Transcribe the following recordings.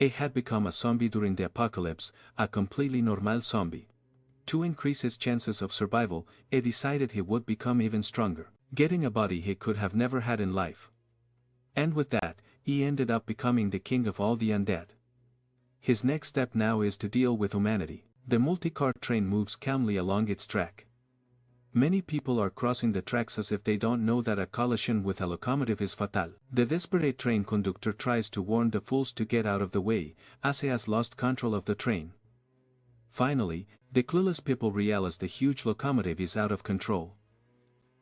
A had become a zombie during the apocalypse, a completely normal zombie. To increase his chances of survival, A decided he would become even stronger, getting a body he could have never had in life. And with that, he ended up becoming the king of all the undead. His next step now is to deal with humanity. The multi-car train moves calmly along its track. Many people are crossing the tracks as if they don't know that a collision with a locomotive is fatal. The desperate train conductor tries to warn the fools to get out of the way, as he has lost control of the train. Finally, the clueless people realize the huge locomotive is out of control.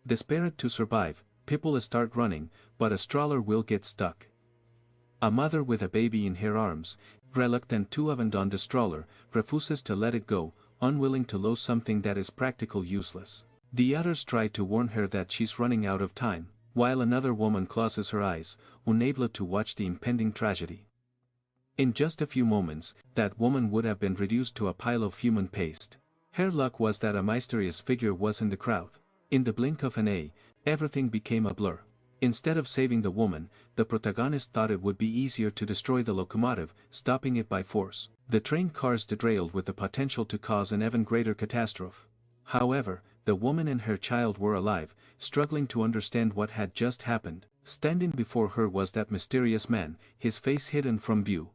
Desperate to survive, people start running, but a stroller will get stuck. A mother with a baby in her arms, reluctant to abandon the stroller, refuses to let it go, unwilling to lose something that is practically useless. The others try to warn her that she's running out of time, while another woman closes her eyes, unable to watch the impending tragedy. In just a few moments, that woman would have been reduced to a pile of human paste. Her luck was that a mysterious figure was in the crowd. In the blink of an eye, everything became a blur. Instead of saving the woman, the protagonist thought it would be easier to destroy the locomotive, stopping it by force. The train cars derailed with the potential to cause an even greater catastrophe. However, the woman and her child were alive, struggling to understand what had just happened. Standing before her was that mysterious man, his face hidden from view.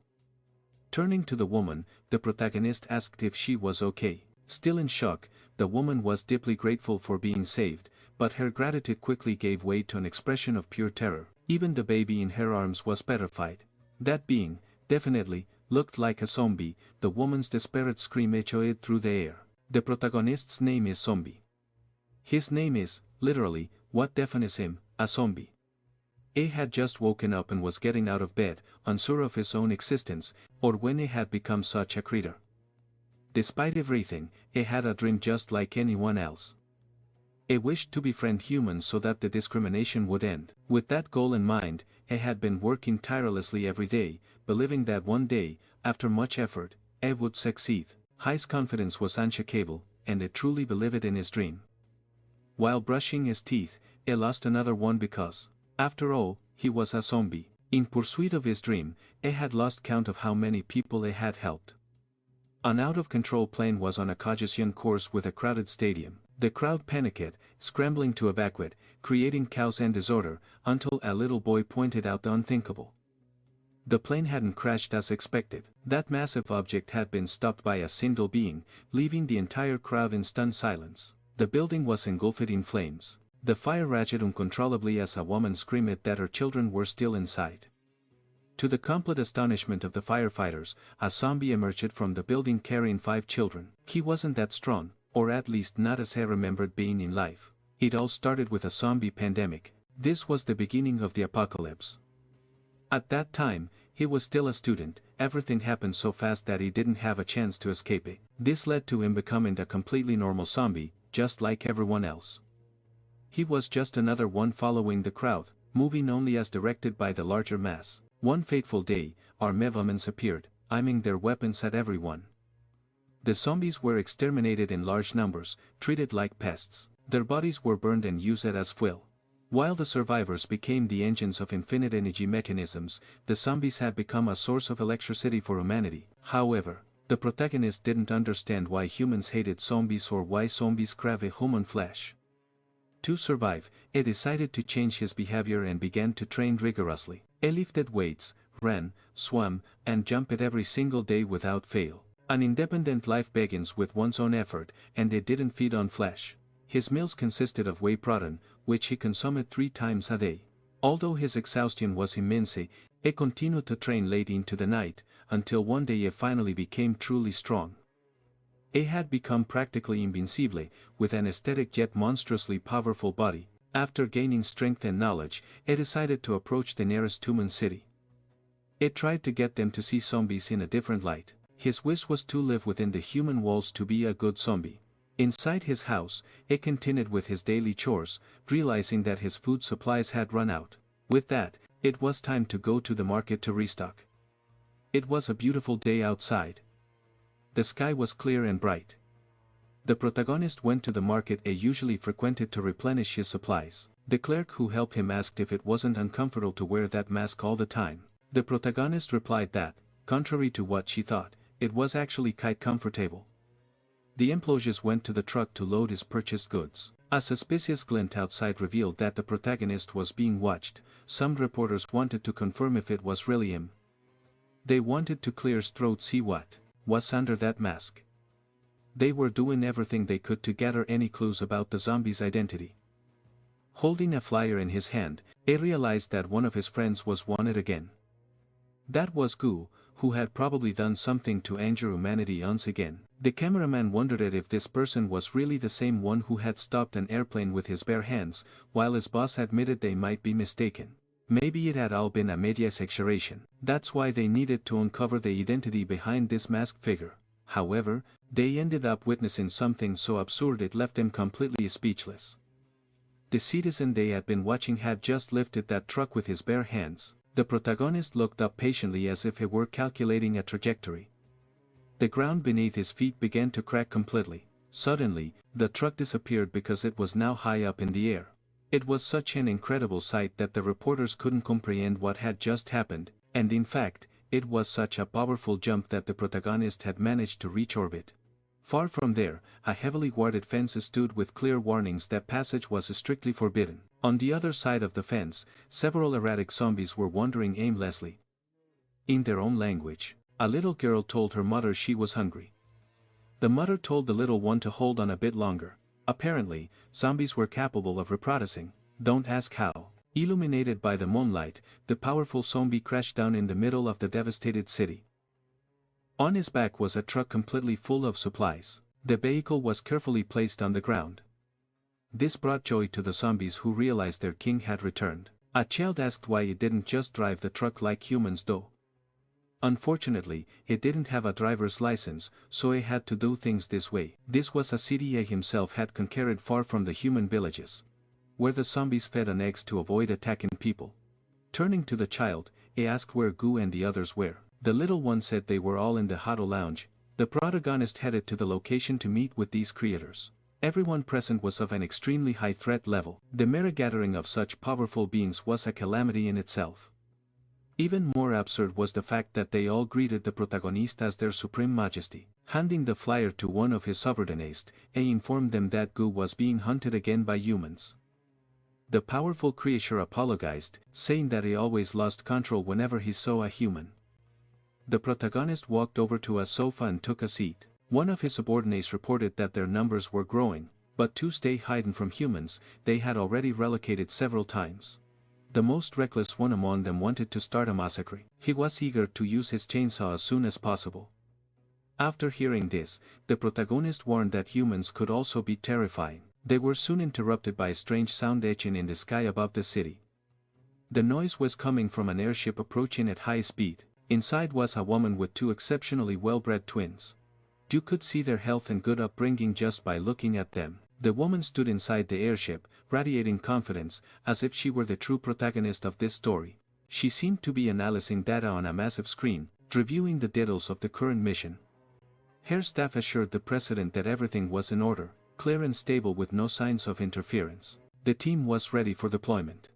Turning to the woman, the protagonist asked if she was okay. Still in shock, the woman was deeply grateful for being saved, but her gratitude quickly gave way to an expression of pure terror. Even the baby in her arms was petrified. That being, definitely, looked like a zombie. The woman's desperate scream echoed through the air. The protagonist's name is Zombie. His name is, literally, what defines him, a zombie. A had just woken up and was getting out of bed, unsure of his own existence, or when he had become such a creature. Despite everything, A had a dream just like anyone else. A wished to befriend humans so that the discrimination would end. With that goal in mind, A had been working tirelessly every day, believing that one day, after much effort, A would succeed. His confidence was unshakable, and A truly believed in his dream. While brushing his teeth, A lost another one because, after all, he was a zombie. In pursuit of his dream, A had lost count of how many people A had helped. An out-of-control plane was on a collision course with a crowded stadium. The crowd panicked, scrambling to evacuate, creating chaos and disorder, until a little boy pointed out the unthinkable. The plane hadn't crashed as expected. That massive object had been stopped by a single being, leaving the entire crowd in stunned silence. The building was engulfed in flames. The fire raged uncontrollably as a woman screamed that her children were still inside. To the complete astonishment of the firefighters, a zombie emerged from the building carrying 5 children. He wasn't that strong, or at least not as he remembered being in life. It all started with a zombie pandemic. This was the beginning of the apocalypse. At that time, he was still a student. Everything happened so fast that he didn't have a chance to escape it. This led to him becoming a completely normal zombie, just like everyone else. He was just another one following the crowd, moving only as directed by the larger mass. One fateful day, armed women appeared, aiming their weapons at everyone. The zombies were exterminated in large numbers, treated like pests. Their bodies were burned and used as fuel. While the survivors became the engines of infinite energy mechanisms, the zombies had become a source of electricity for humanity. However, the protagonist didn't understand why humans hated zombies or why zombies crave human flesh. To survive, he decided to change his behavior and began to train rigorously. He lifted weights, ran, swam, and jumped every single day without fail. An independent life begins with one's own effort, and he didn't feed on flesh. His meals consisted of whey protein, which he consumed 3 times a day. Although his exhaustion was immense, he continued to train late into the night, until one day he finally became truly strong. He had become practically invincible, with an aesthetic yet monstrously powerful body. After gaining strength and knowledge, he decided to approach the nearest human city. He tried to get them to see zombies in a different light. His wish was to live within the human walls to be a good zombie. Inside his house, he continued with his daily chores, realizing that his food supplies had run out. With that, it was time to go to the market to restock. It was a beautiful day outside. The sky was clear and bright. The protagonist went to the market he usually frequented to replenish his supplies. The clerk who helped him asked if it wasn't uncomfortable to wear that mask all the time. The protagonist replied that, Contrary to what she thought, it was actually quite comfortable. The employees went to the truck to load his purchased goods. A suspicious glint outside revealed that the protagonist was being watched. Some reporters wanted to confirm if it was really him. They wanted to clear his throat, see what was under that mask. They were doing everything they could to gather any clues about the zombie's identity. Holding a flyer in his hand, he realized that one of his friends was wanted again. That was Gu, who had probably done something to injure humanity once again. The cameraman wondered if this person was really the same one who had stopped an airplane with his bare hands, while his boss admitted they might be mistaken. Maybe it had all been a media exaggeration. That's why they needed to uncover the identity behind this masked figure. However, they ended up witnessing something so absurd it left them completely speechless. The citizen they had been watching had just lifted that truck with his bare hands. The protagonist looked up patiently as if he were calculating a trajectory. The ground beneath his feet began to crack completely. Suddenly, the truck disappeared because it was now high up in the air. It was such an incredible sight that the reporters couldn't comprehend what had just happened, and in fact, it was such a powerful jump that the protagonist had managed to reach orbit. Far from there, a heavily guarded fence stood with clear warnings that passage was strictly forbidden. On the other side of the fence, several erratic zombies were wandering aimlessly. In their own language, a little girl told her mother she was hungry. The mother told the little one to hold on a bit longer. Apparently, zombies were capable of reproducing. Don't ask how. Illuminated by the moonlight, the powerful zombie crashed down in the middle of the devastated city. On his back was a truck completely full of supplies. The vehicle was carefully placed on the ground. This brought joy to the zombies who realized their king had returned. A child asked why it didn't just drive the truck like humans do. Unfortunately, it didn't have a driver's license, so it had to do things this way. This was a city he himself had conquered far from the human villages, where the zombies fed on eggs to avoid attacking people. Turning to the child, he asked where Gu and the others were. The little one said they were all in the Hado lounge. The protagonist headed to the location to meet with these creators. Everyone present was of an extremely high threat level. The mere gathering of such powerful beings was a calamity in itself. Even more absurd was the fact that they all greeted the protagonist as their supreme majesty. Handing the flyer to one of his subordinates, he informed them that Gu was being hunted again by humans. The powerful creature apologized, saying that he always lost control whenever he saw a human. The protagonist walked over to a sofa and took a seat. One of his subordinates reported that their numbers were growing, but to stay hidden from humans, they had already relocated several times. The most reckless one among them wanted to start a massacre. He was eager to use his chainsaw as soon as possible. After hearing this, the protagonist warned that humans could also be terrifying. They were soon interrupted by a strange sound etching in the sky above the city. The noise was coming from an airship approaching at high speed. Inside was a woman with two exceptionally well-bred twins. You could see their health and good upbringing just by looking at them. The woman stood inside the airship, radiating confidence, as if she were the true protagonist of this story. She seemed to be analyzing data on a massive screen, reviewing the details of the current mission. Her staff assured the president that everything was in order, clear and stable with no signs of interference. The team was ready for deployment.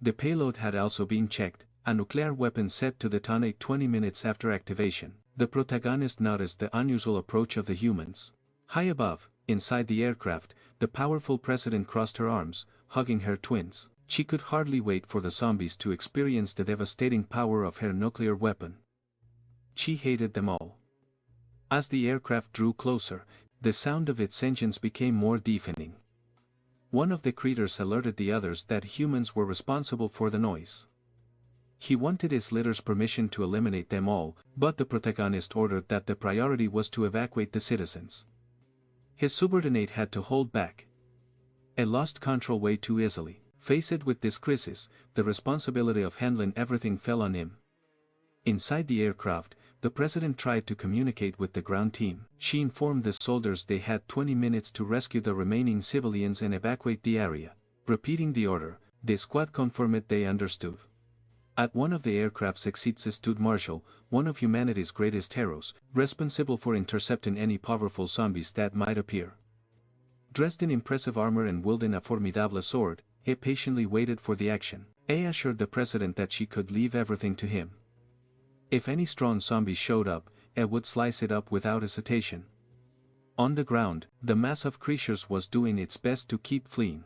The payload had also been checked, a nuclear weapon set to detonate 20 minutes after activation. The protagonist noticed the unusual approach of the humans. High above, inside the aircraft, the powerful president crossed her arms, hugging her twins. She could hardly wait for the zombies to experience the devastating power of her nuclear weapon. She hated them all. As the aircraft drew closer, the sound of its engines became more deafening. One of the creators alerted the others that humans were responsible for the noise. He wanted his leader's permission to eliminate them all, but the protagonist ordered that the priority was to evacuate the citizens. His subordinate had to hold back. He lost control way too easily. Faced with this crisis, the responsibility of handling everything fell on him. Inside the aircraft, the president tried to communicate with the ground team. She informed the soldiers they had 20 minutes to rescue the remaining civilians and evacuate the area. Repeating the order, the squad confirmed they understood. At one of the aircraft's exits stood Marshall, one of humanity's greatest heroes, responsible for intercepting any powerful zombies that might appear. Dressed in impressive armor and wielding a formidable sword, he patiently waited for the action. He assured the president that she could leave everything to him. If any strong zombie showed up, it would slice it up without hesitation. On the ground, the mass of creatures was doing its best to keep fleeing.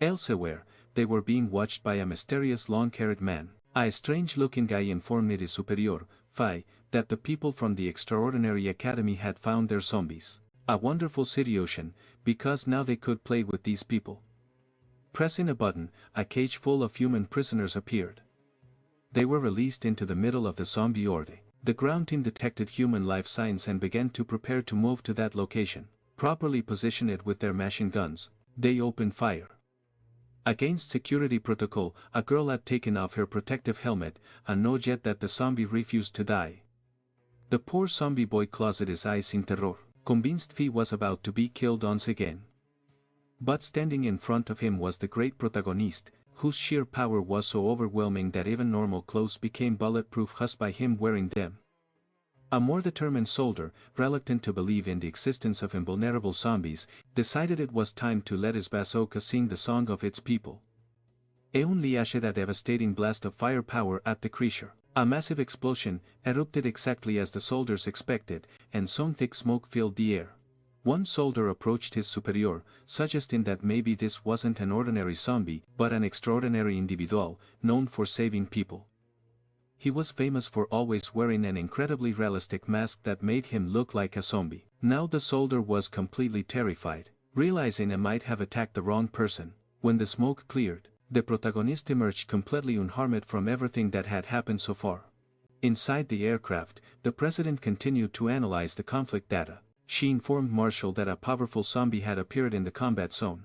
Elsewhere, they were being watched by a mysterious long-haired man. A strange-looking guy informed his superior, Phi, that the people from the extraordinary academy had found their zombies. A wonderful situation, because now they could play with these people. Pressing a button, a cage full of human prisoners appeared. They were released into the middle of the zombie horde. The ground team detected human life signs and began to prepare to move to that location. Properly position it with their machine guns, they opened fire. Against security protocol, a girl had taken off her protective helmet, and not yet that the zombie refused to die. The poor zombie boy closed his eyes in terror, convinced Phi was about to be killed once again. But standing in front of him was the great protagonist, whose sheer power was so overwhelming that even normal clothes became bulletproof just by him wearing them. A more determined soldier, reluctant to believe in the existence of invulnerable zombies, decided it was time to let his bazooka sing the song of its people. It unleashed a devastating blast of firepower at the creature. A massive explosion erupted exactly as the soldiers expected, and some thick smoke filled the air. One soldier approached his superior, suggesting that maybe this wasn't an ordinary zombie, but an extraordinary individual, known for saving people. He was famous for always wearing an incredibly realistic mask that made him look like a zombie. Now the soldier was completely terrified, realizing he might have attacked the wrong person. When the smoke cleared, the protagonist emerged completely unharmed from everything that had happened so far. Inside the aircraft, the president continued to analyze the conflict data. She informed Marshall that a powerful zombie had appeared in the combat zone.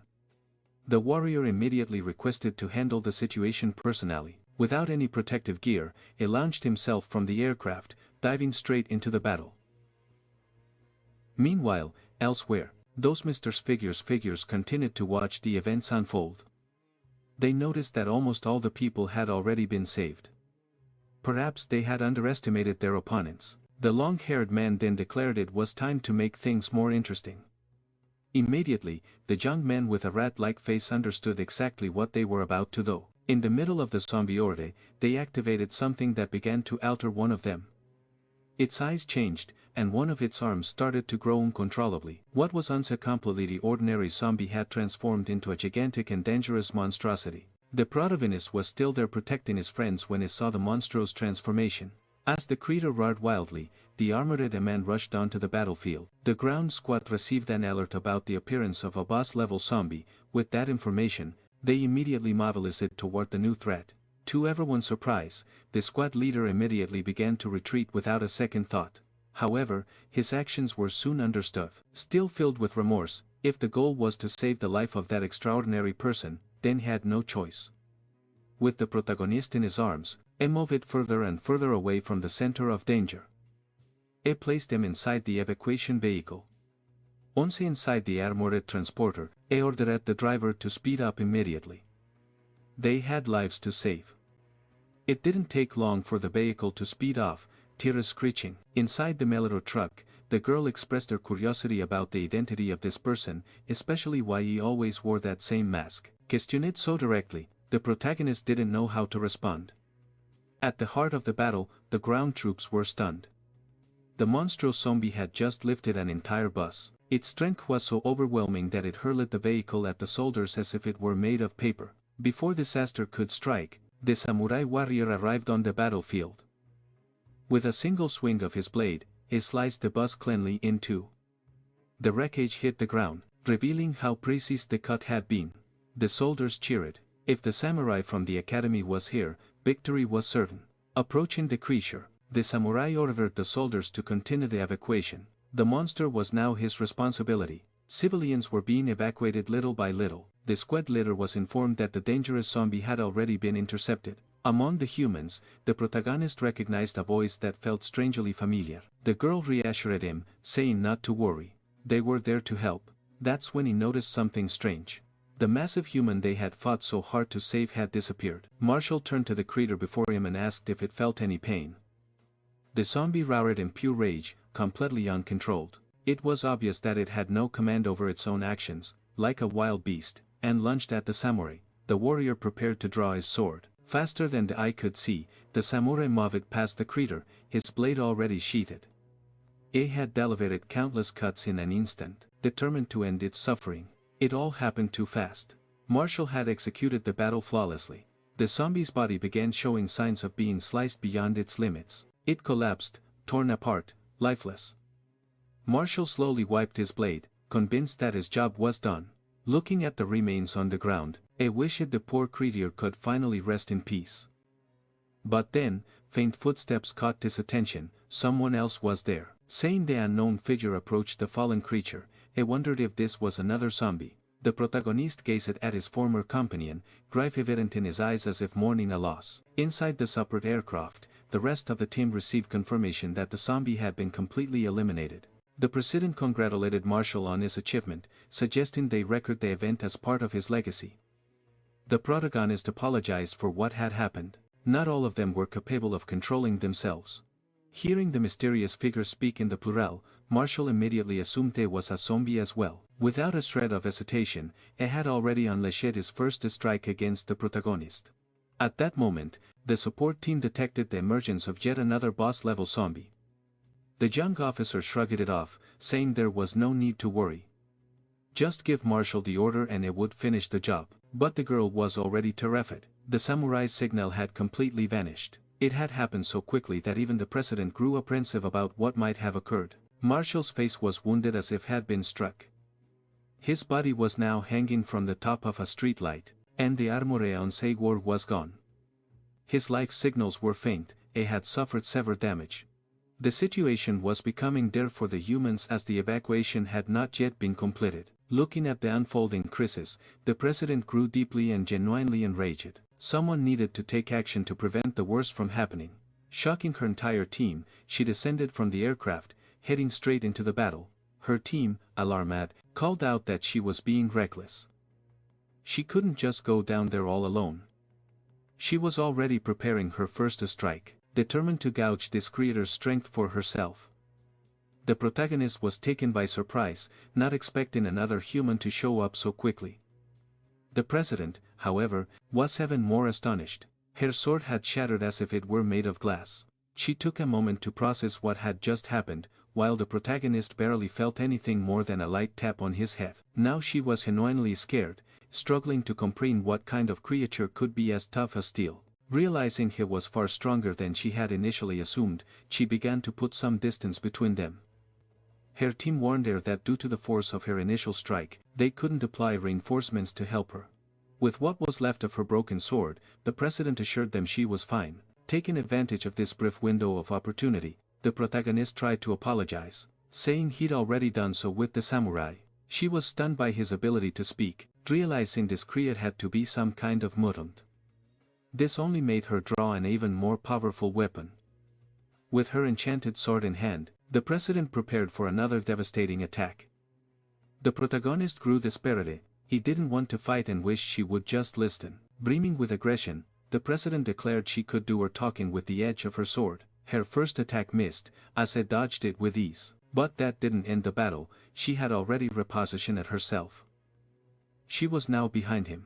The warrior immediately requested to handle the situation personally. Without any protective gear, he launched himself from the aircraft, diving straight into the battle. Meanwhile, elsewhere, those Mr. Figures continued to watch the events unfold. They noticed that almost all the people had already been saved. Perhaps they had underestimated their opponents. The long-haired man then declared it was time to make things more interesting. Immediately, the young man with a rat-like face understood exactly what they were about to do. In the middle of the zombie horde, they activated something that began to alter one of them. Its eyes changed, and one of its arms started to grow uncontrollably. What was once a completely ordinary zombie had transformed into a gigantic and dangerous monstrosity. The protagonist was still there protecting his friends when he saw the monstrous transformation. As the creature roared wildly, the armored man rushed onto the battlefield. The ground squad received an alert about the appearance of a boss-level zombie. With that information, they immediately mobilized toward the new threat. To everyone's surprise, the squad leader immediately began to retreat without a second thought. However, his actions were soon understood. Still filled with remorse, if the goal was to save the life of that extraordinary person, then he had no choice. With the protagonist in his arms, he moved further and further away from the center of danger. He placed him inside the evacuation vehicle. Once inside the armored transporter, he ordered the driver to speed up immediately. They had lives to save. It didn't take long for the vehicle to speed off, tears screeching. Inside the Melero truck, the girl expressed her curiosity about the identity of this person, especially why he always wore that same mask. Questioned so directly, the protagonist didn't know how to respond. At the heart of the battle, the ground troops were stunned. The monstrous zombie had just lifted an entire bus. Its strength was so overwhelming that it hurled the vehicle at the soldiers as if it were made of paper. Before disaster could strike, the samurai warrior arrived on the battlefield. With a single swing of his blade, he sliced the bus cleanly in two. The wreckage hit the ground, revealing how precise the cut had been. The soldiers cheered. If the samurai from the academy was here, victory was certain. Approaching the creature, the samurai ordered the soldiers to continue the evacuation. The monster was now his responsibility. Civilians were being evacuated little by little. The squad leader was informed that the dangerous zombie had already been intercepted. Among the humans, the protagonist recognized a voice that felt strangely familiar. The girl reassured him, saying not to worry. They were there to help. That's when he noticed something strange. The massive human they had fought so hard to save had disappeared. Marshall turned to the creature before him and asked if it felt any pain. The zombie roared in pure rage, completely uncontrolled. It was obvious that it had no command over its own actions, like a wild beast, and lunged at the samurai. The warrior prepared to draw his sword. Faster than the eye could see, the samurai moved past the creature, his blade already sheathed. He had delivered countless cuts in an instant, determined to end its suffering. It all happened too fast. Marshall had executed the battle flawlessly. The zombie's body began showing signs of being sliced beyond its limits. It collapsed, torn apart, lifeless. Marshall slowly wiped his blade, convinced that his job was done. Looking at the remains on the ground, he wished the poor creature could finally rest in peace. But then, faint footsteps caught his attention. Someone else was there. Seeing the unknown figure approach the fallen creature, he wondered if this was another zombie. The protagonist gazed at his former companion, grief evident in his eyes as if mourning a loss. Inside the separate aircraft, the rest of the team received confirmation that the zombie had been completely eliminated. The president congratulated Marshall on his achievement, suggesting they record the event as part of his legacy. The protagonist apologized for what had happened. Not all of them were capable of controlling themselves. Hearing the mysterious figure speak in the plural, Marshall immediately assumed he was a zombie as well. Without a shred of hesitation, he had already unleashed his first strike against the protagonist. At that moment, the support team detected the emergence of yet another boss-level zombie. The young officer shrugged it off, saying there was no need to worry. Just give Marshall the order and it would finish the job. But the girl was already terrified. The samurai's signal had completely vanished. It had happened so quickly that even the president grew apprehensive about what might have occurred. Marshall's face was wounded as if had been struck. His body was now hanging from the top of a streetlight, and the armure on Sagor was gone. His life signals were faint. He had suffered severe damage. The situation was becoming dire for the humans as the evacuation had not yet been completed. Looking at the unfolding crisis, the president grew deeply and genuinely enraged. Someone needed to take action to prevent the worst from happening. Shocking her entire team, she descended from the aircraft, heading straight into the battle. Her team, alarmed, called out that she was being reckless. She couldn't just go down there all alone. She was already preparing her first strike, determined to gouge this creator's strength for herself. The protagonist was taken by surprise, not expecting another human to show up so quickly. The president, however, was even more astonished. Her sword had shattered as if it were made of glass. She took a moment to process what had just happened, while the protagonist barely felt anything more than a light tap on his head. Now she was genuinely scared, struggling to comprehend what kind of creature could be as tough as steel. Realizing he was far stronger than she had initially assumed, she began to put some distance between them. Her team warned her that due to the force of her initial strike, they couldn't apply reinforcements to help her. With what was left of her broken sword, the president assured them she was fine. Taking advantage of this brief window of opportunity, the protagonist tried to apologize, saying he'd already done so with the samurai. She was stunned by his ability to speak, realizing this creature had to be some kind of mutant. This only made her draw an even more powerful weapon. With her enchanted sword in hand, the president prepared for another devastating attack. The protagonist grew despaired. He didn't want to fight and wished she would just listen. Brimming with aggression, the president declared she could do her talking with the edge of her sword. Her first attack missed, as he dodged it with ease. But that didn't end the battle. She had already repositioned it herself. She was now behind him.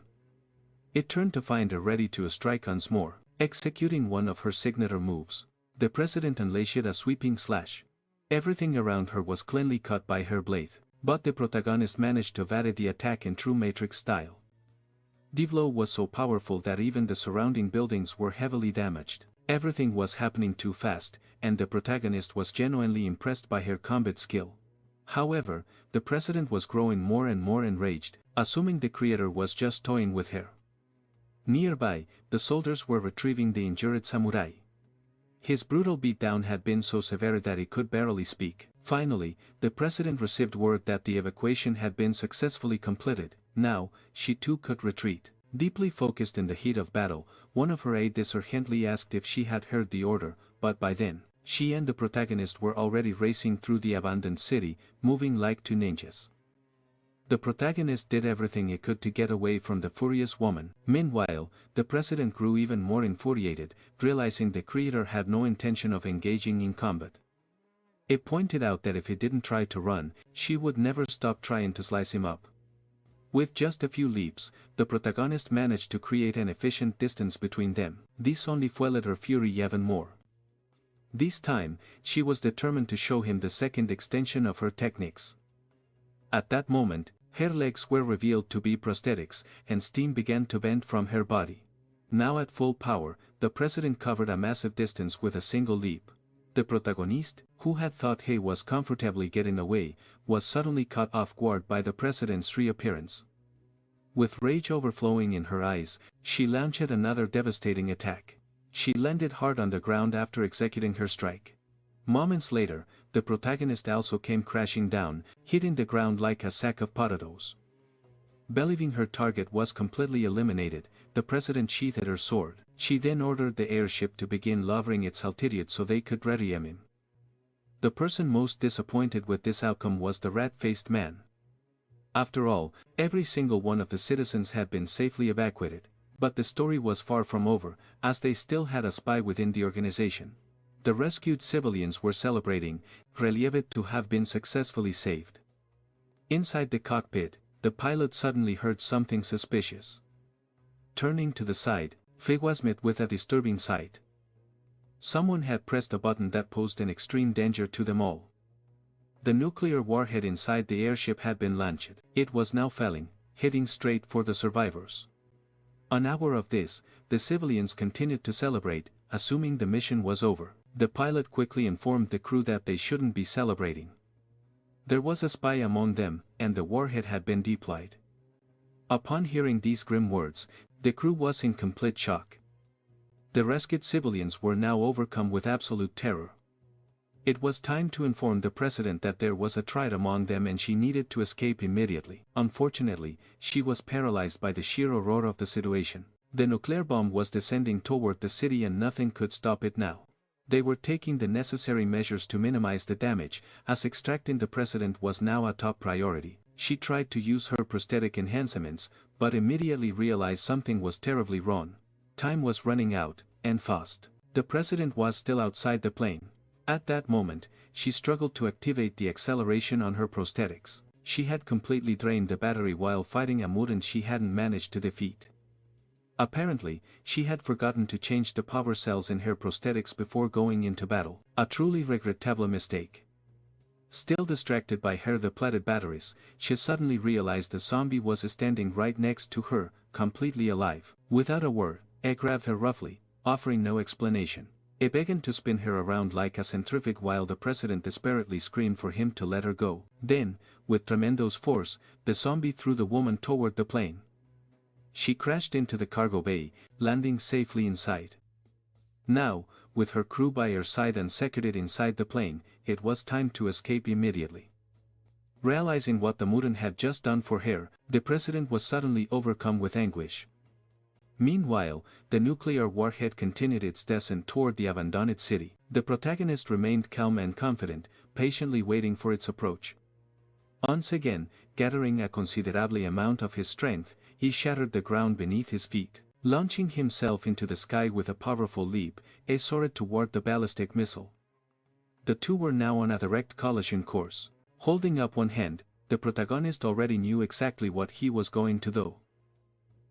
It turned to find her ready to strike once more, executing one of her signature moves. The president unleashed a sweeping slash. Everything around her was cleanly cut by her blade, but the protagonist managed to evade the attack in true Matrix style. The blow was so powerful that even the surrounding buildings were heavily damaged. Everything was happening too fast, and the protagonist was genuinely impressed by her combat skill. However, the president was growing more and more enraged, assuming the creator was just toying with her. Nearby, the soldiers were retrieving the injured samurai. His brutal beatdown had been so severe that he could barely speak. Finally, the president received word that the evacuation had been successfully completed. Now, she too could retreat. Deeply focused in the heat of battle, one of her aides urgently asked if she had heard the order, but by then, she and the protagonist were already racing through the abandoned city, moving like two ninjas. The protagonist did everything he could to get away from the furious woman. Meanwhile, the president grew even more infuriated, realizing the creator had no intention of engaging in combat. It pointed out that if he didn't try to run, she would never stop trying to slice him up. With just a few leaps, the protagonist managed to create an efficient distance between them. This only fueled her fury even more. This time, she was determined to show him the second extension of her techniques. At that moment, her legs were revealed to be prosthetics, and steam began to vent from her body. Now at full power, the president covered a massive distance with a single leap. The protagonist, who had thought he was comfortably getting away, was suddenly caught off guard by the president's reappearance. With rage overflowing in her eyes, she launched another devastating attack. She landed hard on the ground after executing her strike. Moments later, the protagonist also came crashing down, hitting the ground like a sack of potatoes. Believing her target was completely eliminated, the president sheathed her sword. She then ordered the airship to begin lowering its altitude so they could ready-aim him. The person most disappointed with this outcome was the rat-faced man. After all, every single one of the citizens had been safely evacuated, but the story was far from over, as they still had a spy within the organization. The rescued civilians were celebrating, relieved to have been successfully saved. Inside the cockpit, the pilot suddenly heard something suspicious. Turning to the side, Faye was met with a disturbing sight. Someone had pressed a button that posed an extreme danger to them all. The nuclear warhead inside the airship had been launched. It was now falling, heading straight for the survivors. Unaware of this, the civilians continued to celebrate, assuming the mission was over. The pilot quickly informed the crew that they shouldn't be celebrating. There was a spy among them, and the warhead had been deployed. Upon hearing these grim words, the crew was in complete shock. The rescued civilians were now overcome with absolute terror. It was time to inform the president that there was a threat among them and she needed to escape immediately. Unfortunately, she was paralyzed by the sheer horror of the situation. The nuclear bomb was descending toward the city and nothing could stop it now. They were taking the necessary measures to minimize the damage, as extracting the president was now a top priority. She tried to use her prosthetic enhancements, but immediately realized something was terribly wrong. Time was running out, and fast. The president was still outside the plane. At that moment, she struggled to activate the acceleration on her prosthetics. She had completely drained the battery while fighting a mutant she hadn't managed to defeat. Apparently, she had forgotten to change the power cells in her prosthetics before going into battle, a truly regrettable mistake. Still distracted by her depleted batteries, she suddenly realized the zombie was standing right next to her, completely alive. Without a word, he grabbed her roughly, offering no explanation. He began to spin her around like a centrifuge while the president desperately screamed for him to let her go. Then, with tremendous force, the zombie threw the woman toward the plane. She crashed into the cargo bay, landing safely inside. Now, with her crew by her side and secreted inside the plane, it was time to escape immediately. Realizing what the mutant had just done for her, the president was suddenly overcome with anguish. Meanwhile, the nuclear warhead continued its descent toward the abandoned city. The protagonist remained calm and confident, patiently waiting for its approach. Once again, gathering a considerable amount of his strength, he shattered the ground beneath his feet. Launching himself into the sky with a powerful leap, he soared toward the ballistic missile. The two were now on a direct collision course. Holding up one hand, the protagonist already knew exactly what he was going to do.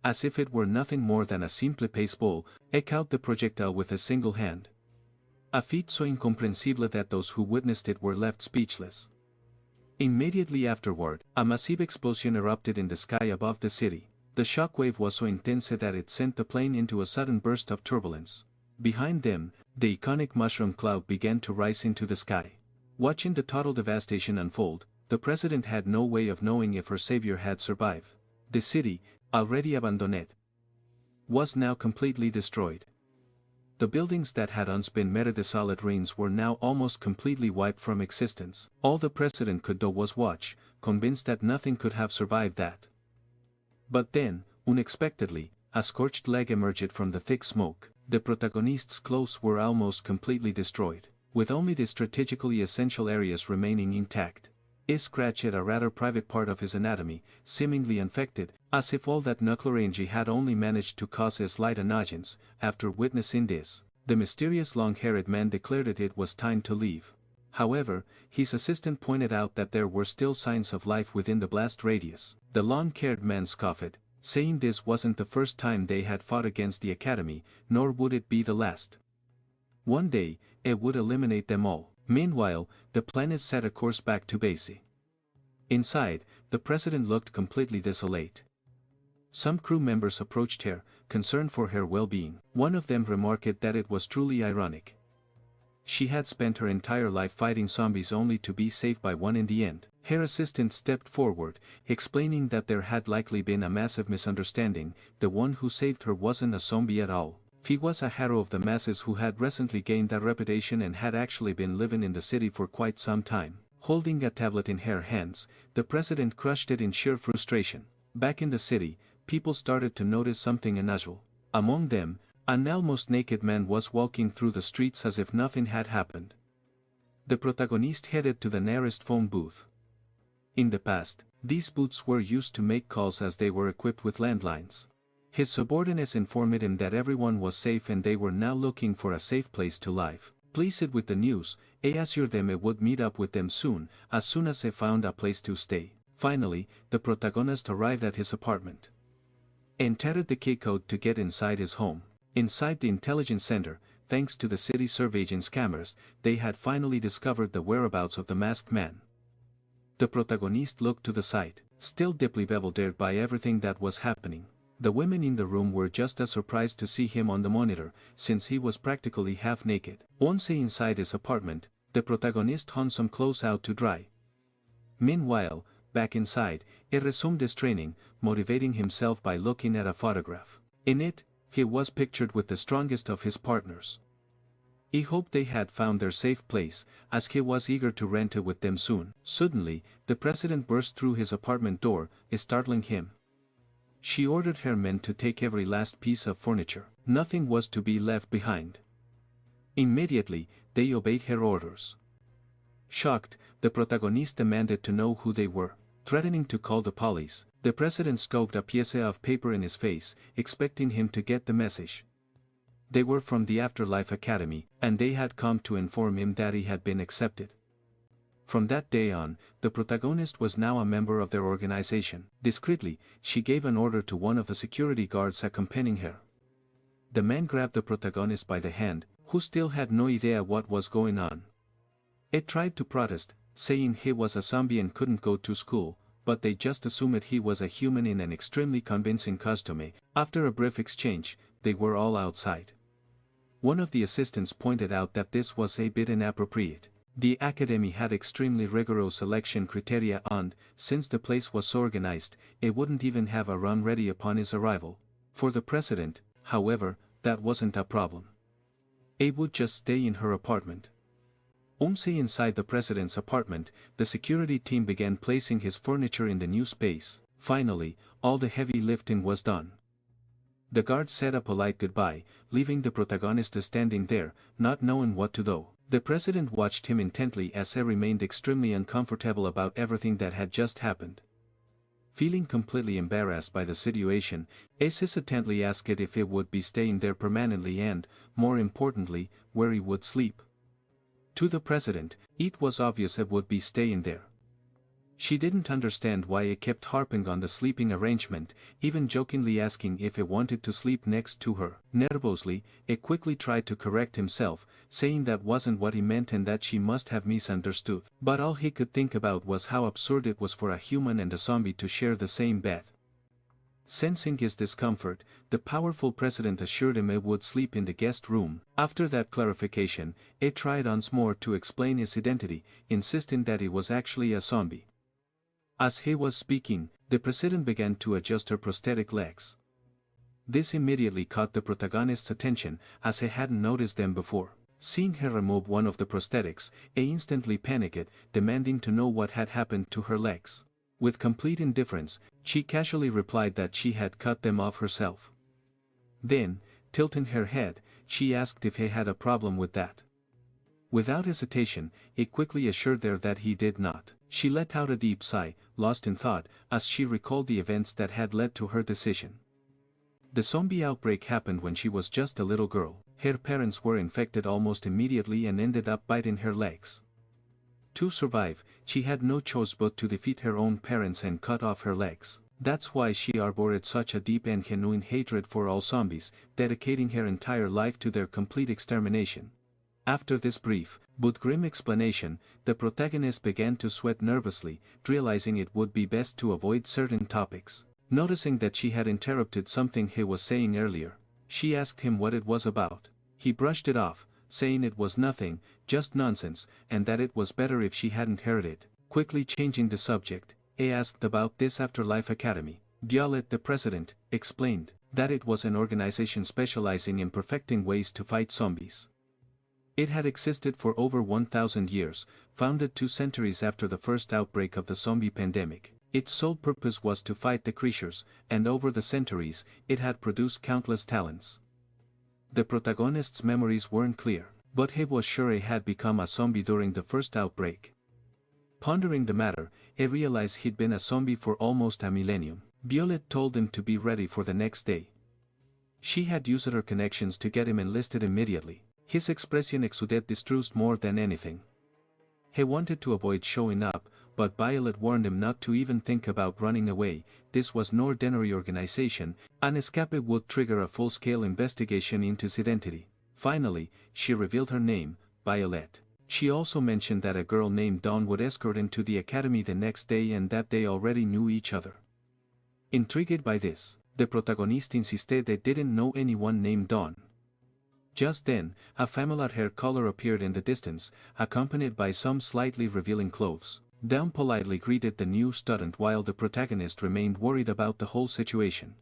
As if it were nothing more than a simple baseball, he caught the projectile with a single hand. A feat so incomprehensible that those who witnessed it were left speechless. Immediately afterward, a massive explosion erupted in the sky above the city. The shockwave was so intense that it sent the plane into a sudden burst of turbulence. Behind them, the iconic mushroom cloud began to rise into the sky. Watching the total devastation unfold, the president had no way of knowing if her savior had survived. The city, already abandoned, was now completely destroyed. The buildings that had once been desolate ruins were now almost completely wiped from existence. All the president could do was watch, convinced that nothing could have survived that. But then, unexpectedly, a scorched leg emerged from the thick smoke. The protagonist's clothes were almost completely destroyed, with only the strategically essential areas remaining intact. He scratched at a rather private part of his anatomy, seemingly unaffected, as if all that nuclear energy had only managed to cause a slight annoyance. After witnessing this, the mysterious long-haired man declared that it was time to leave. However, his assistant pointed out that there were still signs of life within the blast radius. The long-haired man scoffed, saying this wasn't the first time they had fought against the academy, nor would it be the last. One day, it would eliminate them all. Meanwhile, the planet set a course back to base. Inside, the president looked completely desolate. Some crew members approached her, concerned for her well-being. One of them remarked that it was truly ironic. She had spent her entire life fighting zombies only to be saved by one in the end. Her assistant stepped forward, explaining that there had likely been a massive misunderstanding. The one who saved her wasn't a zombie at all. He was a hero of the masses who had recently gained a reputation and had actually been living in the city for quite some time. Holding a tablet in her hands, the president crushed it in sheer frustration. Back in the city, people started to notice something unusual. Among them, an almost naked man was walking through the streets as if nothing had happened. The protagonist headed to the nearest phone booth. In the past, these booths were used to make calls as they were equipped with landlines. His subordinates informed him that everyone was safe and they were now looking for a safe place to live. Pleased with the news, he assured them he would meet up with them soon as he found a place to stay. Finally, the protagonist arrived at his apartment. Entered the key code to get inside his home. Inside the intelligence center, thanks to the city surveillance cameras, they had finally discovered the whereabouts of the masked man. The protagonist looked to the side, still deeply bewildered by everything that was happening. The women in the room were just as surprised to see him on the monitor, since he was practically half naked. Once inside his apartment, the protagonist hung some clothes out to dry. Meanwhile, back inside, he resumed his training, motivating himself by looking at a photograph. In it, he was pictured with the strongest of his partners. He hoped they had found their safe place, as he was eager to rent it with them soon. Suddenly, the president burst through his apartment door, startling him. She ordered her men to take every last piece of furniture. Nothing was to be left behind. Immediately, they obeyed her orders. Shocked, the protagonist demanded to know who they were. Threatening to call the police, the president shoved a piece of paper in his face, expecting him to get the message. They were from the Afterlife Academy, and they had come to inform him that he had been accepted. From that day on, the protagonist was now a member of their organization. Discreetly, she gave an order to one of the security guards accompanying her. The man grabbed the protagonist by the hand, who still had no idea what was going on. He tried to protest, saying he was a zombie and couldn't go to school, but they just assumed he was a human in an extremely convincing costume. After a brief exchange, they were all outside. One of the assistants pointed out that this was a bit inappropriate. The academy had extremely rigorous selection criteria and, since the place was organized, it wouldn't even have a run ready upon his arrival. For the president, however, that wasn't a problem. He would just stay in her apartment. Inside the president's apartment, the security team began placing his furniture in the new space. Finally, all the heavy lifting was done. The guard said a polite goodbye, leaving the protagonist standing there, not knowing what to do. The president watched him intently as he remained extremely uncomfortable about everything that had just happened. Feeling completely embarrassed by the situation, he hesitantly asked if he would be staying there permanently and, more importantly, where he would sleep. To the president, it was obvious he would be staying there. She didn't understand why he kept harping on the sleeping arrangement, even jokingly asking if he wanted to sleep next to her. Nervously, he quickly tried to correct himself, saying that wasn't what he meant and that she must have misunderstood. But all he could think about was how absurd it was for a human and a zombie to share the same bed. Sensing his discomfort, the powerful president assured him he would sleep in the guest room. After that clarification, he tried once more to explain his identity, insisting that he was actually a zombie. As he was speaking, the president began to adjust her prosthetic legs. This immediately caught the protagonist's attention, as he hadn't noticed them before. Seeing her remove one of the prosthetics, he instantly panicked, demanding to know what had happened to her legs. With complete indifference, she casually replied that she had cut them off herself. Then, tilting her head, she asked if he had a problem with that. Without hesitation, he quickly assured her that he did not. She let out a deep sigh, lost in thought, as she recalled the events that had led to her decision. The zombie outbreak happened when she was just a little girl. Her parents were infected almost immediately and ended up biting her legs. To survive, she had no choice but to defeat her own parents and cut off her legs. That's why she harbored such a deep and genuine hatred for all zombies, dedicating her entire life to their complete extermination. After this brief, but grim explanation, the protagonist began to sweat nervously, realizing it would be best to avoid certain topics. Noticing that she had interrupted something he was saying earlier, she asked him what it was about. He brushed it off, saying it was nothing, just nonsense, and that it was better if she hadn't heard it. Quickly changing the subject, he asked about this Afterlife Academy. Violet, the president, explained that it was an organization specializing in perfecting ways to fight zombies. It had existed for over 1,000 years, founded 2 centuries after the first outbreak of the zombie pandemic. Its sole purpose was to fight the creatures, and over the centuries, it had produced countless talents. The protagonist's memories weren't clear, but he was sure he had become a zombie during the first outbreak. Pondering the matter, he realized he'd been a zombie for almost a millennium. Violet told him to be ready for the next day. She had used her connections to get him enlisted immediately. His expression exuded distrust more than anything. He wanted to avoid showing up, but Violet warned him not to even think about running away. This was no ordinary organization, an escape would trigger a full-scale investigation into his identity. Finally, she revealed her name, Violet. She also mentioned that a girl named Dawn would escort him to the academy the next day and that they already knew each other. Intrigued by this, the protagonist insisted they didn't know anyone named Dawn. Just then, a familiar hair color appeared in the distance, accompanied by some slightly revealing clothes. Dawn politely greeted the new student while the protagonist remained worried about the whole situation.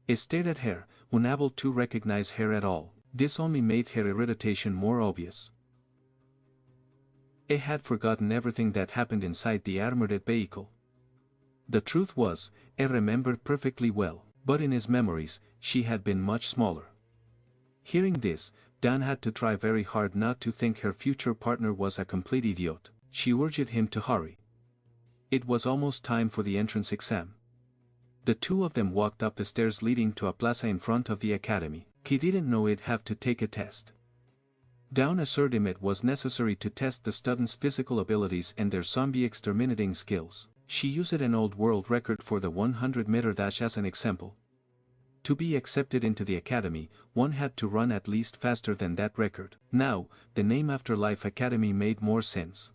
He stared at her, unable to recognize her at all. This only made her irritation more obvious. He had forgotten everything that happened inside the armored vehicle. The truth was, he remembered perfectly well, but in his memories, she had been much smaller. Hearing this, Dawn had to try very hard not to think her future partner was a complete idiot. She urged him to hurry. It was almost time for the entrance exam. The two of them walked up the stairs leading to a plaza in front of the academy. He didn't know he'd have to take a test. Dawn assured him it was necessary to test the students' physical abilities and their zombie exterminating skills. She used an old world record for the 100-meter dash as an example. To be accepted into the academy, one had to run at least faster than that record. Now, the name Afterlife Academy made more sense.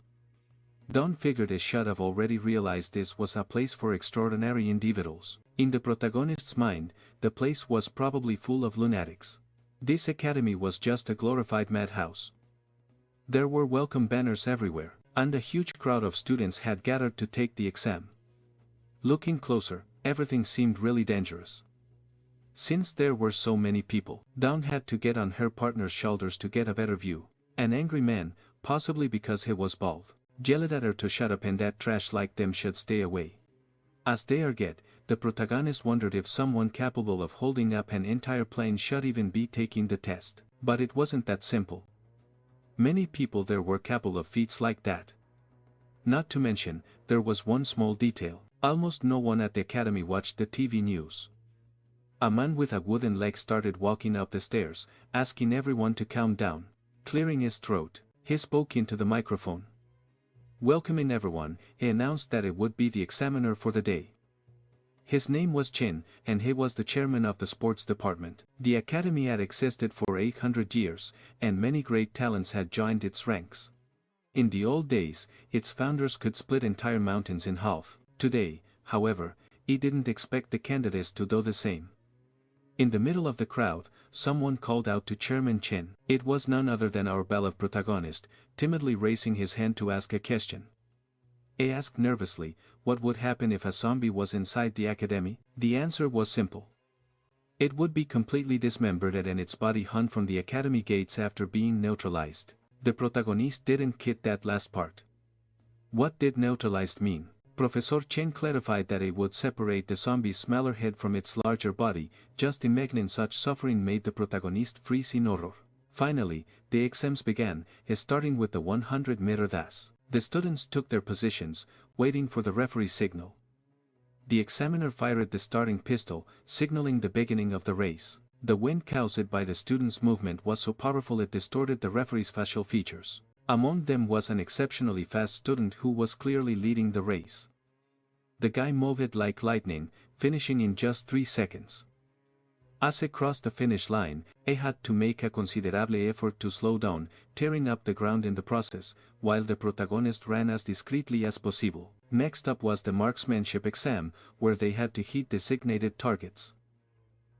Dawn figured he should have already realized this was a place for extraordinary individuals. In the protagonist's mind, the place was probably full of lunatics. This academy was just a glorified madhouse. There were welcome banners everywhere, and a huge crowd of students had gathered to take the exam. Looking closer, everything seemed really dangerous. Since there were so many people, Dawn had to get on her partner's shoulders to get a better view. An angry man, possibly because he was bald, yelled at her to shut up and that trash like them should stay away. As they argued, the protagonist wondered if someone capable of holding up an entire plane should even be taking the test. But it wasn't that simple. Many people there were capable of feats like that. Not to mention, there was one small detail. Almost no one at the academy watched the TV news. A man with a wooden leg started walking up the stairs, asking everyone to calm down. Clearing his throat, he spoke into the microphone. Welcoming everyone, he announced that it would be the examiner for the day. His name was Chin, and he was the chairman of the sports department. The academy had existed for 800 years, and many great talents had joined its ranks. In the old days, its founders could split entire mountains in half. Today, however, he didn't expect the candidates to do the same. In the middle of the crowd, someone called out to Chairman Chen. It was none other than our beloved protagonist, timidly raising his hand to ask a question. He asked nervously, what would happen if a zombie was inside the academy? The answer was simple. It would be completely dismembered and its body hunt from the academy gates after being neutralized. The protagonist didn't get that last part. What did neutralized mean? Professor Chen clarified that it would separate the zombie's smaller head from its larger body. Just imagining such suffering made the protagonist freeze in horror. Finally, the exams began, starting with the 100-meter dash. The students took their positions, waiting for the referee's signal. The examiner fired the starting pistol, signaling the beginning of the race. The wind caused by the students' movement was so powerful it distorted the referee's facial features. Among them was an exceptionally fast student who was clearly leading the race. The guy moved like lightning, finishing in just 3 seconds. As he crossed the finish line, he had to make a considerable effort to slow down, tearing up the ground in the process, while the protagonist ran as discreetly as possible. Next up was the marksmanship exam, where they had to hit designated targets.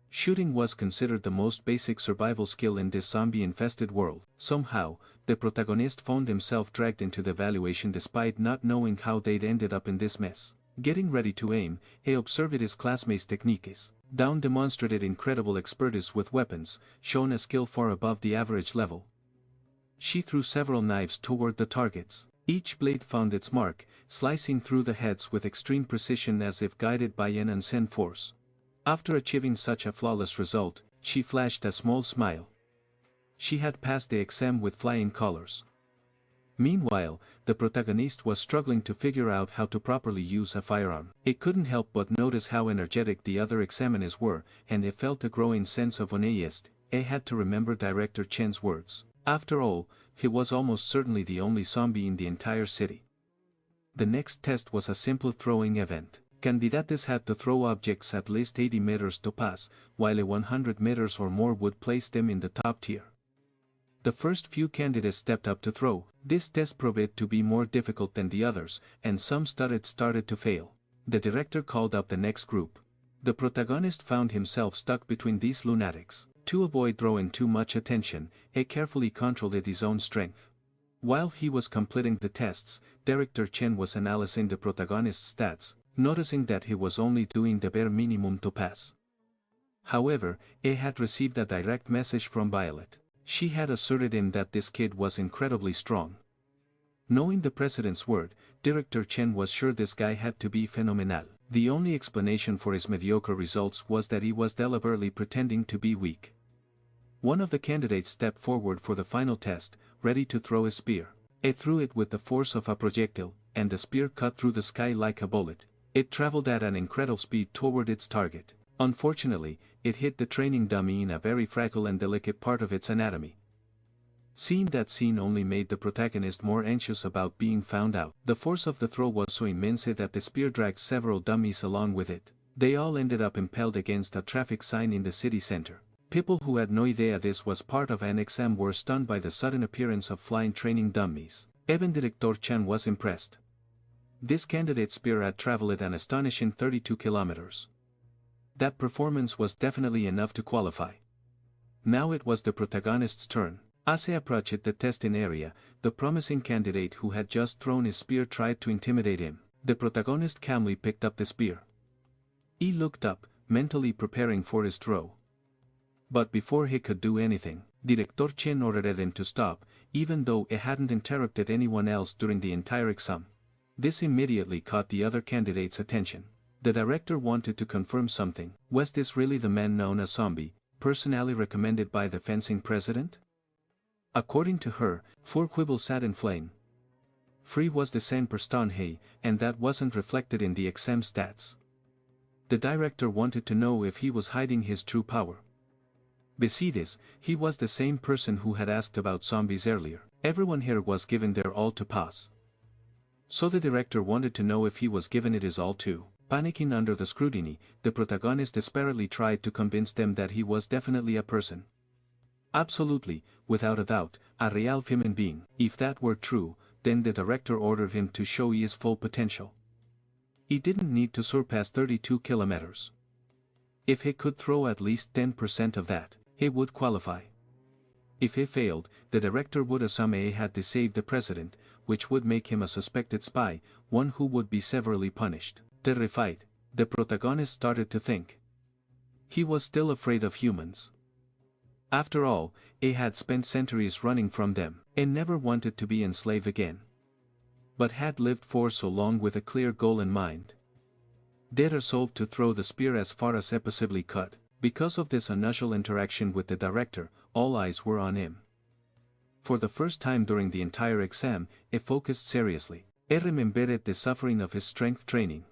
Shooting was considered the most basic survival skill in this zombie-infested world. Somehow, the protagonist found himself dragged into the evaluation despite not knowing how they'd ended up in this mess. Getting ready to aim, he observed his classmates' techniques. Dawn demonstrated incredible expertise with weapons, showing a skill far above the average level. She threw several knives toward the targets. Each blade found its mark, slicing through the heads with extreme precision as if guided by an unseen force. After achieving such a flawless result, she flashed a small smile. She had passed the exam with flying colors. Meanwhile, the protagonist was struggling to figure out how to properly use a firearm. He couldn't help but notice how energetic the other examiners were, and he felt a growing sense of unease. He had to remember Director Chen's words. After all, he was almost certainly the only zombie in the entire city. The next test was a simple throwing event. Candidates had to throw objects at least 80 meters to pass, while a 100 meters or more would place them in the top tier. The first few candidates stepped up to throw. This test proved to be more difficult than the others, and some started to fail. The director called up the next group. The protagonist found himself stuck between these lunatics. To avoid drawing too much attention, he carefully controlled his own strength. While he was completing the tests, Director Chen was analyzing the protagonist's stats, noticing that he was only doing the bare minimum to pass. However, he had received a direct message from Violet. She had assured him that this kid was incredibly strong. Knowing the president's word, Director Chen was sure this guy had to be phenomenal. The only explanation for his mediocre results was that he was deliberately pretending to be weak. One of the candidates stepped forward for the final test, ready to throw a spear. He threw it with the force of a projectile, and the spear cut through the sky like a bullet. It traveled at an incredible speed toward its target. Unfortunately, it hit the training dummy in a very fragile and delicate part of its anatomy. Seeing that scene only made the protagonist more anxious about being found out. The force of the throw was so immense that the spear dragged several dummies along with it. They all ended up impaled against a traffic sign in the city center. People who had no idea this was part of an exam were stunned by the sudden appearance of flying training dummies. Even Director Chen was impressed. This candidate's spear had traveled an astonishing 32 kilometers. That performance was definitely enough to qualify. Now it was the protagonist's turn. As he approached the testing area, the promising candidate who had just thrown his spear tried to intimidate him. The protagonist calmly picked up the spear. He looked up, mentally preparing for his throw. But before he could do anything, Director Chen ordered him to stop, even though he hadn't interrupted anyone else during the entire exam. This immediately caught the other candidate's attention. The director wanted to confirm something. Was this really the man known as Zombie, personally recommended by the fencing president? According to her, Quibble sat in flame. Free was the same person he, and that wasn't reflected in the exam stats. The director wanted to know if he was hiding his true power. Besides, he was the same person who had asked about zombies earlier. Everyone here was given their all to pass. So the director wanted to know if he was given it his all too. Panicking under the scrutiny, the protagonist desperately tried to convince them that he was definitely a person. Absolutely, without a doubt, a real human being. If that were true, then the director ordered him to show his full potential. He didn't need to surpass 32 kilometers. If he could throw at least 10% of that, he would qualify. If he failed, the director would assume he had deceived the president, which would make him a suspected spy, one who would be severely punished. Terrified, the protagonist started to think. He was still afraid of humans. After all, he had spent centuries running from them, and never wanted to be enslaved again. But had lived for so long with a clear goal in mind. They resolved to throw the spear as far as he possibly could. Because of this unusual interaction with the director, all eyes were on him. For the first time during the entire exam, he focused seriously. He remembered the suffering of his strength training.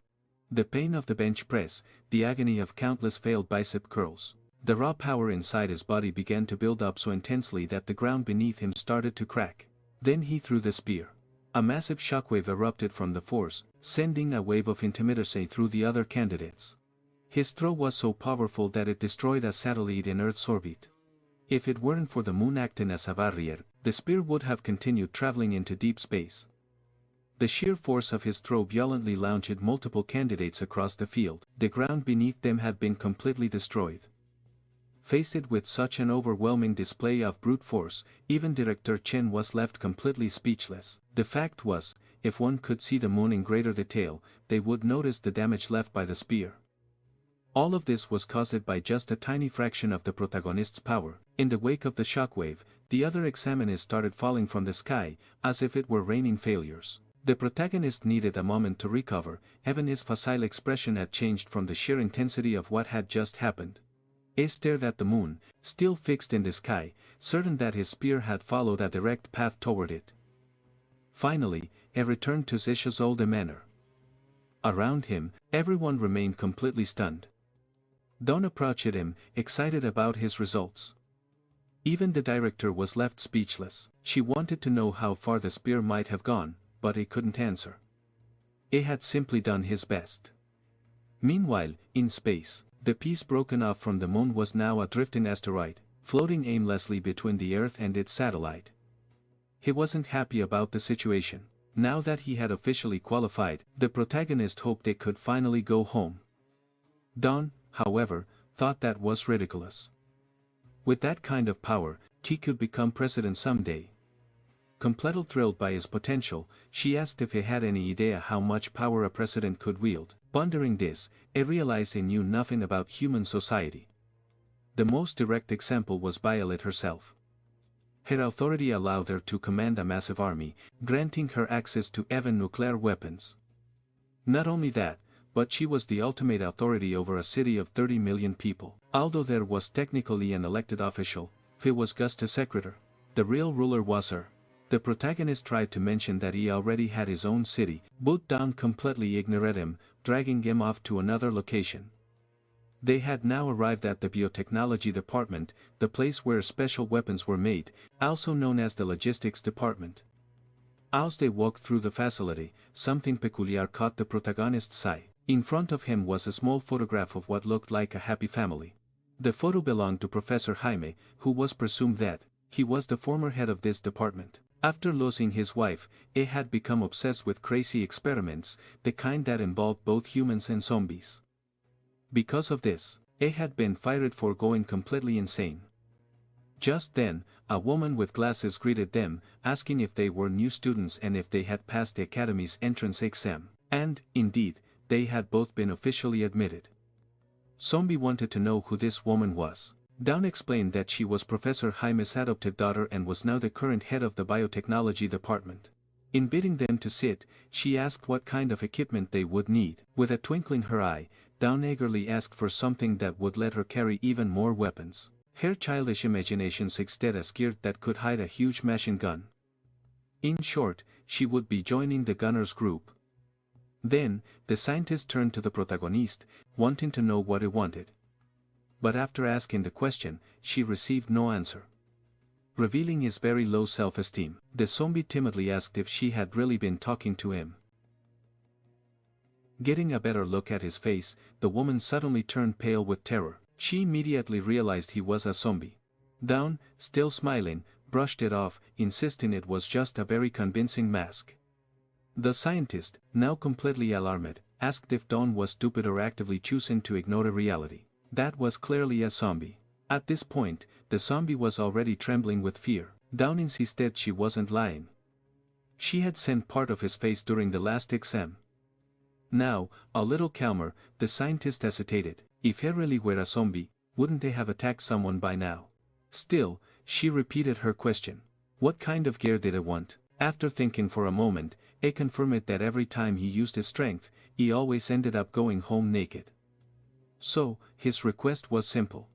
The pain of the bench press, the agony of countless failed bicep curls. The raw power inside his body began to build up so intensely that the ground beneath him started to crack. Then he threw the spear. A massive shockwave erupted from the force, sending a wave of intimidacy through the other candidates. His throw was so powerful that it destroyed a satellite in Earth's orbit. If it weren't for the moon acting as a barrier, the spear would have continued traveling into deep space. The sheer force of his throw violently launched multiple candidates across the field. The ground beneath them had been completely destroyed. Faced with such an overwhelming display of brute force, even Director Chen was left completely speechless. The fact was, if one could see the moon in greater detail, they would notice the damage left by the spear. All of this was caused by just a tiny fraction of the protagonist's power. In the wake of the shockwave, the other examiners started falling from the sky, as if it were raining failures. The protagonist needed a moment to recover, even his facile expression had changed from the sheer intensity of what had just happened. He stared at the moon, still fixed in the sky, certain that his spear had followed a direct path toward it. Finally, he returned to his usual demeanor. Around him, everyone remained completely stunned. Dawn approached him, excited about his results. Even the director was left speechless. She wanted to know how far the spear might have gone, but he couldn't answer. He had simply done his best. Meanwhile, in space, the piece broken off from the moon was now a drifting asteroid, floating aimlessly between the Earth and its satellite. He wasn't happy about the situation. Now that he had officially qualified, the protagonist hoped they could finally go home. Dawn, however, thought that was ridiculous. With that kind of power, he could become president someday. Completely thrilled by his potential, she asked if he had any idea how much power a president could wield. Pondering this, he realized he knew nothing about human society. The most direct example was Violet herself. Her authority allowed her to command a massive army, granting her access to even nuclear weapons. Not only that, but she was the ultimate authority over a city of 30 million people. Although there was technically an elected official, he was just a secretary. The real ruler was her. The protagonist tried to mention that he already had his own city, but Dawn completely ignored him, dragging him off to another location. They had now arrived at the biotechnology department, the place where special weapons were made, also known as the logistics department. As they walked through the facility, something peculiar caught the protagonist's eye. In front of him was a small photograph of what looked like a happy family. The photo belonged to Professor Jaime, who was presumed dead. He was the former head of this department. After losing his wife, he had become obsessed with crazy experiments, the kind that involved both humans and zombies. Because of this, he had been fired for going completely insane. Just then, a woman with glasses greeted them, asking if they were new students and if they had passed the academy's entrance exam. And, indeed, they had both been officially admitted. Zombie wanted to know who this woman was. Dawn explained that she was Professor Jaime's adopted daughter and was now the current head of the biotechnology department. Inviting them to sit, she asked what kind of equipment they would need. With a twinkle in her eye, Dawn eagerly asked for something that would let her carry even more weapons. Her childish imagination suggested a skirt that could hide a huge machine gun. In short, she would be joining the gunners group. Then, the scientist turned to the protagonist, wanting to know what he wanted. But after asking the question, she received no answer. Revealing his very low self-esteem, the zombie timidly asked if she had really been talking to him. Getting a better look at his face, the woman suddenly turned pale with terror. She immediately realized he was a zombie. Dawn, still smiling, brushed it off, insisting it was just a very convincing mask. The scientist, now completely alarmed, asked if Dawn was stupid or actively choosing to ignore the reality. That was clearly a zombie. At this point, the zombie was already trembling with fear. Dawn insisted she wasn't lying. She had seen part of his face during the last exam. Now, a little calmer, the scientist hesitated. If he really were a zombie, wouldn't they have attacked someone by now? Still, she repeated her question. What kind of gear did he want? After thinking for a moment, he confirmed that every time he used his strength, he always ended up going home naked. So, his request was simple.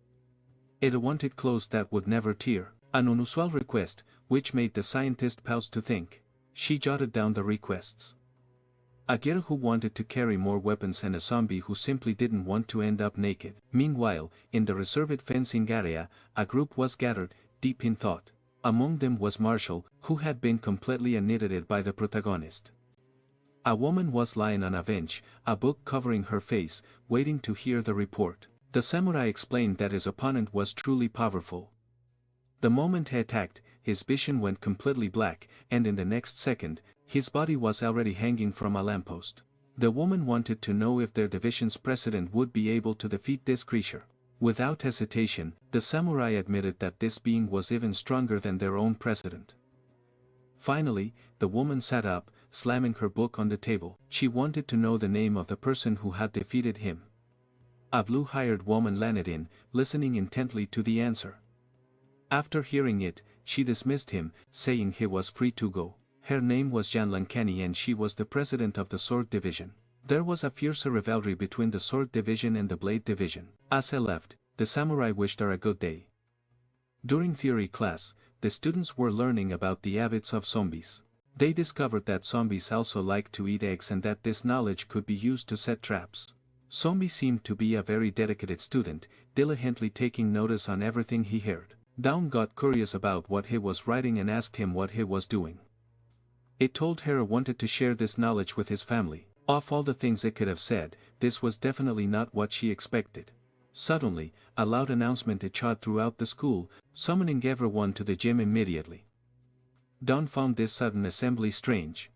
He wanted clothes that would never tear, an unusual request, which made the scientist pause to think. She jotted down the requests. A girl who wanted to carry more weapons and a zombie who simply didn't want to end up naked. Meanwhile, in the reserved fencing area, a group was gathered, deep in thought. Among them was Marshall, who had been completely annihilated by the protagonist. A woman was lying on a bench, a book covering her face, waiting to hear the report. The samurai explained that his opponent was truly powerful. The moment he attacked, his vision went completely black, and in the next second, his body was already hanging from a lamppost. The woman wanted to know if their division's president would be able to defeat this creature. Without hesitation, the samurai admitted that this being was even stronger than their own president. Finally, the woman sat up, slamming her book on the table. She wanted to know the name of the person who had defeated him. A blue-haired woman landed in, listening intently to the answer. After hearing it, she dismissed him, saying he was free to go. Her name was Jan Lankani and she was the president of the Sword Division. There was a fierce rivalry between the Sword Division and the Blade Division. As he left, the samurai wished her a good day. During theory class, the students were learning about the habits of zombies. They discovered that zombies also like to eat eggs and that this knowledge could be used to set traps. Zombie seemed to be a very dedicated student, diligently taking notice on everything he heard. Dawn got curious about what he was writing and asked him what he was doing. It told her it wanted to share this knowledge with his family. Of all the things it could have said, this was definitely not what she expected. Suddenly, a loud announcement echoed throughout the school, summoning everyone to the gym immediately. Dawn found this sudden assembly strange.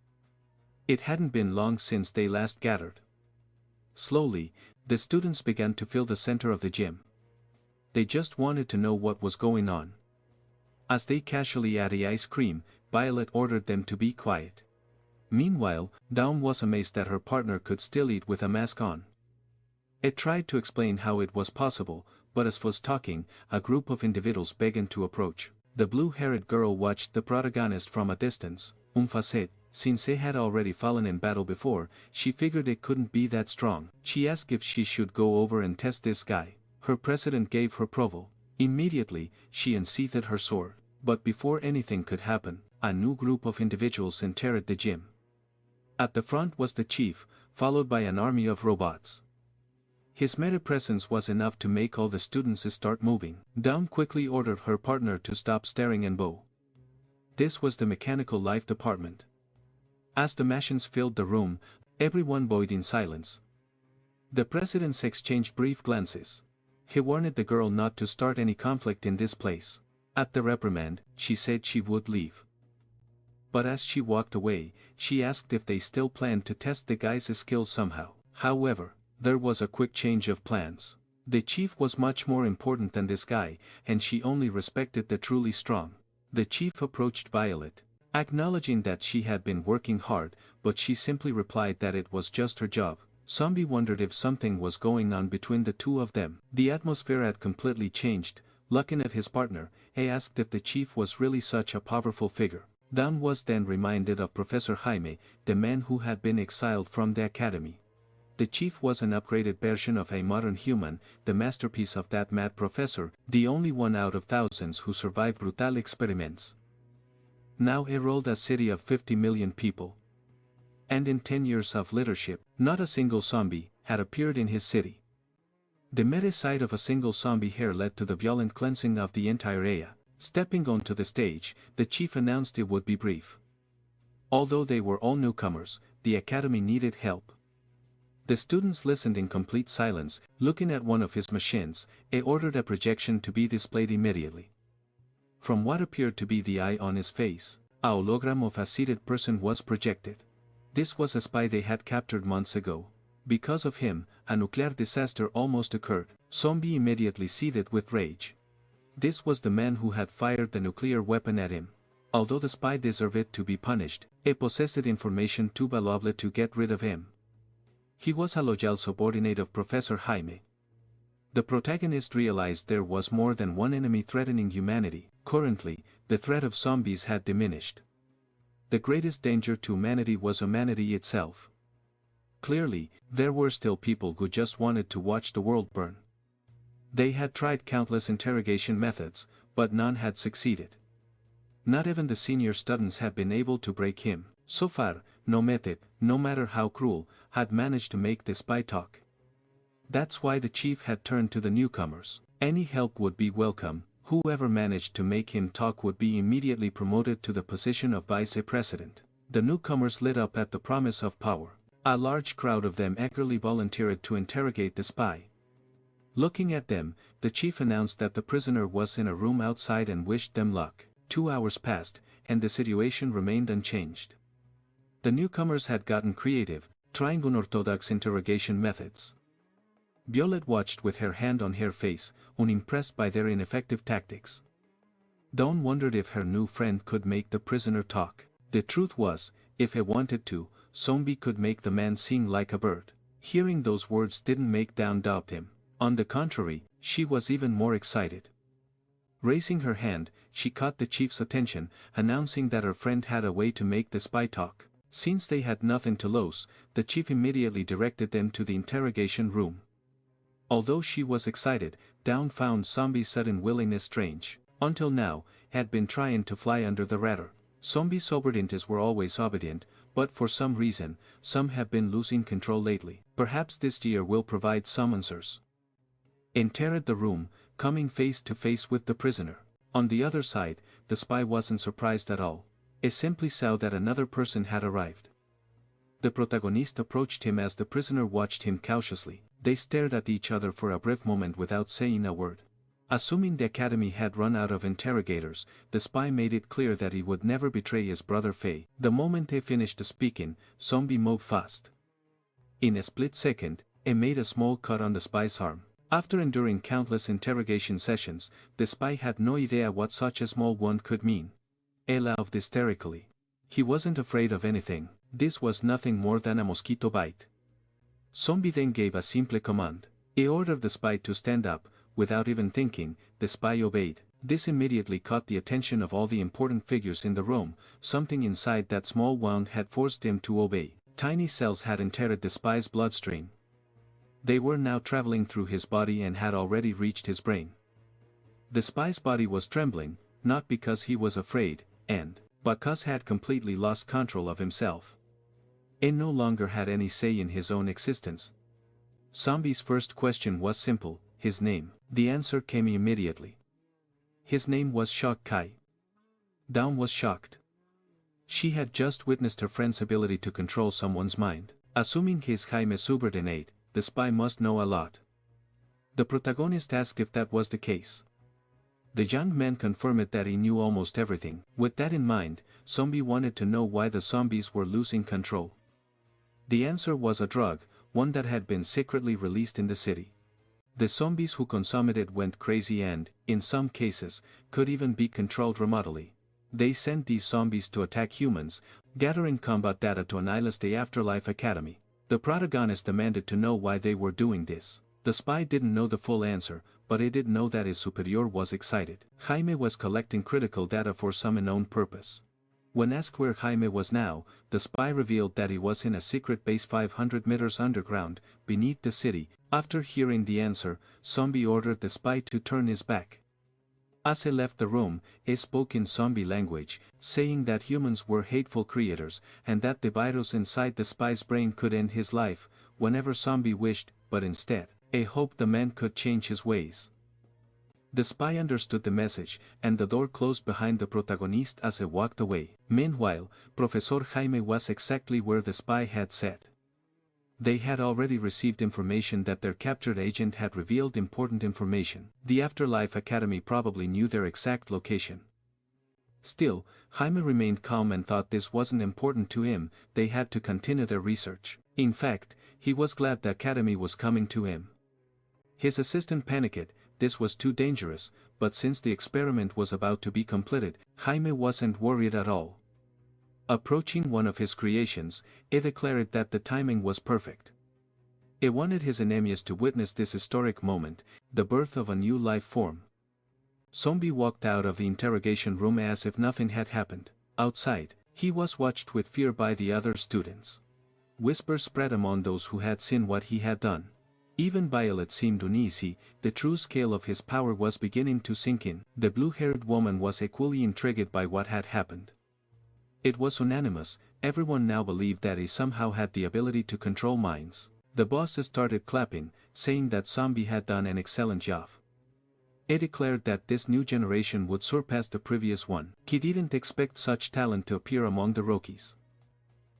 It hadn't been long since they last gathered. Slowly, the students began to fill the center of the gym. They just wanted to know what was going on. As they casually ate ice cream, Violet ordered them to be quiet. Meanwhile, Dawn was amazed that her partner could still eat with a mask on. It tried to explain how it was possible, but as was talking, a group of individuals began to approach. The blue-haired girl watched the protagonist from a distance. Facet, since he had already fallen in battle before, she figured it couldn't be that strong. She asked if she should go over and test this guy. Her president gave her approval. Immediately, she unsheathed her sword. But before anything could happen, a new group of individuals entered the gym. At the front was the chief, followed by an army of robots. His mere presence was enough to make all the students start moving. Dawn quickly ordered her partner to stop staring and bow. This was the mechanical life department. As the machines filled the room, everyone bowed in silence. The presidents exchanged brief glances. He warned the girl not to start any conflict in this place. At the reprimand, she said she would leave. But as she walked away, she asked if they still planned to test the guy's skills somehow. However, there was a quick change of plans. The chief was much more important than this guy, and she only respected the truly strong. The chief approached Violet, acknowledging that she had been working hard, but she simply replied that it was just her job. Zombie wondered if something was going on between the two of them. The atmosphere had completely changed. Looking at his partner, he asked if the chief was really such a powerful figure. Dawn was then reminded of Professor Jaime, the man who had been exiled from the academy. The chief was an upgraded version of a modern human, the masterpiece of that mad professor, the only one out of thousands who survived brutal experiments. Now he ruled a city of 50 million people. And in 10 years of leadership, not a single zombie had appeared in his city. The mere sight of a single zombie here led to the violent cleansing of the entire area. Stepping onto the stage, the chief announced it would be brief. Although they were all newcomers, the academy needed help. The students listened in complete silence. Looking at one of his machines, he ordered a projection to be displayed immediately. From what appeared to be the eye on his face, a hologram of a seated person was projected. This was a spy they had captured months ago. Because of him, a nuclear disaster almost occurred. Zombie immediately seethed with rage. This was the man who had fired the nuclear weapon at him. Although the spy deserved to be punished, he possessed information too valuable to get rid of him. He was a loyal subordinate of Professor Jaime. The protagonist realized there was more than one enemy threatening humanity. Currently, the threat of zombies had diminished. The greatest danger to humanity was humanity itself. Clearly, there were still people who just wanted to watch the world burn. They had tried countless interrogation methods, but none had succeeded. Not even the senior students had been able to break him. So far, no method, no matter how cruel, had managed to make the spy talk. That's why the chief had turned to the newcomers. Any help would be welcome. Whoever managed to make him talk would be immediately promoted to the position of vice president. The newcomers lit up at the promise of power. A large crowd of them eagerly volunteered to interrogate the spy. Looking at them, the chief announced that the prisoner was in a room outside and wished them luck. 2 hours passed, and the situation remained unchanged. The newcomers had gotten creative, trying unorthodox interrogation methods. Violet watched with her hand on her face, unimpressed by their ineffective tactics. Dawn wondered if her new friend could make the prisoner talk. The truth was, if he wanted to, ZOMBI could make the man sing like a bird. Hearing those words didn't make Dawn doubt him. On the contrary, she was even more excited. Raising her hand, she caught the chief's attention, announcing that her friend had a way to make the spy talk. Since they had nothing to lose, the chief immediately directed them to the interrogation room. Although she was excited, Dawn found ZOMBI's sudden willingness strange. Until now, he had been trying to fly under the radar. ZOMBI's obedientes were always obedient, but for some reason, some have been losing control lately. Perhaps this year will provide some answers. Entered the room, coming face to face with the prisoner. On the other side, the spy wasn't surprised at all. He simply saw that another person had arrived. The protagonist approached him as the prisoner watched him cautiously. They stared at each other for a brief moment without saying a word. Assuming the academy had run out of interrogators, the spy made it clear that he would never betray his brother Faye. The moment he finished speaking, ZOMBI moved fast. In a split second, he made a small cut on the spy's arm. After enduring countless interrogation sessions, the spy had no idea what such a small wound could mean. He laughed hysterically. He wasn't afraid of anything. This was nothing more than a mosquito bite. ZOMBI then gave a simple command. He ordered the spy to stand up. Without even thinking, the spy obeyed. This immediately caught the attention of all the important figures in the room. Something inside that small wound had forced him to obey. Tiny cells had entered the spy's bloodstream. They were now traveling through his body and had already reached his brain. The spy's body was trembling, not because he was afraid, but because he had completely lost control of himself. He no longer had any say in his own existence. ZOMBI's first question was simple, his name. The answer came immediately. His name was Shock Kai. Dawn was shocked. She had just witnessed her friend's ability to control someone's mind. Assuming his Jaime subordinate, the spy must know a lot. The protagonist asked if that was the case. The young man confirmed that he knew almost everything. With that in mind, ZOMBI wanted to know why the zombies were losing control. The answer was a drug, one that had been secretly released in the city. The zombies who consumed it went crazy and, in some cases, could even be controlled remotely. They sent these zombies to attack humans, gathering combat data to annihilate the Afterlife Academy. The protagonist demanded to know why they were doing this. The spy didn't know the full answer, but he did know that his superior was excited. Jaime was collecting critical data for some unknown purpose. When asked where Jaime was now, the spy revealed that he was in a secret base 500 meters underground, beneath the city. After hearing the answer, ZOMBI ordered the spy to turn his back. As he left the room, he spoke in zombie language, saying that humans were hateful creatures, and that the virus inside the spy's brain could end his life, whenever ZOMBI wished, but instead, he hoped the man could change his ways. The spy understood the message, and the door closed behind the protagonist as he walked away. Meanwhile, Professor Jaime was exactly where the spy had said. They had already received information that their captured agent had revealed important information. The Afterlife Academy probably knew their exact location. Still, Jaime remained calm and thought this wasn't important to him. They had to continue their research. In fact, he was glad the Academy was coming to him. His assistant panicked. This was too dangerous, but since the experiment was about to be completed, Jaime wasn't worried at all. Approaching one of his creations, he declared that the timing was perfect. He wanted his enemies to witness this historic moment, the birth of a new life form. ZOMBI walked out of the interrogation room as if nothing had happened. Outside, he was watched with fear by the other students. Whispers spread among those who had seen what he had done. Even Violet seemed uneasy. The true scale of his power was beginning to sink in. The blue-haired woman was equally intrigued by what had happened. It was unanimous, everyone now believed that he somehow had the ability to control minds. The bosses started clapping, saying that ZOMBI had done an excellent job. He declared that this new generation would surpass the previous one. He didn't expect such talent to appear among the rookies.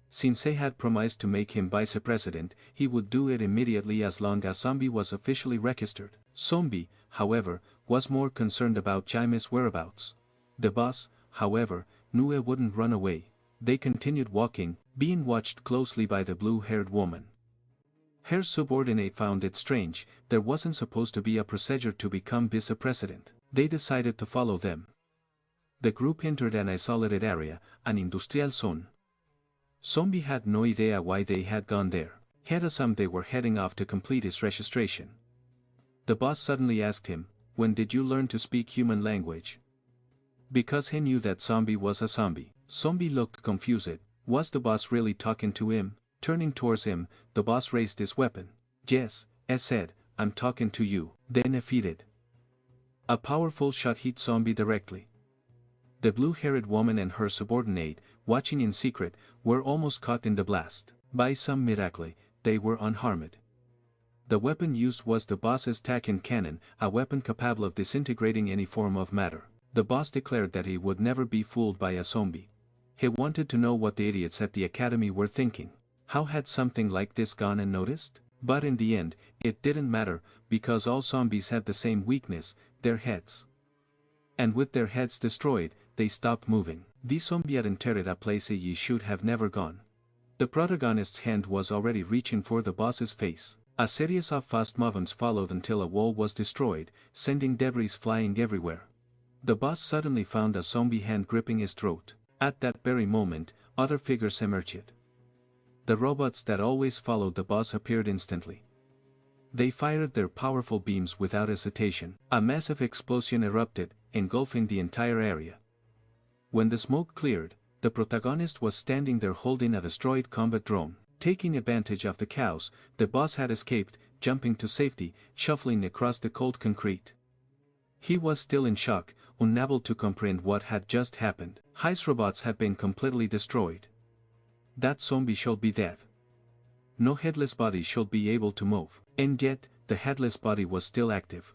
Since he had promised to make him vice president, he would do it immediately as long as ZOMBI was officially registered. ZOMBI, however, was more concerned about Jaime's whereabouts. The boss, however, knew he wouldn't run away. They continued walking, being watched closely by the blue-haired woman. Her subordinate found it strange, there wasn't supposed to be a procedure to become vice-president. They decided to follow them. The group entered an isolated area, an industrial zone. ZOMBI had no idea why they had gone there. He had assumed they were heading off to complete his registration. The boss suddenly asked him, "When did you learn to speak human language?" Because he knew that ZOMBI was a zombie. ZOMBI looked confused. Was the boss really talking to him? Turning towards him, the boss raised his weapon. "Yes," he said, "I'm talking to you." Then he fired. A powerful shot hit ZOMBI directly. The blue-haired woman and her subordinate, watching in secret, were almost caught in the blast. By some miracle, they were unharmed. The weapon used was the boss's Taken cannon, a weapon capable of disintegrating any form of matter. The boss declared that he would never be fooled by a zombie. He wanted to know what the idiots at the academy were thinking. How had something like this gone unnoticed? But in the end, it didn't matter, because all zombies had the same weakness, their heads. And with their heads destroyed, they stopped moving. The zombie had entered a place he should have never gone. The protagonist's hand was already reaching for the boss's face. A series of fast movements followed until a wall was destroyed, sending debris flying everywhere. The boss suddenly found a zombie hand gripping his throat. At that very moment, other figures emerged. The robots that always followed the boss appeared instantly. They fired their powerful beams without hesitation. A massive explosion erupted, engulfing the entire area. When the smoke cleared, the protagonist was standing there holding a destroyed combat drone. Taking advantage of the chaos, the boss had escaped, jumping to safety, shuffling across the cold concrete. He was still in shock, unable to comprehend what had just happened. His robots had been completely destroyed. That zombie should be dead. No headless body should be able to move. And yet, the headless body was still active.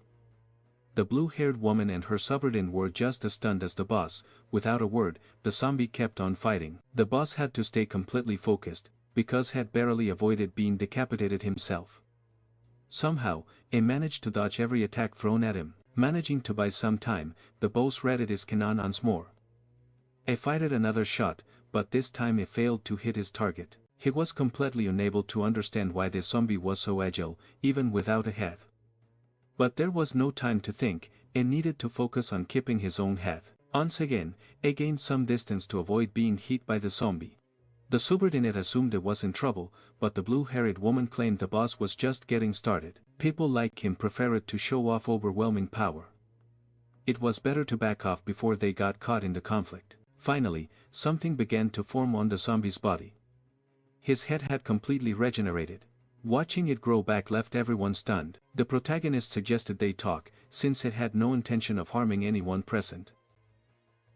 The blue-haired woman and her subordinate were just as stunned as the boss. Without a word, the zombie kept on fighting. The boss had to stay completely focused, because he had barely avoided being decapitated himself. Somehow, he managed to dodge every attack thrown at him. Managing to buy some time, the boss readied his cannon once more. He fired another shot, but this time he failed to hit his target. He was completely unable to understand why the zombie was so agile, even without a head. But there was no time to think, he needed to focus on keeping his own head. Once again, he gained some distance to avoid being hit by the zombie. The subordinate assumed he was in trouble, but the blue-haired woman claimed the boss was just getting started. People like him preferred to show off overwhelming power. It was better to back off before they got caught in the conflict. Finally, something began to form on the zombie's body. His head had completely regenerated. Watching it grow back left everyone stunned. The protagonist suggested they talk, since it had no intention of harming anyone present.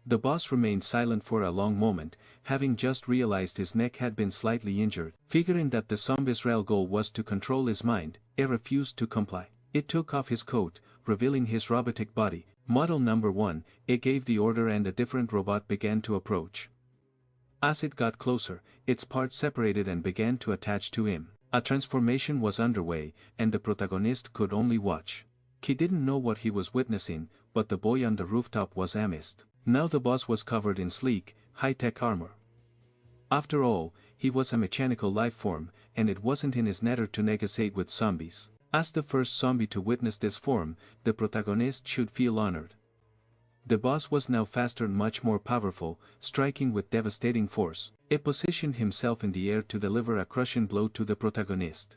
The boss remained silent for a long moment, having just realized his neck had been slightly injured. Figuring that the zombie's real goal was to control his mind, he refused to comply. It took off his coat, revealing his robotic body. Model number 1, it gave the order and a different robot began to approach. As it got closer, its parts separated and began to attach to him. A transformation was underway, and the protagonist could only watch. He didn't know what he was witnessing, but the boy on the rooftop was amazed. Now the boss was covered in sleek, high-tech armor. After all, he was a mechanical life form, and it wasn't in his nature to negotiate with zombies. As the first zombie to witness this form, the protagonist should feel honored. The boss was now faster and much more powerful, striking with devastating force. He positioned himself in the air to deliver a crushing blow to the protagonist.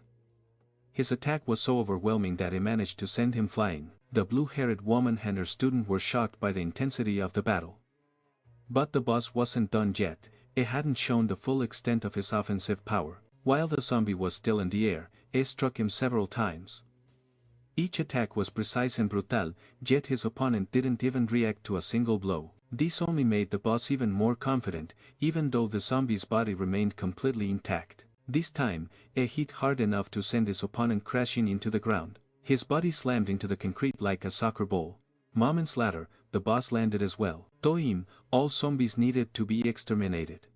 His attack was so overwhelming that he managed to send him flying. The blue-haired woman and her student were shocked by the intensity of the battle. But the boss wasn't done yet. He hadn't shown the full extent of his offensive power. While the zombie was still in the air, he struck him several times. Each attack was precise and brutal, yet his opponent didn't even react to a single blow. This only made the boss even more confident, even though the zombie's body remained completely intact. This time, he hit hard enough to send his opponent crashing into the ground. His body slammed into the concrete like a soccer ball. Moments later, the boss landed as well. Toim, all zombies needed to be exterminated.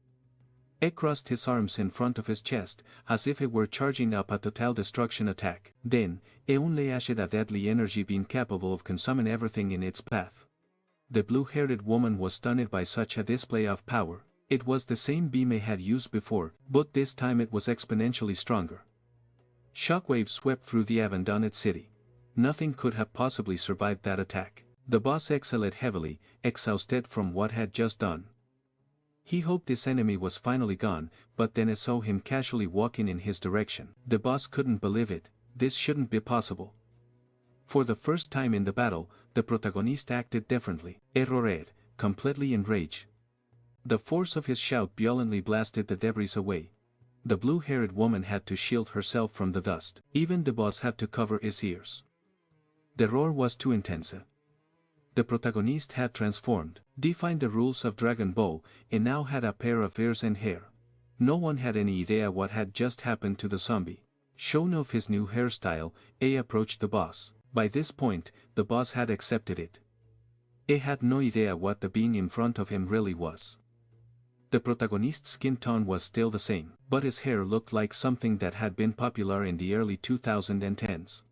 He crossed his arms in front of his chest, as if it were charging up a total destruction attack. Then, he unleashed a deadly energy being capable of consuming everything in its path. The blue-haired woman was stunned by such a display of power. It was the same beam he had used before, but this time it was exponentially stronger. Shockwaves swept through the abandoned city. Nothing could have possibly survived that attack. The boss exhaled heavily, exhausted from what had just done. He hoped this enemy was finally gone, but then he saw him casually walking in his direction. The boss couldn't believe it. This shouldn't be possible. For the first time in the battle, the protagonist acted differently. He roared, completely enraged. The force of his shout violently blasted the debris away. The blue-haired woman had to shield herself from the dust. Even the boss had to cover his ears. The roar was too intense. The protagonist had transformed, defied the rules of Dragon Ball, and now had a pair of ears and hair. No one had any idea what had just happened to the zombie. Shown off his new hairstyle, he approached the boss. By this point, the boss had accepted it. He had no idea what the being in front of him really was. The protagonist's skin tone was still the same, but his hair looked like something that had been popular in the early 2010s.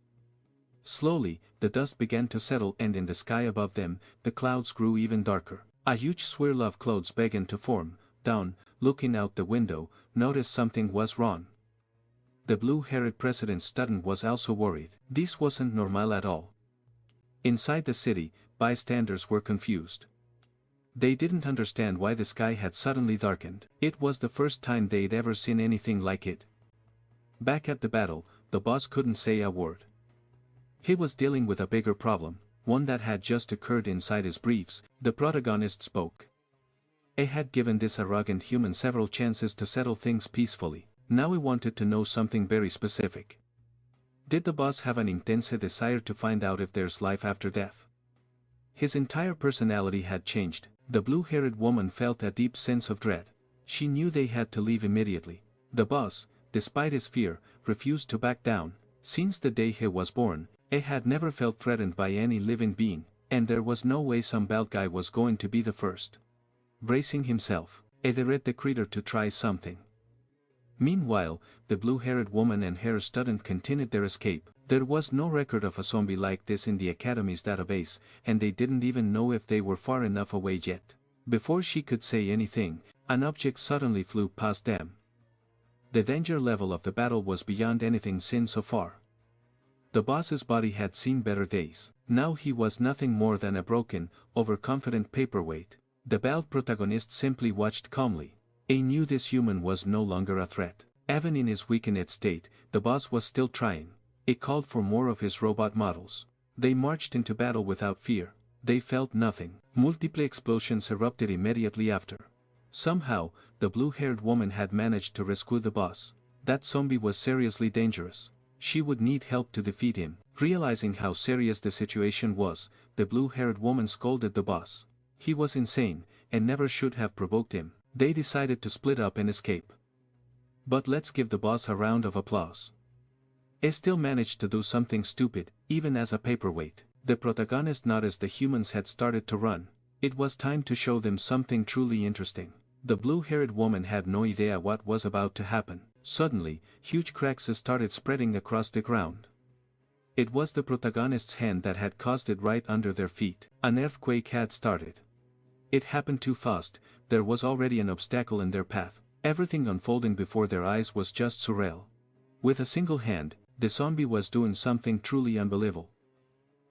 Slowly, the dust began to settle, and in the sky above them, the clouds grew even darker. A huge swirl of clouds began to form. Dawn, looking out the window, noticed something was wrong. The blue-haired president's student was also worried. This wasn't normal at all. Inside the city, bystanders were confused. They didn't understand why the sky had suddenly darkened. It was the first time they'd ever seen anything like it. Back at the battle, the boss couldn't say a word. He was dealing with a bigger problem, one that had just occurred inside his briefs. The protagonist spoke. He had given this arrogant human several chances to settle things peacefully. Now he wanted to know something very specific. Did the boss have an intense desire to find out if there's life after death? His entire personality had changed. The blue-haired woman felt a deep sense of dread. She knew they had to leave immediately. The boss, despite his fear, refused to back down. Since the day he was born, he had never felt threatened by any living being, and there was no way some bad guy was going to be the first. Bracing himself, he dared the creature to try something. Meanwhile, the blue-haired woman and her student continued their escape. There was no record of a zombie like this in the Academy's database, and they didn't even know if they were far enough away yet. Before she could say anything, an object suddenly flew past them. The danger level of the battle was beyond anything seen so far. The boss's body had seen better days. Now he was nothing more than a broken, overconfident paperweight. The bald protagonist simply watched calmly. He knew this human was no longer a threat. Even in his weakened state, the boss was still trying. He called for more of his robot models. They marched into battle without fear. They felt nothing. Multiple explosions erupted immediately after. Somehow, the blue-haired woman had managed to rescue the boss. That zombie was seriously dangerous. She would need help to defeat him. Realizing how serious the situation was, the blue-haired woman scolded the boss. He was insane, and never should have provoked him. They decided to split up and escape. But let's give the boss a round of applause. He still managed to do something stupid, even as a paperweight. The protagonist noticed the humans had started to run. It was time to show them something truly interesting. The blue-haired woman had no idea what was about to happen. Suddenly, huge cracks started spreading across the ground. It was the protagonist's hand that had caused it right under their feet. An earthquake had started. It happened too fast. There was already an obstacle in their path. Everything unfolding before their eyes was just surreal. With a single hand, the zombie was doing something truly unbelievable.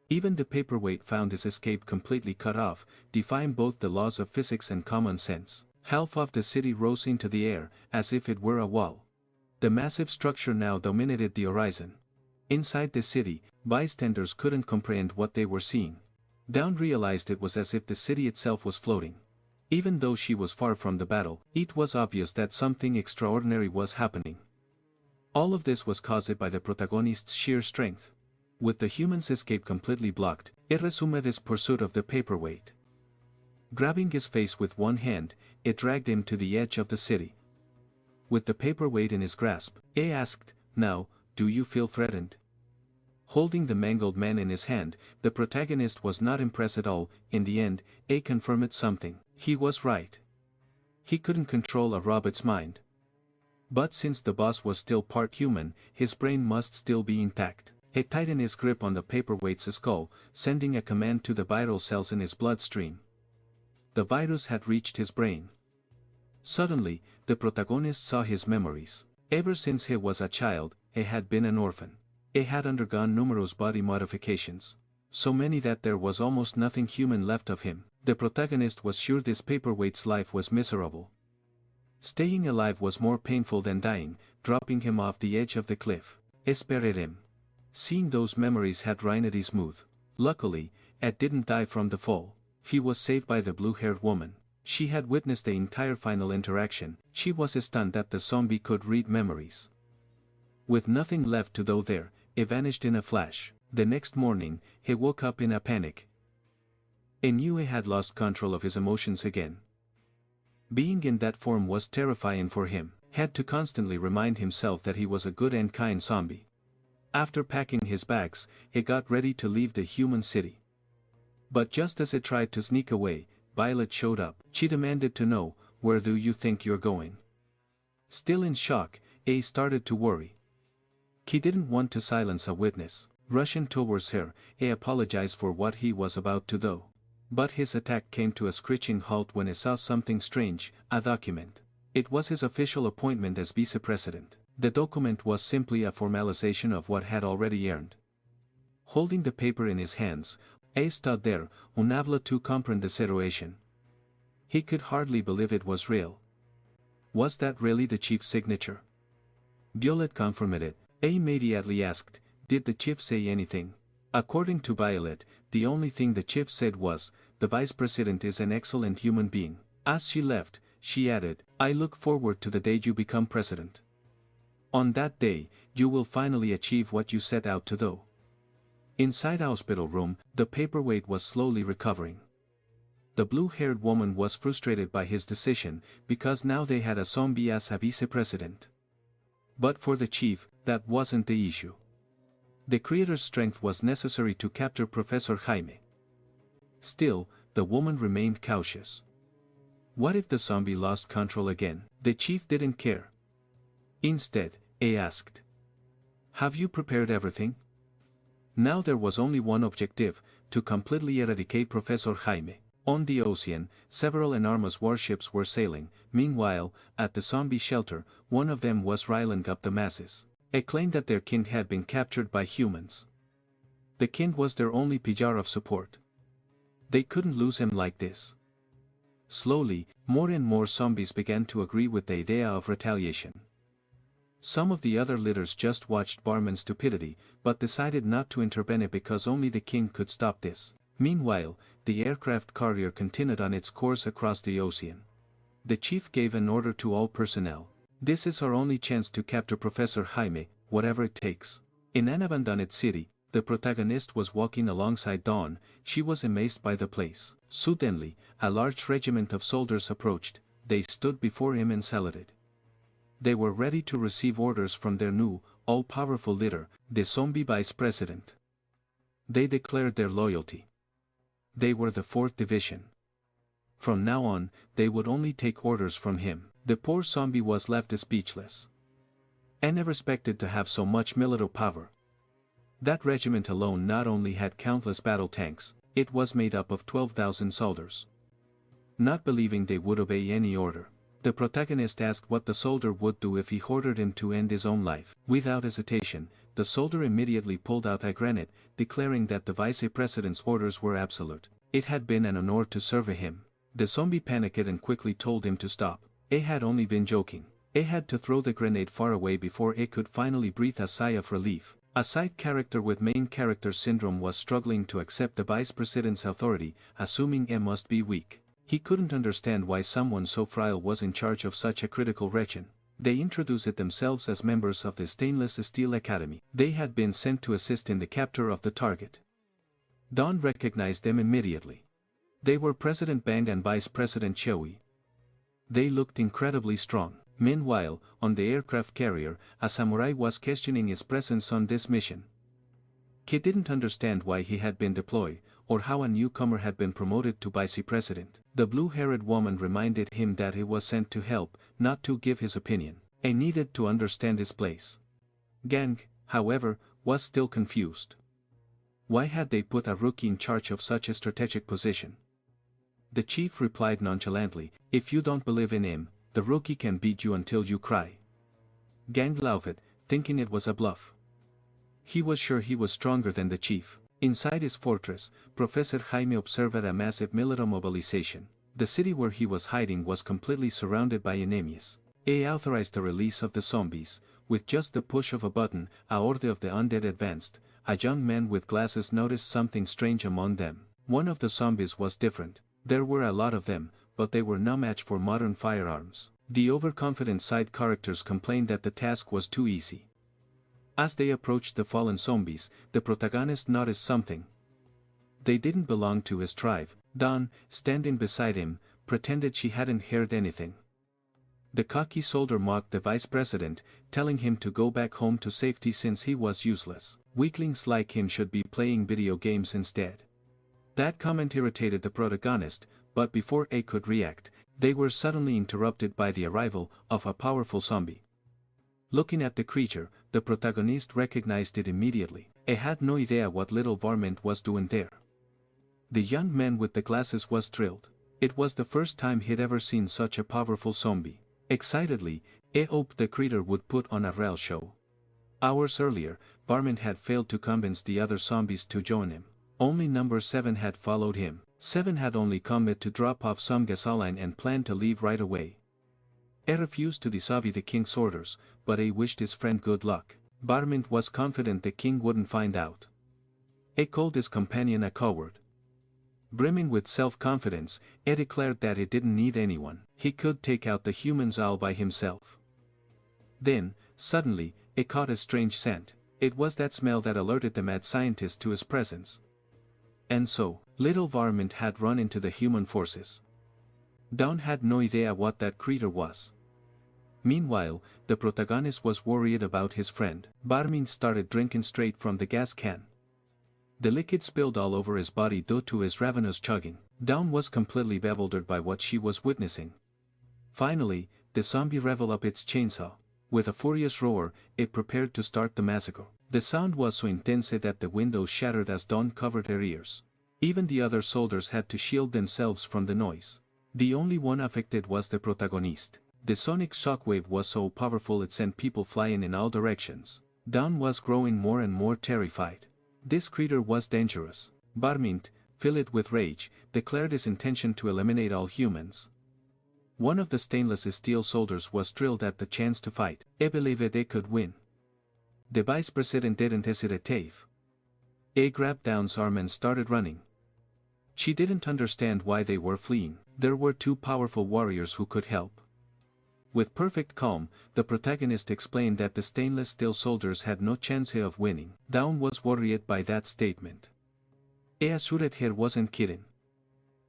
Even the paperweight found his escape completely cut off, defying both the laws of physics and common sense. Half of the city rose into the air, as if it were a wall. The massive structure now dominated the horizon. Inside the city, bystanders couldn't comprehend what they were seeing. Dawn realized it was as if the city itself was floating. Even though she was far from the battle, it was obvious that something extraordinary was happening. All of this was caused by the protagonist's sheer strength. With the human's escape completely blocked, it resumed his pursuit of the paperweight. Grabbing his face with one hand, it dragged him to the edge of the city. With the paperweight in his grasp, he asked, "Now, do you feel threatened?" Holding the mangled man in his hand, the protagonist was not impressed at all. In the end, A confirmed something. He was right. He couldn't control a robot's mind. But since the boss was still part human, his brain must still be intact. He tightened his grip on the paperweight's skull, sending a command to the viral cells in his bloodstream. The virus had reached his brain. Suddenly, the protagonist saw his memories. Ever since he was a child, he had been an orphan. He had undergone numerous body modifications. So many that there was almost nothing human left of him. The protagonist was sure this paperweight's life was miserable. Staying alive was more painful than dying, dropping him off the edge of the cliff. Esperarem. Seeing those memories had rinety smooth. Luckily, Ed didn't die from the fall. He was saved by the blue-haired woman. She had witnessed the entire final interaction. She was stunned that the zombie could read memories. With nothing left to do there, he vanished in a flash. The next morning, he woke up in a panic. He knew he had lost control of his emotions again. Being in that form was terrifying for him. He had to constantly remind himself that he was a good and kind zombie. After packing his bags, he got ready to leave the human city. But just as he tried to sneak away, Violet showed up. She demanded to know, "Where do you think you're going?" Still in shock, A started to worry. He didn't want to silence a witness. Rushing towards her, A apologized for what he was about to do. But his attack came to a screeching halt when he saw something strange, a document. It was his official appointment as vice president. The document was simply a formalization of what had already earned. Holding the paper in his hands, A stood there, unable to comprehend the situation. He could hardly believe it was real. Was that really the chief's signature? Violet confirmed it. A immediately asked, "Did the chief say anything?" According to Violet, the only thing the chief said was, "The vice president is an excellent human being." As she left, she added, "I look forward to the day you become president. On that day, you will finally achieve what you set out to do." Inside a hospital room, the paperweight was slowly recovering. The blue-haired woman was frustrated by his decision, because now they had a zombie as a vice-president. But for the chief, that wasn't the issue. The creator's strength was necessary to capture Professor Jaime. Still, the woman remained cautious. What if the zombie lost control again? The chief didn't care. Instead, he asked, "Have you prepared everything?" Now there was only one objective, to completely eradicate Professor Jaime. On the ocean, several enormous warships were sailing. Meanwhile, at the zombie shelter, one of them was riling up the masses. They claimed that their king had been captured by humans. The king was their only pillar of support. They couldn't lose him like this. Slowly, more and more zombies began to agree with the idea of retaliation. Some of the other leaders just watched Barman's stupidity, but decided not to intervene because only the king could stop this. Meanwhile, the aircraft carrier continued on its course across the ocean. The chief gave an order to all personnel. "This is our only chance to capture Professor Jaime, whatever it takes." In an abandoned city, the protagonist was walking alongside Dawn. She was amazed by the place. Suddenly, a large regiment of soldiers approached. They stood before him and saluted. They were ready to receive orders from their new, all-powerful leader, the zombie vice president. They declared their loyalty. They were the 4th Division. From now on, they would only take orders from him. The poor zombie was left speechless. I never expected to have so much military power. That regiment alone not only had countless battle tanks, it was made up of 12,000 soldiers. Not believing they would obey any order, the protagonist asked what the soldier would do if he ordered him to end his own life. Without hesitation, the soldier immediately pulled out a grenade, declaring that the vice-president's orders were absolute. It had been an honor to serve him. The zombie panicked and quickly told him to stop. He had only been joking. He had to throw the grenade far away before he could finally breathe a sigh of relief. A side character with main character syndrome was struggling to accept the vice president's authority, assuming he must be weak. He couldn't understand why someone so frail was in charge of such a critical region. They introduced themselves as members of the Stainless Steel Academy. They had been sent to assist in the capture of the target. Dawn recognized them immediately. They were President Bang and Vice President Chewie. They looked incredibly strong. Meanwhile, on the aircraft carrier, a samurai was questioning his presence on this mission. He didn't understand why he had been deployed, or how a newcomer had been promoted to vice president. The blue-haired woman reminded him that he was sent to help, not to give his opinion. He needed to understand his place. Gang, however, was still confused. Why had they put a rookie in charge of such a strategic position? The chief replied nonchalantly, "If you don't believe in him, the rookie can beat you until you cry." Gang laughed, thinking it was a bluff. He was sure he was stronger than the chief. Inside his fortress, Professor Jaime observed a massive military mobilization. The city where he was hiding was completely surrounded by enemies. He authorized the release of the zombies. With just the push of a button, a horde of the undead advanced. A young man with glasses noticed something strange among them. One of the zombies was different. There were a lot of them, but they were no match for modern firearms. The overconfident side characters complained that the task was too easy. As they approached the fallen zombies, the protagonist noticed something. They didn't belong to his tribe. Dawn, standing beside him, pretended she hadn't heard anything. The cocky soldier mocked the vice president, telling him to go back home to safety since he was useless. Weaklings like him should be playing video games instead. That comment irritated the protagonist, but before A could react, they were suddenly interrupted by the arrival of a powerful zombie. Looking at the creature, the protagonist recognized it immediately. He had no idea what little varmint was doing there. The young man with the glasses was thrilled. It was the first time he'd ever seen such a powerful zombie. Excitedly, he hoped the creature would put on a real show. Hours earlier, Varmint had failed to convince the other zombies to join him. Only number 7 had followed him. 7 had only come to drop off some gasoline and planned to leave right away. He refused to disobey the king's orders, but he wished his friend good luck. Varmint was confident the king wouldn't find out. He called his companion a coward. Brimming with self-confidence, he declared that he didn't need anyone. He could take out the humans all by himself. Then, suddenly, he caught a strange scent. It was that smell that alerted the mad scientist to his presence. And so, little Varmint had run into the human forces. Dawn had no idea what that creature was. Meanwhile, the protagonist was worried about his friend. Varmint started drinking straight from the gas can. The liquid spilled all over his body due to his ravenous chugging. Dawn was completely bewildered by what she was witnessing. Finally, the zombie reveled up its chainsaw. With a furious roar, it prepared to start the massacre. The sound was so intense that the windows shattered as Dawn covered her ears. Even the other soldiers had to shield themselves from the noise. The only one affected was the protagonist. The sonic shockwave was so powerful it sent people flying in all directions. Dawn was growing more and more terrified. This creature was dangerous. Varmint, filled with rage, declared his intention to eliminate all humans. One of the stainless steel soldiers was thrilled at the chance to fight. He believed they could win. The vice president didn't hesitate. He grabbed Dawn's arm and started running. She didn't understand why they were fleeing. There were 2 powerful warriors who could help. With perfect calm, the protagonist explained that the stainless steel soldiers had no chance of winning. Dawn was worried by that statement. He assured her wasn't kidding.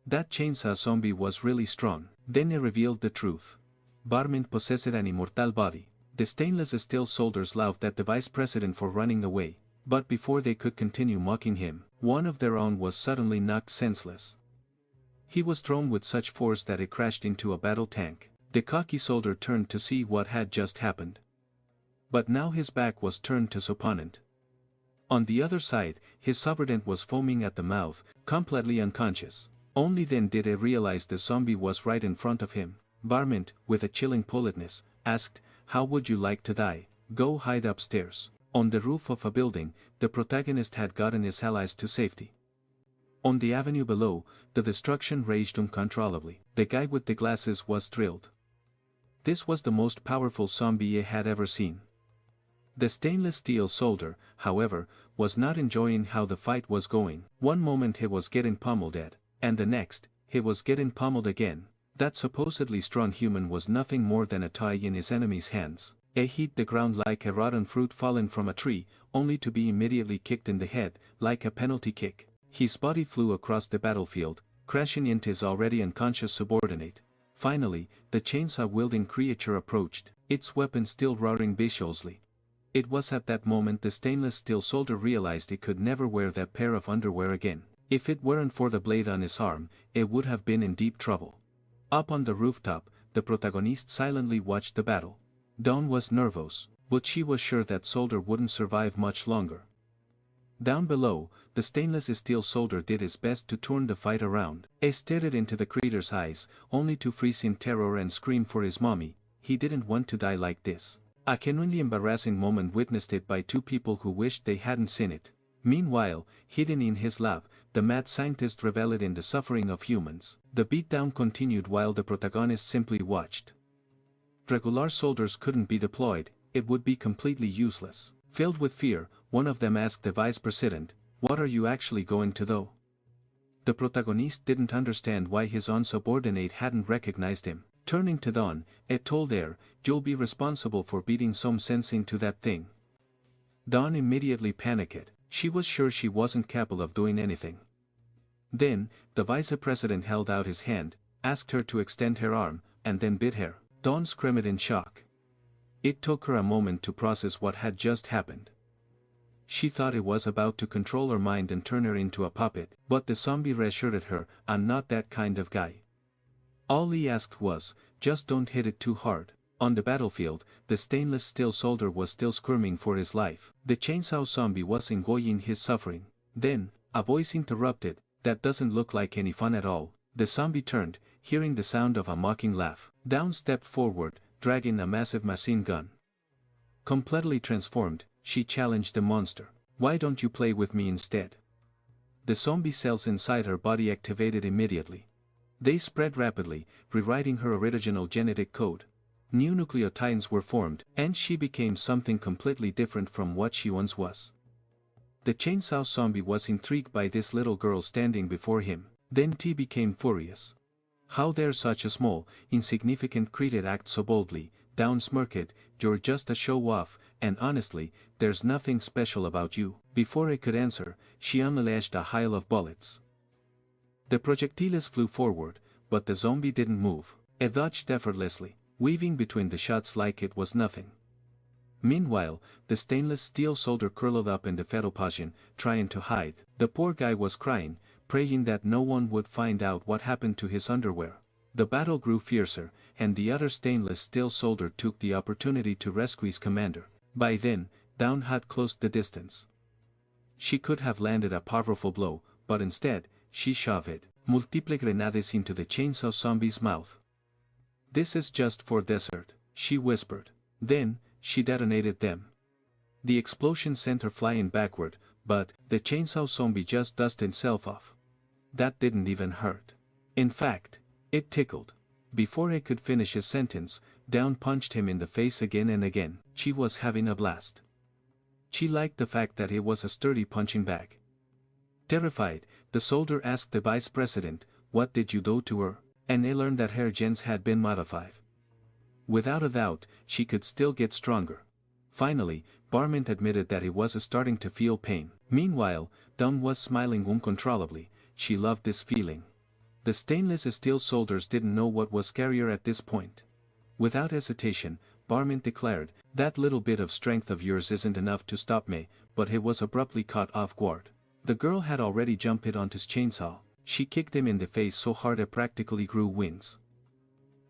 That chainsaw zombie was really strong. Then he revealed the truth. Varmint possessed an immortal body. The stainless steel soldiers laughed at the vice president for running away, but before they could continue mocking him, one of their own was suddenly knocked senseless. He was thrown with such force that he crashed into a battle tank. The cocky soldier turned to see what had just happened. But now his back was turned to his opponent. On the other side, his subordinate was foaming at the mouth, completely unconscious. Only then did he realize the zombie was right in front of him. Varmint, with a chilling politeness, asked, "How would you like to die? Go hide upstairs." On the roof of a building, the protagonist had gotten his allies to safety. On the avenue below, the destruction raged uncontrollably. The guy with the glasses was thrilled. This was the most powerful zombie he had ever seen. The stainless steel soldier, however, was not enjoying how the fight was going. One moment he was getting pummeled at, and the next, he was getting pummeled again. That supposedly strong human was nothing more than a toy in his enemy's hands. He hit the ground like a rotten fruit fallen from a tree, only to be immediately kicked in the head, like a penalty kick. His body flew across the battlefield, crashing into his already unconscious subordinate. Finally, the chainsaw-wielding creature approached, its weapon still roaring viciously. It was at that moment the stainless steel soldier realized he could never wear that pair of underwear again. If it weren't for the blade on his arm, it would have been in deep trouble. Up on the rooftop, the protagonist silently watched the battle. Dawn was nervous, but she was sure that soldier wouldn't survive much longer. Down below, the stainless steel soldier did his best to turn the fight around. He stared into the creature's eyes, only to freeze in terror and scream for his mommy. He didn't want to die like this. A genuinely embarrassing moment witnessed it by two people who wished they hadn't seen it. Meanwhile, hidden in his lab, the mad scientist reveled in the suffering of humans. The beatdown continued while the protagonist simply watched. Regular soldiers couldn't be deployed, it would be completely useless. Filled with fear, one of them asked the vice president, "What are you actually going to do?" The protagonist didn't understand why his own subordinate hadn't recognized him. Turning to Dawn, it told her, "You'll be responsible for beating some sense into that thing." Dawn immediately panicked. She was sure she wasn't capable of doing anything. Then, the vice president held out his hand, asked her to extend her arm, and then bit her. Dawn screamed in shock. It took her a moment to process what had just happened. She thought it was about to control her mind and turn her into a puppet, but the zombie reassured her, "I'm not that kind of guy." All he asked was, "Just don't hit it too hard." On the battlefield, the stainless steel soldier was still squirming for his life. The chainsaw zombie was enjoying his suffering. Then, a voice interrupted, "That doesn't look like any fun at all." The zombie turned, hearing the sound of a mocking laugh. Dawn stepped forward, dragging a massive machine gun. Completely transformed, she challenged the monster. "Why don't you play with me instead?" The zombie cells inside her body activated immediately. They spread rapidly, rewriting her original genetic code. New nucleotides were formed, and she became something completely different from what she once was. The chainsaw zombie was intrigued by this little girl standing before him. Then he became furious. "How dare such a small, insignificant creature act so boldly?" Dawn smirked, "You're just a show-off, and honestly, there's nothing special about you." Before he could answer, she unleashed a hail of bullets. The projectiles flew forward, but the zombie didn't move. It dodged effortlessly, weaving between the shots like it was nothing. Meanwhile, the stainless steel soldier curled up in the fetal position, trying to hide. The poor guy was crying, praying that no one would find out what happened to his underwear. The battle grew fiercer, and the other stainless steel soldier took the opportunity to rescue his commander. By then, Dawn had closed the distance. She could have landed a powerful blow, but instead, she shoved multiple grenades into the chainsaw zombie's mouth. "This is just for dessert," she whispered. Then, she detonated them. The explosion sent her flying backward, but the chainsaw zombie just dusted himself off. That didn't even hurt. In fact, it tickled. Before he could finish his sentence, Dawn punched him in the face again and again. She was having a blast. She liked the fact that he was a sturdy punching bag. Terrified, the soldier asked the vice president, "What did you do to her?" And they learned that her genes had been modified. Without a doubt, she could still get stronger. Finally, Barmint admitted that he was starting to feel pain. Meanwhile, Dawn was smiling uncontrollably. She loved this feeling. The stainless steel soldiers didn't know what was scarier at this point. Without hesitation, Barmint declared, "That little bit of strength of yours isn't enough to stop me," but he was abruptly caught off guard. The girl had already jumped onto his chainsaw. She kicked him in the face so hard it practically grew wings.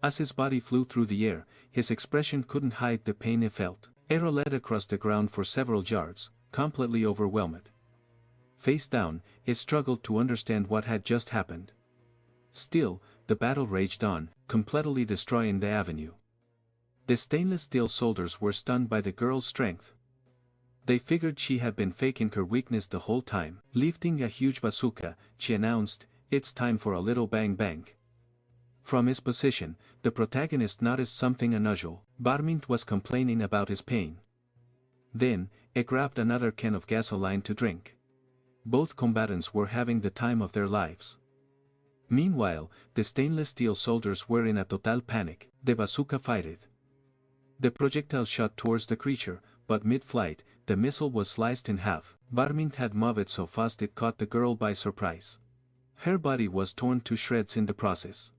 As his body flew through the air, his expression couldn't hide the pain he felt. Arrow led across the ground for several yards, completely overwhelmed. Face down, he struggled to understand what had just happened. Still, the battle raged on, completely destroying the avenue. The stainless steel soldiers were stunned by the girl's strength. They figured she had been faking her weakness the whole time. Lifting a huge bazooka, she announced, "It's time for a little bang bang." From his position, the protagonist noticed something unusual. Barmint was complaining about his pain. Then, he grabbed another can of gasoline to drink. Both combatants were having the time of their lives. Meanwhile, the stainless steel soldiers were in a total panic. The bazooka fired. The projectile shot towards the creature, but mid-flight, the missile was sliced in half. Barmint had moved so fast it caught the girl by surprise. Her body was torn to shreds in the process.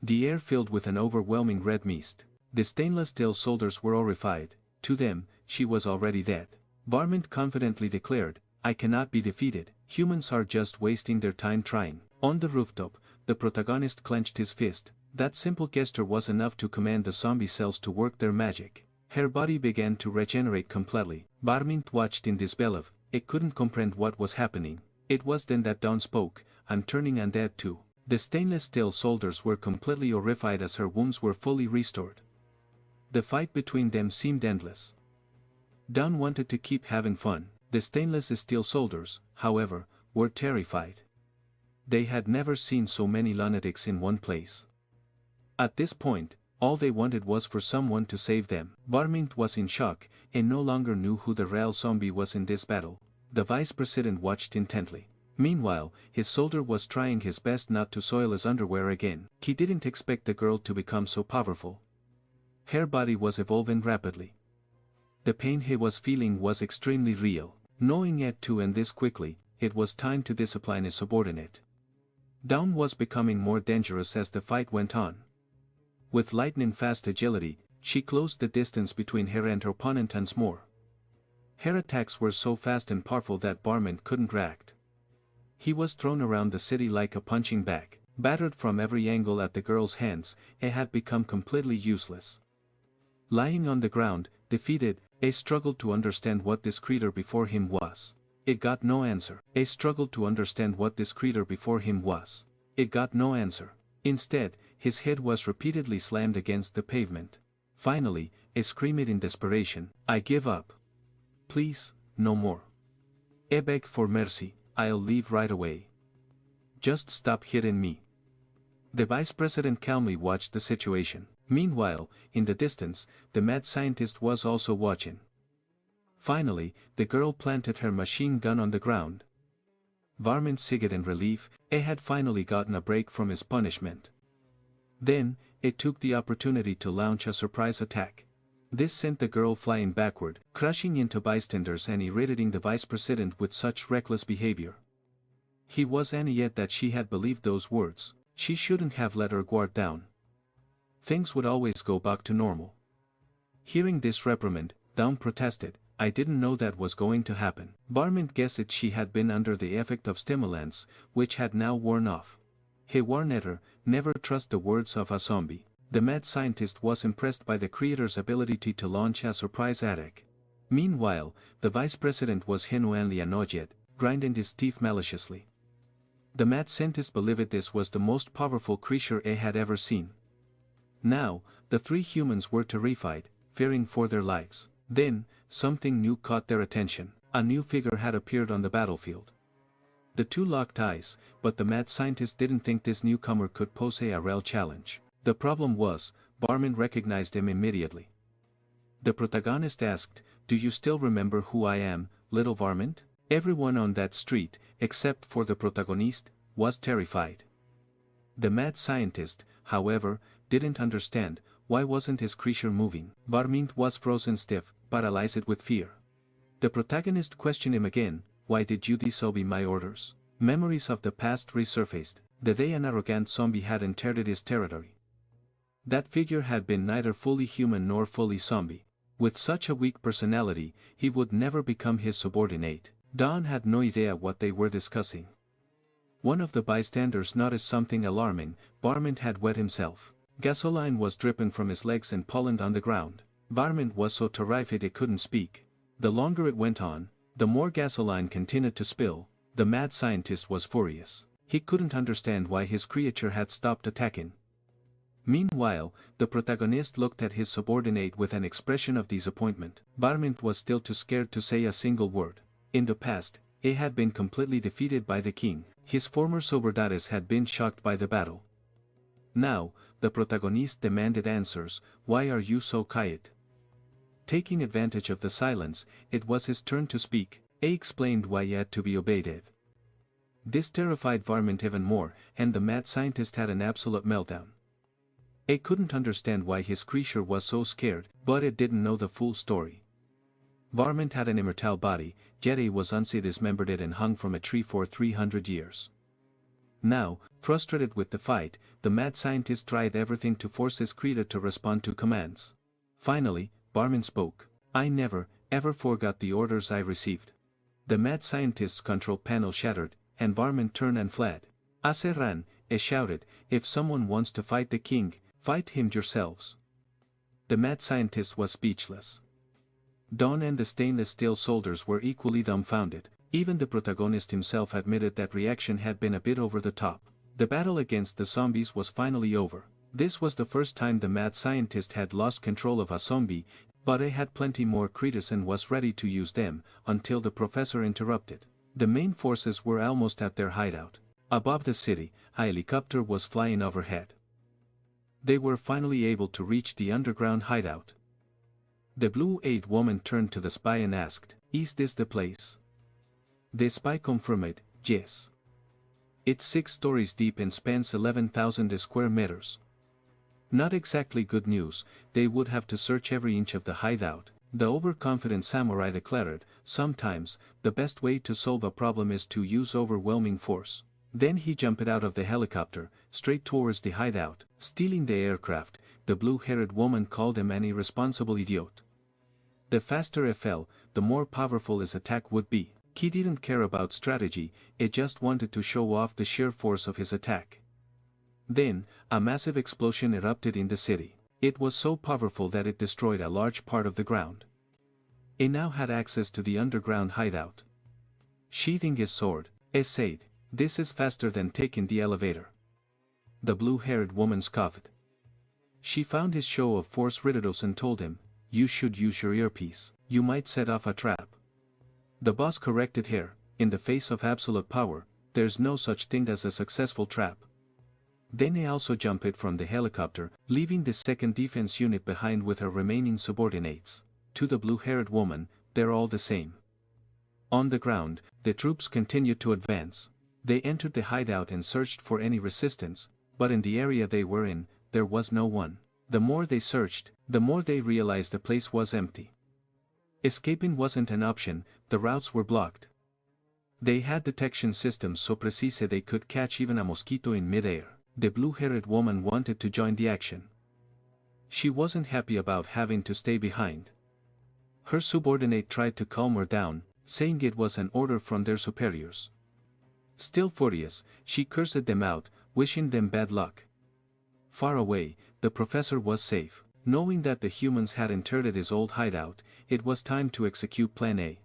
The air filled with an overwhelming red mist. The stainless steel soldiers were horrified. To them, she was already dead. Varmint confidently declared, I cannot be defeated, humans are just wasting their time trying. On the rooftop, the protagonist clenched his fist. That simple gesture was enough to command the zombie cells to work their magic. Her body began to regenerate completely. Varmint watched in disbelief. It couldn't comprehend what was happening. It was then that Dawn spoke, I'm turning undead too. The stainless steel soldiers were completely horrified as her wounds were fully restored. The fight between them seemed endless. Dawn wanted to keep having fun. The stainless steel soldiers, however, were terrified. They had never seen so many lunatics in one place. At this point, all they wanted was for someone to save them. Varmint was in shock, and no longer knew who the real zombie was in this battle. The vice president watched intently. Meanwhile, his soldier was trying his best not to soil his underwear again. He didn't expect the girl to become so powerful. Her body was evolving rapidly. The pain he was feeling was extremely real. Knowing it to end this quickly, it was time to discipline his subordinate. Dawn was becoming more dangerous as the fight went on. With lightning-fast agility, she closed the distance between her and her opponent once more. Her attacks were so fast and powerful that Varmint couldn't react. He was thrown around the city like a punching bag. Battered from every angle at the girl's hands, he had become completely useless. Lying on the ground, defeated, he struggled to understand what this creature before him was. It got no answer. He struggled to understand what this creature before him was. It got no answer. Instead, his head was repeatedly slammed against the pavement. Finally, he screamed in desperation, I give up. Please, no more. I beg for mercy, I'll leave right away. Just stop hitting me. The vice president calmly watched the situation. Meanwhile, in the distance, the mad scientist was also watching. Finally, the girl planted her machine gun on the ground. Varmint sighed in relief, he had finally gotten a break from his punishment. Then, it took the opportunity to launch a surprise attack. This sent the girl flying backward, crashing into bystanders and irritating the vice president with such reckless behavior. He was angry yet that she had believed those words. She shouldn't have let her guard down. Things would always go back to normal. Hearing this reprimand, Dawn protested, I didn't know that was going to happen. Varmint guessed she had been under the effect of stimulants, which had now worn off. He warned her, never trust the words of a zombie. The mad scientist was impressed by the creator's ability to launch a surprise attack. Meanwhile, the vice president was genuinely annoyed, grinding his teeth maliciously. The mad scientist believed this was the most powerful creature he had ever seen. Now, the three humans were terrified, fearing for their lives. Then, something new caught their attention. A new figure had appeared on the battlefield. The two locked eyes, but the mad scientist didn't think this newcomer could pose a real challenge. The problem was, Varmint recognized him immediately. The protagonist asked, do you still remember who I am, little Varmint? Everyone on that street, except for the protagonist, was terrified. The mad scientist, however, didn't understand, why wasn't his creature moving? Varmint was frozen stiff, paralyzed with fear. The protagonist questioned him again, why did you disobey my orders? Memories of the past resurfaced, the day an arrogant zombie had entered his territory. That figure had been neither fully human nor fully zombie. With such a weak personality, he would never become his subordinate. Dawn had no idea what they were discussing. One of the bystanders noticed something alarming. Varmint had wet himself. Gasoline was dripping from his legs and pollen on the ground. Varmint was so terrified he couldn't speak. The longer it went on, the more gasoline continued to spill. The mad scientist was furious. He couldn't understand why his creature had stopped attacking. Meanwhile, the protagonist looked at his subordinate with an expression of disappointment. Varmint was still too scared to say a single word. In the past, he had been completely defeated by the king. His former subordinates had been shocked by the battle. Now, the protagonist demanded answers. Why are you so quiet? Taking advantage of the silence, it was his turn to speak. He explained why he had to be obeyed. This terrified Varmint even more, and the mad scientist had an absolute meltdown. He couldn't understand why his creature was so scared, but it didn't know the full story. Varmint had an immortal body, yet he was dismembered and hung from a tree for 300 years. Now, frustrated with the fight, the mad scientist tried everything to force his creature to respond to commands. Finally, Varmint spoke. I never, ever forgot the orders I received? The mad scientist's control panel shattered, environment turned and fled. As they ran, he shouted, "If someone wants to fight the king, fight him yourselves." The mad scientist was speechless. Dawn and the stainless steel soldiers were equally dumbfounded. Even the protagonist himself admitted that reaction had been a bit over the top. The battle against the zombies was finally over. This was the first time the mad scientist had lost control of a zombie, but he had plenty more creatures and was ready to use them, until the professor interrupted. The main forces were almost at their hideout. Above the city, a helicopter was flying overhead. They were finally able to reach the underground hideout. The blue-eyed woman turned to the spy and asked, "Is this the place?" The spy confirmed, "Yes. It's 6 stories deep and spans 11,000 square meters." Not exactly good news, they would have to search every inch of the hideout. The overconfident samurai declared, "Sometimes, the best way to solve a problem is to use overwhelming force." Then he jumped out of the helicopter, straight towards the hideout, stealing the aircraft. The blue-haired woman called him an irresponsible idiot. The faster he fell, the more powerful his attack would be. He didn't care about strategy, he just wanted to show off the sheer force of his attack. Then, a massive explosion erupted in the city. It was so powerful that it destroyed a large part of the ground. He now had access to the underground hideout. Sheathing his sword, he said, "This is faster than taking the elevator." The blue-haired woman scoffed. She found his show of force ridiculous and told him, "You should use your earpiece, you might set off a trap." The boss corrected her, "In the face of absolute power, there's no such thing as a successful trap." Then he also jumped from the helicopter, leaving the second defense unit behind with her remaining subordinates. To the blue-haired woman, "They're all the same." On the ground, the troops continued to advance. They entered the hideout and searched for any resistance, but in the area they were in, there was no one. The more they searched, the more they realized the place was empty. Escaping wasn't an option, the routes were blocked. They had detection systems so precise they could catch even a mosquito in midair. The blue-haired woman wanted to join the action. She wasn't happy about having to stay behind. Her subordinate tried to calm her down, saying it was an order from their superiors. Still furious, she cursed them out, wishing them bad luck. Far away, the professor was safe. Knowing that the humans had entered his old hideout, it was time to execute Plan A.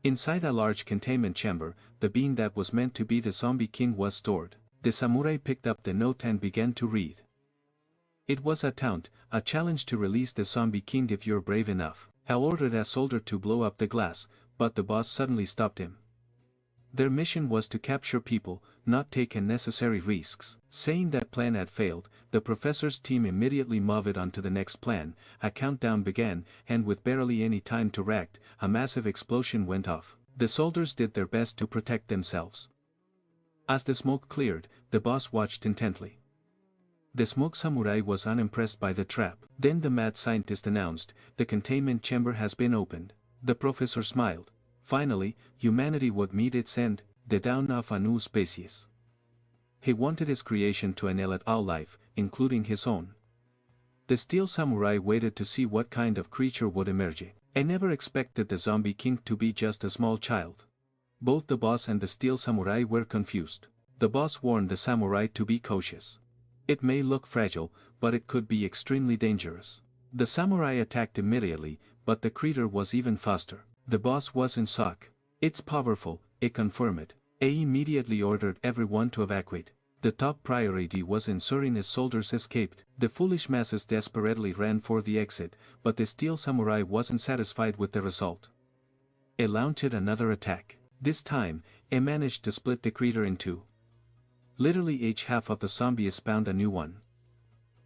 Inside a large containment chamber, the being that was meant to be the zombie king was stored. The samurai picked up the note and began to read. It was a taunt, a challenge to release the zombie king if you're brave enough. Hal ordered a soldier to blow up the glass, but the boss suddenly stopped him. Their mission was to capture people, not take unnecessary risks. Saying that plan had failed, the professor's team immediately moved on to the next plan. A countdown began, and with barely any time to react, a massive explosion went off. The soldiers did their best to protect themselves. As the smoke cleared, the boss watched intently. The smoke samurai was unimpressed by the trap. Then the mad scientist announced, "The containment chamber has been opened." The professor smiled. Finally, humanity would meet its end, the dawn of a new species. He wanted his creation to annihilate all life, including his own. The steel samurai waited to see what kind of creature would emerge. I never expected the zombie king to be just a small child. Both the boss and the steel samurai were confused. The boss warned the samurai to be cautious. It may look fragile, but it could be extremely dangerous. The samurai attacked immediately, but the creature was even faster. The boss was in shock. "It's powerful," he confirmed. He immediately ordered everyone to evacuate. The top priority was ensuring his soldiers escaped. The foolish masses desperately ran for the exit, but the steel samurai wasn't satisfied with the result. He launched another attack. This time, he managed to split the creature in two. Literally each half of the zombie spawned a new one.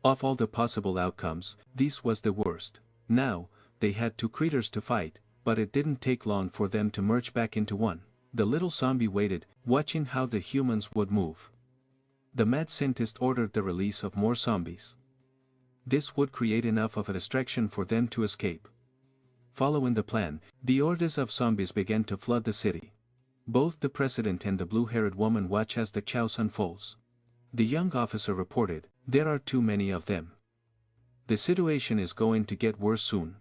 Of all the possible outcomes, this was the worst. Now, they had 2 creatures to fight, but it didn't take long for them to merge back into one. The little zombie waited, watching how the humans would move. The mad scientist ordered the release of more zombies. This would create enough of a distraction for them to escape. Following the plan, the hordes of zombies began to flood the city. Both the president and the blue-haired woman watch as the chaos unfolds. The young officer reported, "There are too many of them. The situation is going to get worse soon."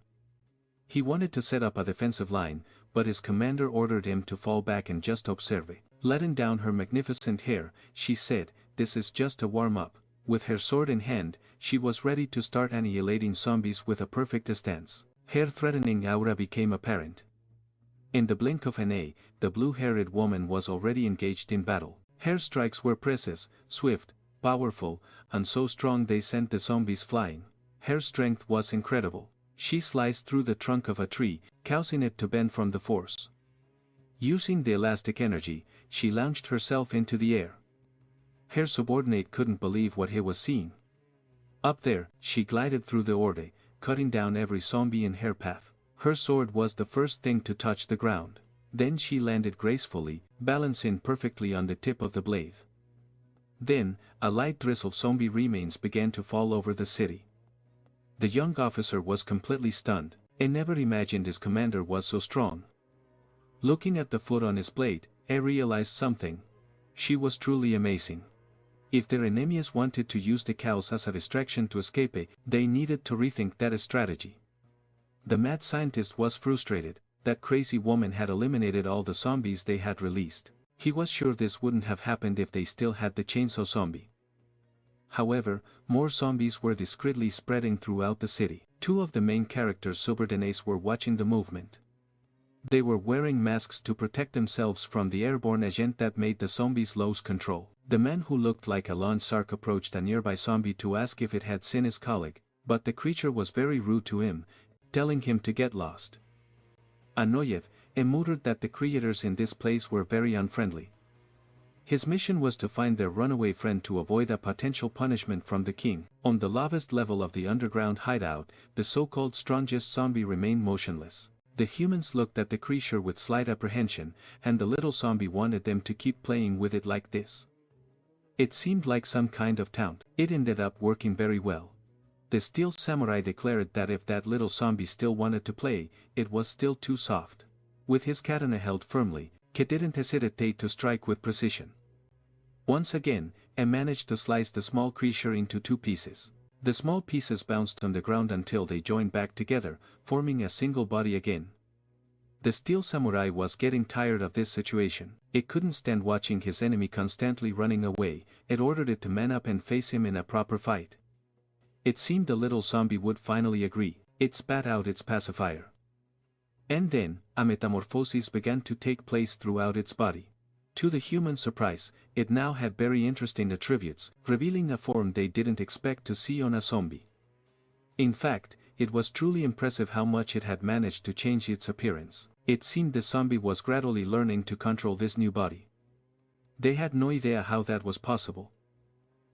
He wanted to set up a defensive line, but his commander ordered him to fall back and just observe. Letting down her magnificent hair, she said, "This is just a warm-up." With her sword in hand, she was ready to start annihilating zombies with a perfect stance. Her threatening aura became apparent. In the blink of an eye, the blue-haired woman was already engaged in battle. Her strikes were precise, swift, powerful, and so strong they sent the zombies flying. Her strength was incredible. She sliced through the trunk of a tree, causing it to bend from the force. Using the elastic energy, she launched herself into the air. Her subordinate couldn't believe what he was seeing. Up there, she glided through the horde, cutting down every zombie in her path. Her sword was the first thing to touch the ground. Then she landed gracefully, balancing perfectly on the tip of the blade. Then, a light drizzle of zombie remains began to fall over the city. The young officer was completely stunned. He never imagined his commander was so strong. Looking at the foot on his blade, he realized something. She was truly amazing. If their enemies wanted to use the cows as a distraction to escape, they needed to rethink that strategy. The mad scientist was frustrated. That crazy woman had eliminated all the zombies they had released. He was sure this wouldn't have happened if they still had the chainsaw zombie. However, more zombies were discreetly spreading throughout the city. Two of the main characters' subordinates were watching the movement. They were wearing masks to protect themselves from the airborne agent that made the zombies lose control. The man who looked like a lawn shark approached a nearby zombie to ask if it had seen his colleague, but the creature was very rude to him, telling him to get lost. Annoyed, he muttered that the creators in this place were very unfriendly. His mission was to find their runaway friend to avoid a potential punishment from the king. On the lowest level of the underground hideout, the so-called strongest zombie remained motionless. The humans looked at the creature with slight apprehension, and the little zombie wanted them to keep playing with it like this. It seemed like some kind of taunt. It ended up working very well. The steel samurai declared that if that little zombie still wanted to play, it was still too soft. With his katana held firmly, he didn't hesitate to strike with precision. Once again, he managed to slice the small creature into two pieces. The small pieces bounced on the ground until they joined back together, forming a single body again. The steel samurai was getting tired of this situation. It couldn't stand watching his enemy constantly running away. It ordered it to man up and face him in a proper fight. It seemed the little zombie would finally agree. It spat out its pacifier. And then, a metamorphosis began to take place throughout its body. To the human surprise, it now had very interesting attributes, revealing a form they didn't expect to see on a zombie. In fact, it was truly impressive how much it had managed to change its appearance. It seemed the zombie was gradually learning to control this new body. They had no idea how that was possible.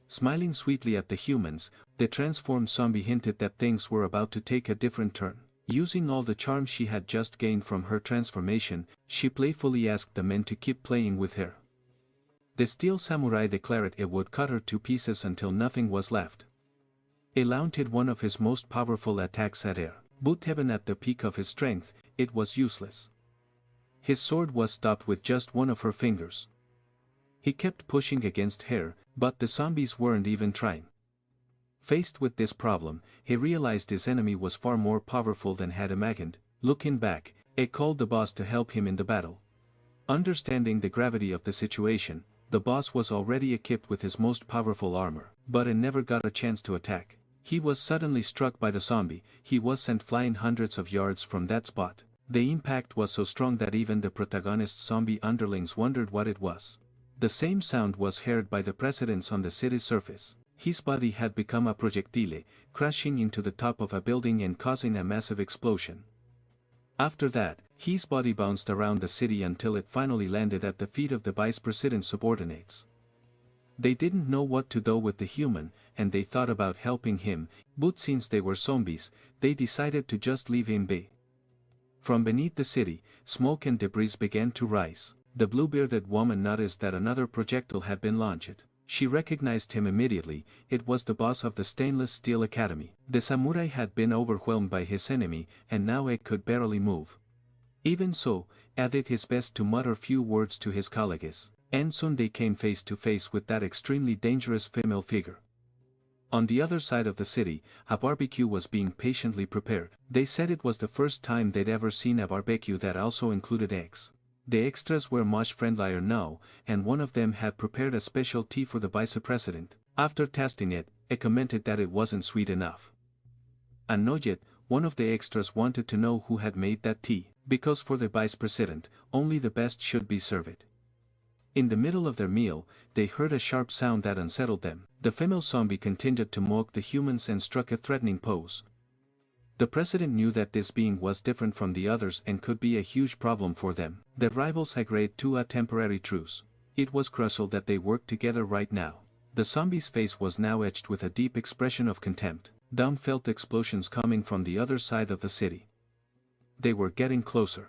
Smiling sweetly at the humans, the transformed zombie hinted that things were about to take a different turn. Using all the charm she had just gained from her transformation, she playfully asked the men to keep playing with her. The steel samurai declared it would cut her to pieces until nothing was left. He launched one of his most powerful attacks at her, but even at the peak of his strength, it was useless. His sword was stopped with just one of her fingers. He kept pushing against her, but the zombies weren't even trying. Faced with this problem, he realized his enemy was far more powerful than had imagined. Looking back, he called the boss to help him in the battle. Understanding the gravity of the situation, the boss was already equipped with his most powerful armor, but he never got a chance to attack. He was suddenly struck by the zombie. He was sent flying hundreds of yards from that spot. The impact was so strong that even the protagonist's zombie underlings wondered what it was. The same sound was heard by the presidents on the city's surface. His body had become a projectile, crashing into the top of a building and causing a massive explosion. After that, his body bounced around the city until it finally landed at the feet of the vice president's subordinates. They didn't know what to do with the human, and they thought about helping him, but since they were zombies, they decided to just leave him be. From beneath the city, smoke and debris began to rise. The blue-bearded woman noticed that another projectile had been launched. She recognized him immediately. It was the boss of the Stainless Steel Academy. The samurai had been overwhelmed by his enemy, and now he could barely move. Even so, he did his best to mutter few words to his colleagues, and soon they came face to face with that extremely dangerous female figure. On the other side of the city, a barbecue was being patiently prepared. They said it was the first time they'd ever seen a barbecue that also included eggs. The extras were much friendlier now, and one of them had prepared a special tea for the vice president. After tasting it, he commented that it wasn't sweet enough. Annoyed, one of the extras wanted to know who had made that tea, because for the vice president, only the best should be served. In the middle of their meal, they heard a sharp sound that unsettled them. The female zombie continued to mock the humans and struck a threatening pose. The president knew that this being was different from the others and could be a huge problem for them. The rivals agreed to a temporary truce. It was crucial that they worked together right now. The zombie's face was now etched with a deep expression of contempt. Dawn felt explosions coming from the other side of the city. They were getting closer.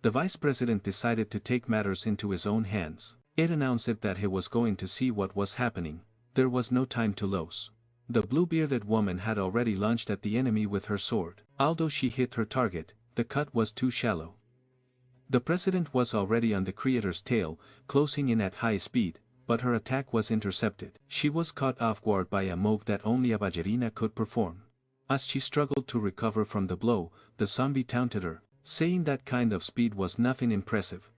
The vice president decided to take matters into his own hands. It announced that he was going to see what was happening. There was no time to lose. The blue-bearded woman had already launched at the enemy with her sword. Although she hit her target, the cut was too shallow. The president was already on the creator's tail, closing in at high speed, but her attack was intercepted. She was caught off guard by a move that only a ballerina could perform. As she struggled to recover from the blow, the zombie taunted her, saying that kind of speed was nothing impressive.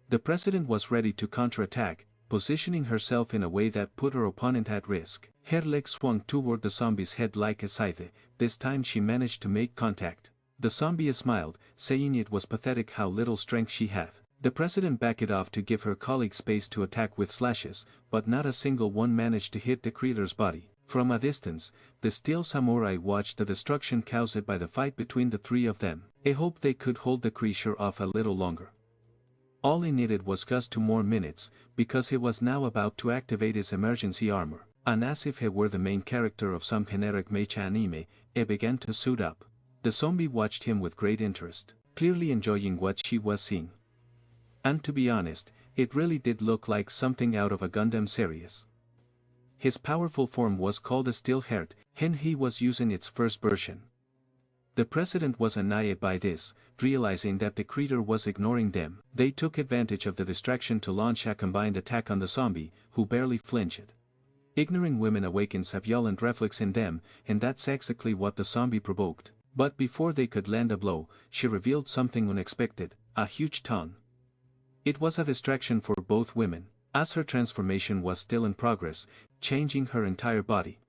The president was ready to counterattack, positioning herself in a way that put her opponent at risk. Her leg swung toward the zombie's head like a scythe. This time she managed to make contact. The zombie smiled, saying it was pathetic how little strength she had. The president backed off to give her colleague space to attack with slashes, but not a single one managed to hit the creator's body. From a distance, the steel samurai watched the destruction caused by the fight between the three of them. He hoped they could hold the creature off a little longer. All he needed was just 2 more minutes, because he was now about to activate his emergency armor. And as if he were the main character of some generic mecha anime, he began to suit up. The zombie watched him with great interest, clearly enjoying what she was seeing. And to be honest, it really did look like something out of a Gundam series. His powerful form was called a Steel Heart, and he was using its first version. The president was annoyed by this, realizing that the creator was ignoring them. They took advantage of the distraction to launch a combined attack on the zombie, who barely flinched. Ignoring women awakens a violent reflex in them, and that's exactly what the zombie provoked. But before they could land a blow, she revealed something unexpected, a huge tongue. It was a distraction for both women, as her transformation was still in progress, changing her entire body.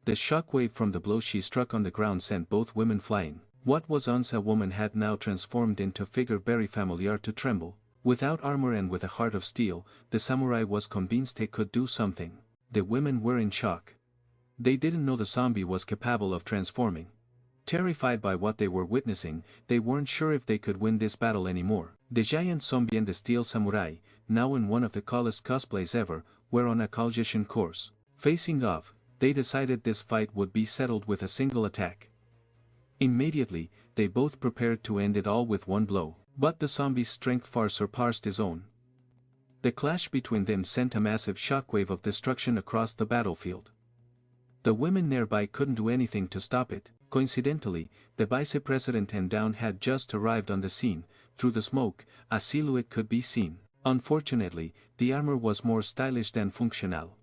The shockwave from the blow she struck on the ground sent both women flying. What was once a woman had now transformed into a figure very familiar to tremble. Without armor and with a heart of steel, the samurai was convinced he could do something. The women were in shock. They didn't know the zombie was capable of transforming. Terrified by what they were witnessing, they weren't sure if they could win this battle anymore. The giant zombie and the steel samurai, now in one of the coolest cosplays ever, were on a collision course. Facing off, they decided this fight would be settled with a single attack. Immediately, they both prepared to end it all with one blow, but the zombie's strength far surpassed his own. The clash between them sent a massive shockwave of destruction across the battlefield. The women nearby couldn't do anything to stop it. Coincidentally, the vice president and Dawn had just arrived on the scene. Through the smoke, a silhouette could be seen. Unfortunately, the armor was more stylish than functional.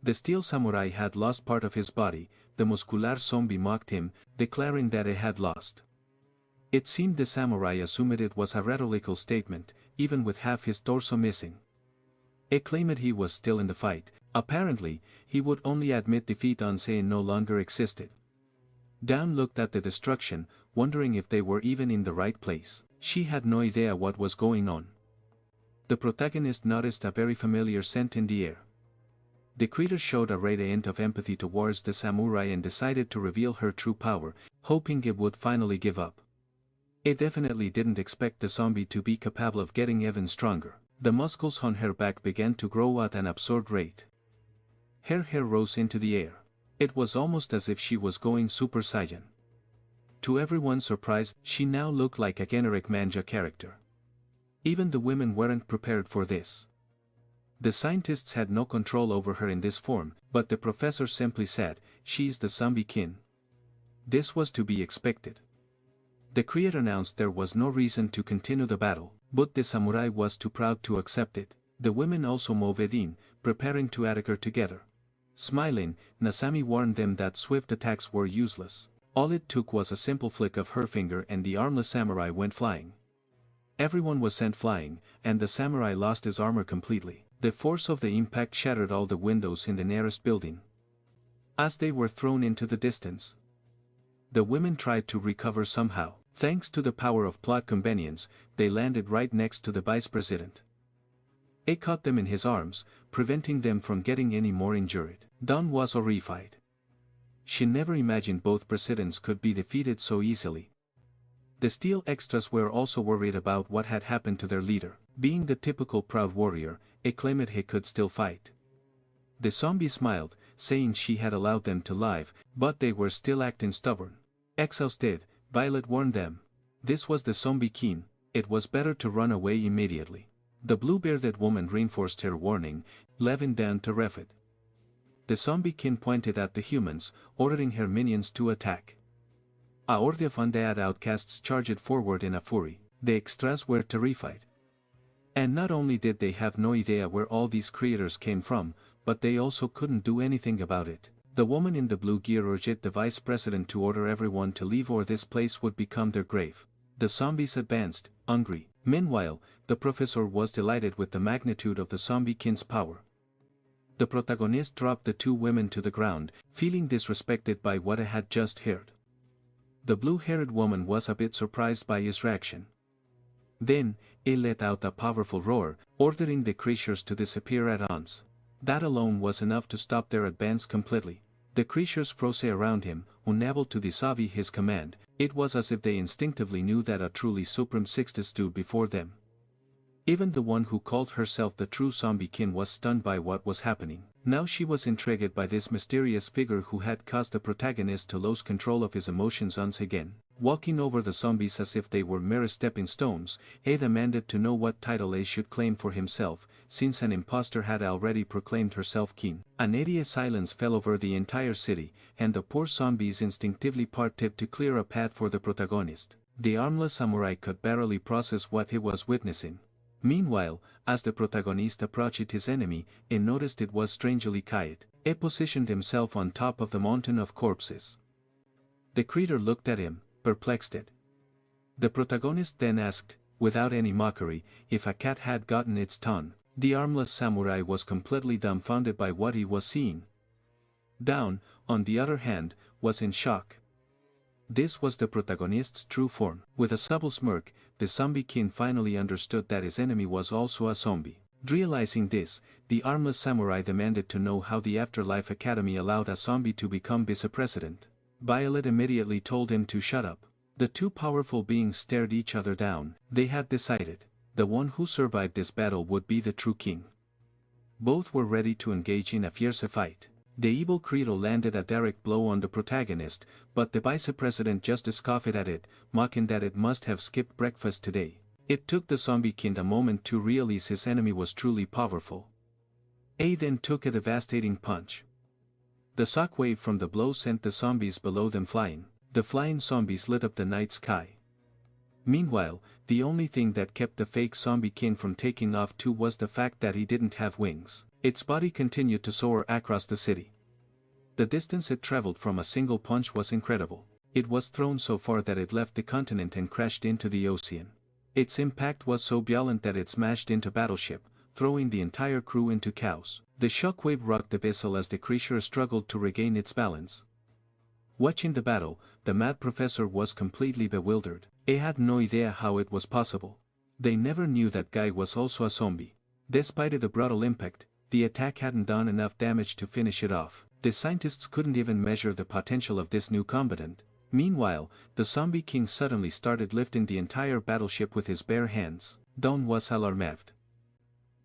The steel samurai had lost part of his body. The muscular zombie mocked him, declaring that he had lost. It seemed the samurai assumed it was a rhetorical statement, even with half his torso missing. He claimed he was still in the fight. Apparently, he would only admit defeat once he no longer existed. Dawn looked at the destruction, wondering if they were even in the right place. She had no idea what was going on. The protagonist noticed a very familiar scent in the air. The creator showed a radiant of empathy towards the samurai and decided to reveal her true power, hoping it would finally give up. It definitely didn't expect the zombie to be capable of getting even stronger. The muscles on her back began to grow at an absurd rate. Her hair rose into the air. It was almost as if she was going Super Saiyan. To everyone's surprise, she now looked like a generic manga character. Even the women weren't prepared for this. The scientists had no control over her in this form, but the professor simply said, "She is the zombie kin." This was to be expected. The creator announced there was no reason to continue the battle, but the samurai was too proud to accept it. The women also moved in, preparing to attack her together. Smiling, Nasami warned them that swift attacks were useless. All it took was a simple flick of her finger and the armless samurai went flying. Everyone was sent flying, and the samurai lost his armor completely. The force of the impact shattered all the windows in the nearest building. As they were thrown into the distance, the women tried to recover somehow. Thanks to the power of plot convenience, they landed right next to the vice president. He caught them in his arms, preventing them from getting any more injured. Dawn was horrified. She never imagined both presidents could be defeated so easily. The steel extras were also worried about what had happened to their leader. Being the typical proud warrior, he claimed he could still fight. The zombie smiled, saying she had allowed them to live, but they were still acting stubborn. Exhausted, Violet warned them. This was the zombie king, it was better to run away immediately. The blue-bearded woman reinforced her warning, leaving Dan to refit. The zombie king pointed at the humans, ordering her minions to attack. A horde of undead outcasts charged forward in a fury. The extras were terrified. And not only did they have no idea where all these creatures came from, but they also couldn't do anything about it. The woman in the blue gear urged the vice president to order everyone to leave or this place would become their grave. The zombies advanced, hungry. Meanwhile, the professor was delighted with the magnitude of the zombie king's power. The protagonist dropped the two women to the ground, feeling disrespected by what he had just heard. The blue-haired woman was a bit surprised by his reaction. Then, he let out a powerful roar, ordering the creatures to disappear at once. That alone was enough to stop their advance completely. The creatures froze around him, unable to disobey his command. It was as if they instinctively knew that a truly supreme sixth stood before them. Even the one who called herself the true zombie king was stunned by what was happening. Now she was intrigued by this mysterious figure who had caused the protagonist to lose control of his emotions once again. Walking over the zombies as if they were mere stepping stones, he demanded to know what title he should claim for himself, since an impostor had already proclaimed herself king. An idiot silence fell over the entire city, and the poor zombies instinctively parted to clear a path for the protagonist. The armless samurai could barely process what he was witnessing. Meanwhile, as the protagonist approached his enemy, he noticed it was strangely quiet. He positioned himself on top of the mountain of corpses. The creature looked at him, perplexed. The protagonist then asked, without any mockery, if a cat had gotten its tongue. The armless samurai was completely dumbfounded by what he was seeing. Dawn, on the other hand, was in shock. This was the protagonist's true form. With a subtle smirk, the zombie king finally understood that his enemy was also a zombie. Realizing this, the armless samurai demanded to know how the Afterlife Academy allowed a zombie to become vice-president. Violet immediately told him to shut up. The two powerful beings stared each other down. They had decided, the one who survived this battle would be the true king. Both were ready to engage in a fierce fight. The evil creature landed a direct blow on the protagonist, but the vice-president just scoffed at it, mocking that it must have skipped breakfast today. It took the zombie king a moment to realize his enemy was truly powerful. He then took a devastating punch. The shockwave from the blow sent the zombies below them flying. The flying zombies lit up the night sky. Meanwhile, the only thing that kept the fake zombie king from taking off too was the fact that he didn't have wings. Its body continued to soar across the city. The distance it traveled from a single punch was incredible. It was thrown so far that it left the continent and crashed into the ocean. Its impact was so violent that it smashed into battleship, throwing the entire crew into chaos. The shockwave rocked the vessel as the creature struggled to regain its balance. Watching the battle, the mad professor was completely bewildered. He had no idea how it was possible. They never knew that guy was also a zombie. Despite the brutal impact, the attack hadn't done enough damage to finish it off. The scientists couldn't even measure the potential of this new combatant. Meanwhile, the zombie king suddenly started lifting the entire battleship with his bare hands. Dawn was alarmed.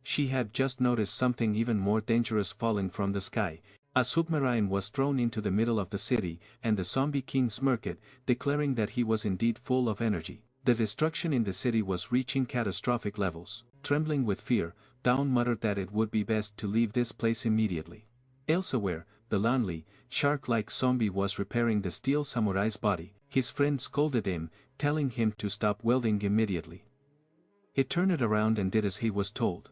She had just noticed something even more dangerous falling from the sky. A submarine was thrown into the middle of the city, and the zombie king smirked, declaring that he was indeed full of energy. The destruction in the city was reaching catastrophic levels. Trembling with fear, Dawn muttered that it would be best to leave this place immediately. Elsewhere, the lonely, shark-like zombie was repairing the steel samurai's body. His friend scolded him, telling him to stop welding immediately. He turned around and did as he was told.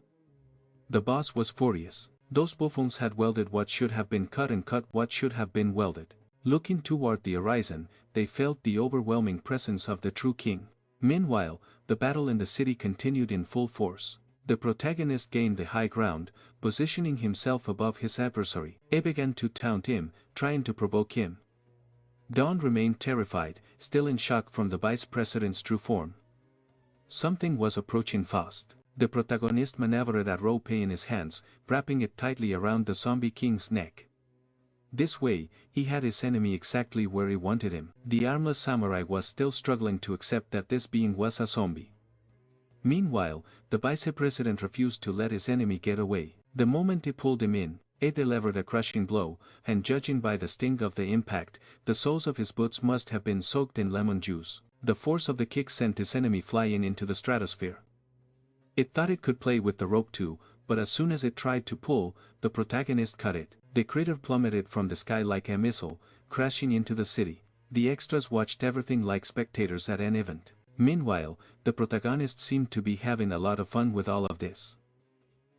The boss was furious. Those buffoons had welded what should have been cut and cut what should have been welded. Looking toward the horizon, they felt the overwhelming presence of the true king. Meanwhile, the battle in the city continued in full force. The protagonist gained the high ground, positioning himself above his adversary. He began to taunt him, trying to provoke him. Dawn remained terrified, still in shock from the vice president's true form. Something was approaching fast. The protagonist maneuvered a rope in his hands, wrapping it tightly around the zombie king's neck. This way, he had his enemy exactly where he wanted him. The armless samurai was still struggling to accept that this being was a zombie. Meanwhile, the vice-president refused to let his enemy get away. The moment he pulled him in, he delivered a crushing blow, and judging by the sting of the impact, the soles of his boots must have been soaked in lemon juice. The force of the kick sent his enemy flying into the stratosphere. It thought it could play with the rope too, but as soon as it tried to pull, the protagonist cut it. The critter plummeted from the sky like a missile, crashing into the city. The extras watched everything like spectators at an event. Meanwhile, the protagonist seemed to be having a lot of fun with all of this.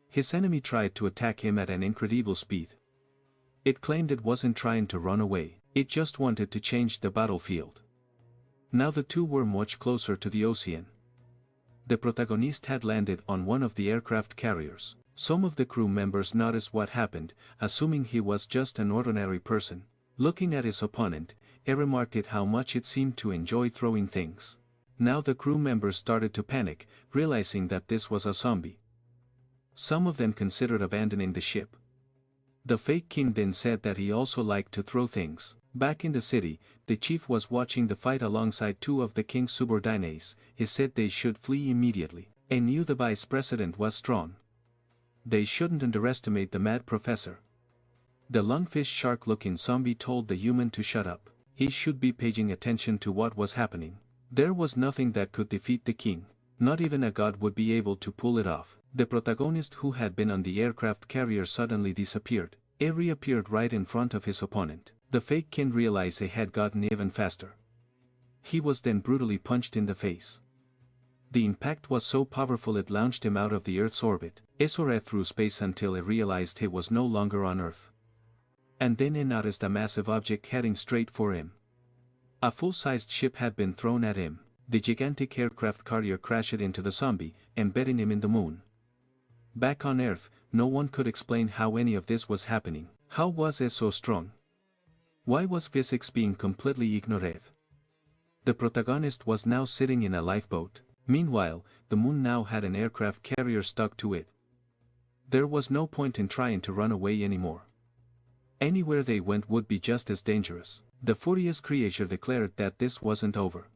His enemy tried to attack him at an incredible speed. It claimed it wasn't trying to run away, it just wanted to change the battlefield. Now the two were much closer to the ocean. The protagonist had landed on one of the aircraft carriers. Some of the crew members noticed what happened, assuming he was just an ordinary person. Looking at his opponent, he remarked how much it seemed to enjoy throwing things. Now the crew members started to panic, realizing that this was a zombie. Some of them considered abandoning the ship. The fake king then said that he also liked to throw things. Back in the city, the chief was watching the fight alongside two of the king's subordinates. He said they should flee immediately. He knew the vice president was strong. They shouldn't underestimate the mad professor. The lungfish shark-looking zombie told the human to shut up. He should be paying attention to what was happening. There was nothing that could defeat the king. Not even a god would be able to pull it off. The protagonist who had been on the aircraft carrier suddenly disappeared. He reappeared right in front of his opponent. The fake king realized he had gotten even faster. He was then brutally punched in the face. The impact was so powerful it launched him out of the Earth's orbit. He soared through space until he realized he was no longer on Earth. And then he noticed a massive object heading straight for him. A full-sized ship had been thrown at him. The gigantic aircraft carrier crashed into the zombie, embedding him in the moon. Back on Earth, no one could explain how any of this was happening. How was he so strong? Why was physics being completely ignored? The protagonist was now sitting in a lifeboat. Meanwhile, the moon now had an aircraft carrier stuck to it. There was no point in trying to run away anymore. Anywhere they went would be just as dangerous. The furious creature declared that this wasn't over.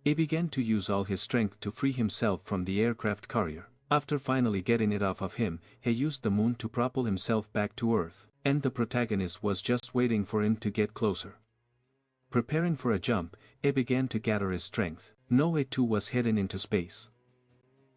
He began to use all his strength to free himself from the aircraft carrier. After finally getting it off of him, he used the moon to propel himself back to Earth, and the protagonist was just waiting for him to get closer. Preparing for a jump, he began to gather his strength. No, he too was heading into space.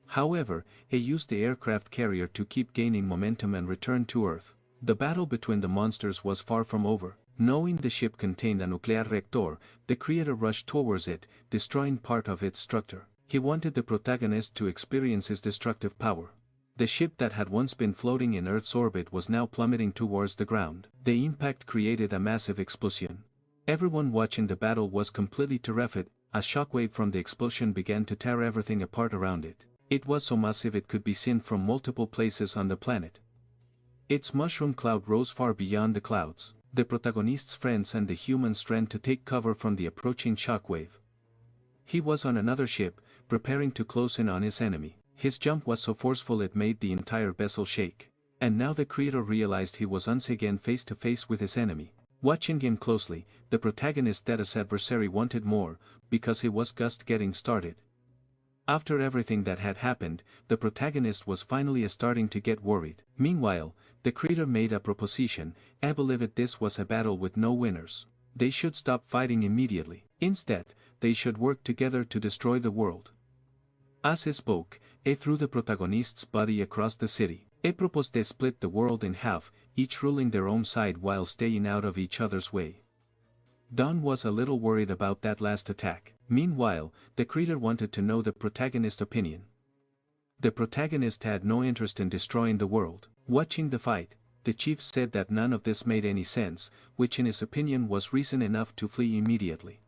However, he used the aircraft carrier to keep gaining momentum and return to Earth. The battle between the monsters was far from over. Knowing the ship contained a nuclear reactor, the creator rushed towards it, destroying part of its structure. He wanted the protagonist to experience his destructive power. The ship that had once been floating in Earth's orbit was now plummeting towards the ground. The impact created a massive explosion. Everyone watching the battle was completely terrified. A shockwave from the explosion began to tear everything apart around it. It was so massive it could be seen from multiple places on the planet. Its mushroom cloud rose far beyond the clouds. The protagonist's friends and the humans ran to take cover from the approaching shockwave. He was on another ship, preparing to close in on his enemy. His jump was so forceful it made the entire vessel shake. And now the creator realized he was once again face to face with his enemy. Watching him closely, the protagonist's adversary wanted more, because he was just getting started. After everything that had happened, the protagonist was finally starting to get worried. Meanwhile, the creator made a proposition. I believed this was a battle with no winners. They should stop fighting immediately. Instead, they should work together to destroy the world. As he spoke, he threw the protagonist's body across the city. He proposed they split the world in half, each ruling their own side while staying out of each other's way. Dawn was a little worried about that last attack. Meanwhile, the creator wanted to know the protagonist's opinion. The protagonist had no interest in destroying the world. Watching the fight, the chief said that none of this made any sense, which in his opinion was reason enough to flee immediately.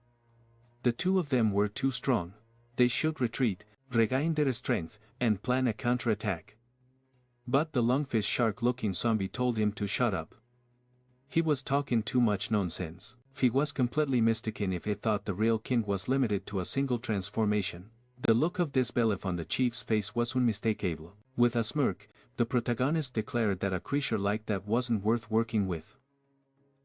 The two of them were too strong. They should retreat, regain their strength, and plan a counterattack. But the lungfish shark-looking zombie told him to shut up. He was talking too much nonsense. He was completely mistaken if he thought the real king was limited to a single transformation. The look of disbelief on the chief's face was unmistakable. With a smirk, the protagonist declared that a creature like that wasn't worth working with.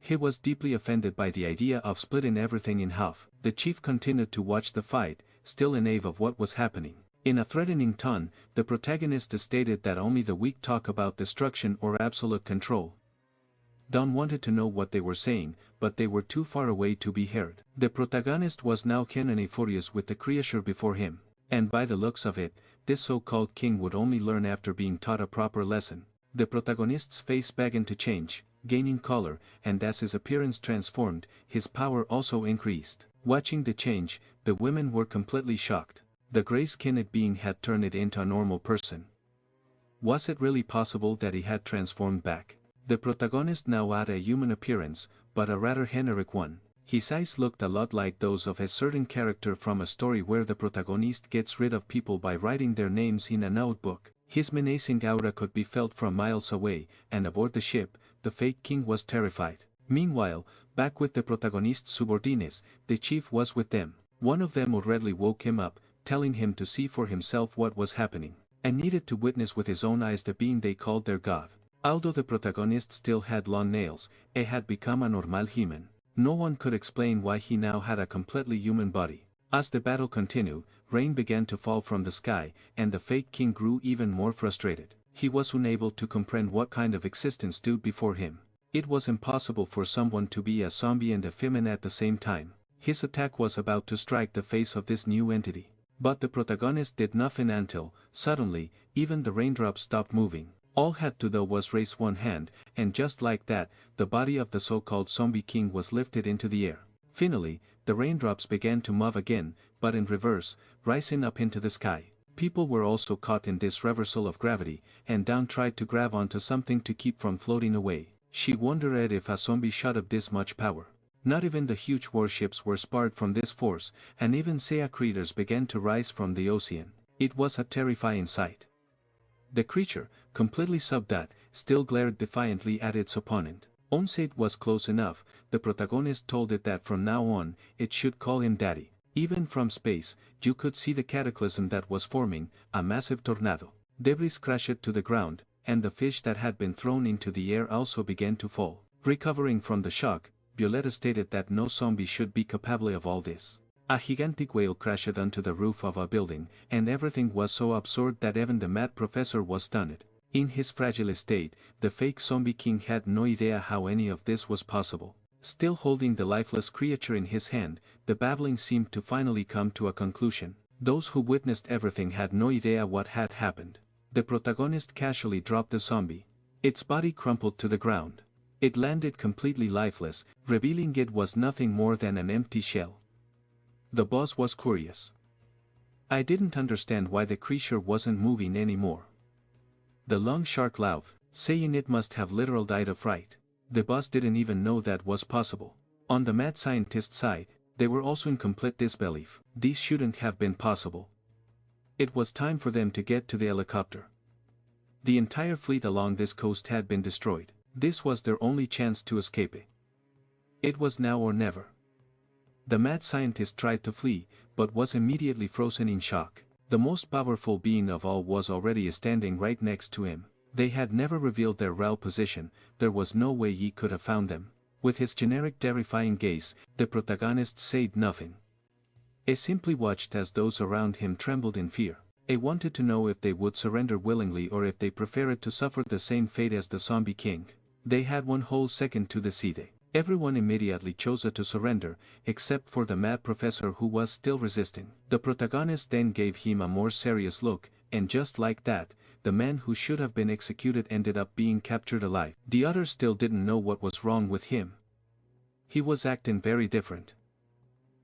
He was deeply offended by the idea of splitting everything in half. The chief continued to watch the fight, still in awe of what was happening. In a threatening tone, the protagonist stated that only the weak talk about destruction or absolute control. Don wanted to know what they were saying, but they were too far away to be heard. The protagonist was now genuinely furious with the creature before him, and by the looks of it, this so-called king would only learn after being taught a proper lesson. The protagonist's face began to change, gaining color, and as his appearance transformed, his power also increased. Watching the change, the women were completely shocked. The gray-skinned being had turned it into a normal person. Was it really possible that he had transformed back? The protagonist now had a human appearance, but a rather generic one. His eyes looked a lot like those of a certain character from a story where the protagonist gets rid of people by writing their names in a notebook. His menacing aura could be felt from miles away, and aboard the ship, the fake king was terrified. Meanwhile, back with the protagonist's subordinates, the chief was with them. One of them hurriedly woke him up, telling him to see for himself what was happening, and needed to witness with his own eyes the being they called their god. Although the protagonist still had long nails, he had become a normal human. No one could explain why he now had a completely human body. As the battle continued, rain began to fall from the sky, and the fake king grew even more frustrated. He was unable to comprehend what kind of existence stood before him. It was impossible for someone to be a zombie and a human at the same time. His attack was about to strike the face of this new entity. But the protagonist did nothing until, suddenly, even the raindrops stopped moving. All had to do was raise one hand, and just like that, the body of the so-called zombie king was lifted into the air. Finally, the raindrops began to move again, but in reverse, rising up into the sky. People were also caught in this reversal of gravity, and Dawn tried to grab onto something to keep from floating away. She wondered if a zombie shot of this much power. Not even the huge warships were spared from this force, and even sea creatures began to rise from the ocean. It was a terrifying sight. The creature, completely subdued, still glared defiantly at its opponent. Once it was close enough, the protagonist told it that from now on, it should call him daddy. Even from space, you could see the cataclysm that was forming, a massive tornado. Debris crashed to the ground, and the fish that had been thrown into the air also began to fall. Recovering from the shock, Violetta stated that no zombie should be capable of all this. A gigantic whale crashed onto the roof of a building, and everything was so absurd that even the mad professor was stunned. In his fragile state, the fake zombie king had no idea how any of this was possible. Still holding the lifeless creature in his hand, the babbling seemed to finally come to a conclusion. Those who witnessed everything had no idea what had happened. The protagonist casually dropped the zombie. Its body crumpled to the ground. It landed completely lifeless, revealing it was nothing more than an empty shell. The boss was curious. I didn't understand why the creature wasn't moving anymore. The long shark laughed, saying it must have literally died of fright. The boss didn't even know that was possible. On the mad scientist's side, they were also in complete disbelief. This shouldn't have been possible. It was time for them to get to the helicopter. The entire fleet along this coast had been destroyed. This was their only chance to escape it. It was now or never. The mad scientist tried to flee, but was immediately frozen in shock. The most powerful being of all was already standing right next to him. They had never revealed their real position, there was no way he could have found them. With his generic terrifying gaze, the protagonist said nothing. He simply watched as those around him trembled in fear. He wanted to know if they would surrender willingly or if they preferred to suffer the same fate as the zombie king. They had one whole second to decide. Everyone immediately chose to surrender, except for the mad professor who was still resisting. The protagonist then gave him a more serious look, and just like that, the man who should have been executed ended up being captured alive. The others still didn't know what was wrong with him. He was acting very different.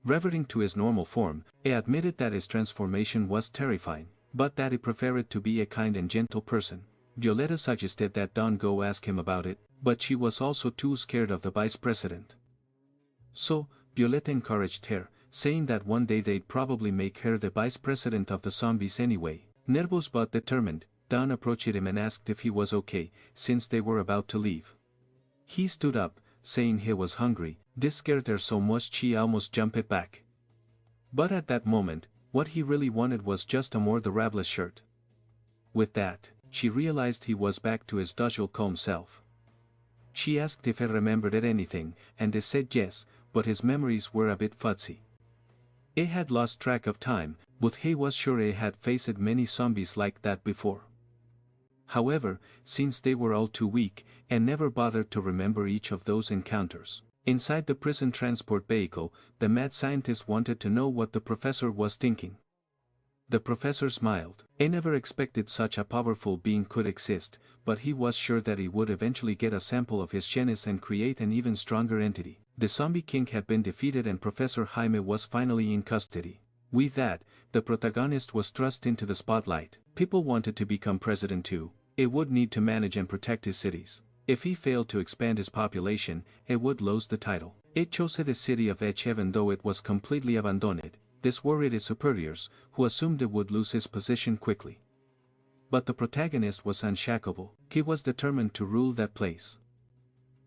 Reverting to his normal form, he admitted that his transformation was terrifying. but that he preferred to be a kind and gentle person. Violetta suggested that Dawn go ask him about it, but she was also too scared of the vice president. So, Violetta encouraged her, saying that one day they'd probably make her the vice president of the zombies anyway. Nervous but determined, Dawn approached him and asked if he was okay, since they were about to leave. He stood up, saying he was hungry. This scared her so much she almost jumped back. But at that moment, what he really wanted was just a more durable shirt. With that, she realized he was back to his usual calm self. She asked if he remembered anything, and he said yes, but his memories were a bit fuzzy. He had lost track of time, but he was sure he had faced many zombies like that before. However, since they were all too weak, and never bothered to remember each of those encounters. Inside the prison transport vehicle, the mad scientist wanted to know what the professor was thinking. The professor smiled. He never expected such a powerful being could exist, but he was sure that he would eventually get a sample of his genius and create an even stronger entity. The zombie king had been defeated and Professor Jaime was finally in custody. With that, the protagonist was thrust into the spotlight. People wanted to become president too. He would need to manage and protect his cities. If he failed to expand his population, he would lose the title. He chose the city of Edge even though it was completely abandoned. This worried his superiors, who assumed he would lose his position quickly. But the protagonist was unshakable. He was determined to rule that place.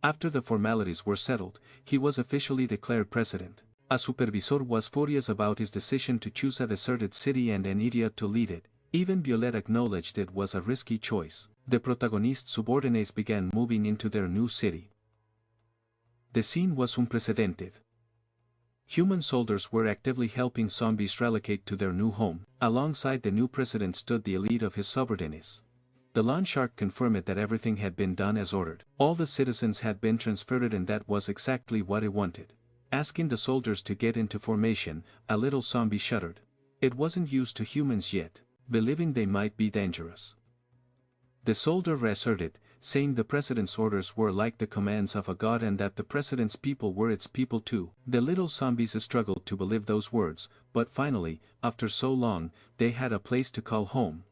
After the formalities were settled, he was officially declared president. A supervisor was furious about his decision to choose a deserted city and an idiot to lead it. Even Violet acknowledged it was a risky choice. The protagonist's subordinates began moving into their new city. The scene was unprecedented. Human soldiers were actively helping zombies relocate to their new home. Alongside the new president stood the elite of his subordinates. The loan shark confirmed that everything had been done as ordered. All the citizens had been transferred and that was exactly what he wanted. Asking the soldiers to get into formation, a little zombie shuddered. It wasn't used to humans yet, believing they might be dangerous. The soldier reasserted, saying the president's orders were like the commands of a god and that the president's people were its people too. The little zombies struggled to believe those words, but finally, after so long, they had a place to call home.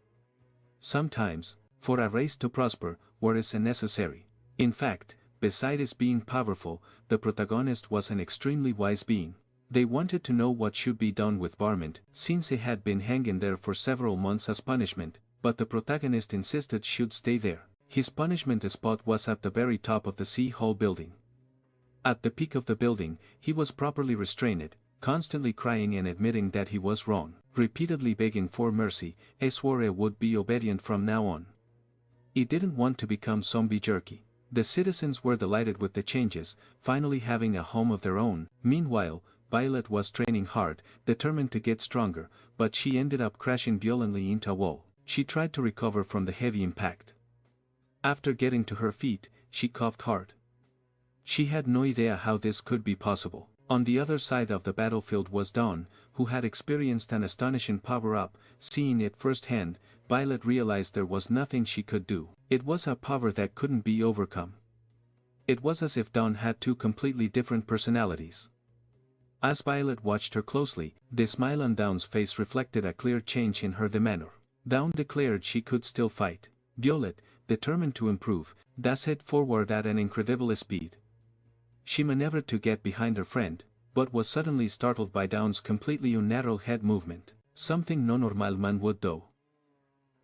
Sometimes, for a race to prosper, war is necessary. In fact, besides being powerful, the protagonist was an extremely wise being. They wanted to know what should be done with Barment, since he had been hanging there for several months as punishment, but the protagonist insisted should stay there. His punishment spot was at the very top of the Sea Hall building. At the peak of the building, he was properly restrained, constantly crying and admitting that he was wrong, repeatedly begging for mercy. He swore he would be obedient from now on. He didn't want to become zombie jerky. The citizens were delighted with the changes, finally having a home of their own. Meanwhile, Violet was training hard, determined to get stronger, but she ended up crashing violently into a wall. She tried to recover from the heavy impact. After getting to her feet, she coughed hard. She had no idea how this could be possible. On the other side of the battlefield was Dawn, who had experienced an astonishing power-up. Seeing it firsthand, Violet realized there was nothing she could do. It was a power that couldn't be overcome. It was as if Dawn had two completely different personalities. As Violet watched her closely, the smile on Dawn's face reflected a clear change in her demeanor. Dawn declared she could still fight. Violet, determined to improve, dashed forward at an incredible speed. She maneuvered to get behind her friend, but was suddenly startled by Dawn's completely unnatural head movement, something no normal man would do.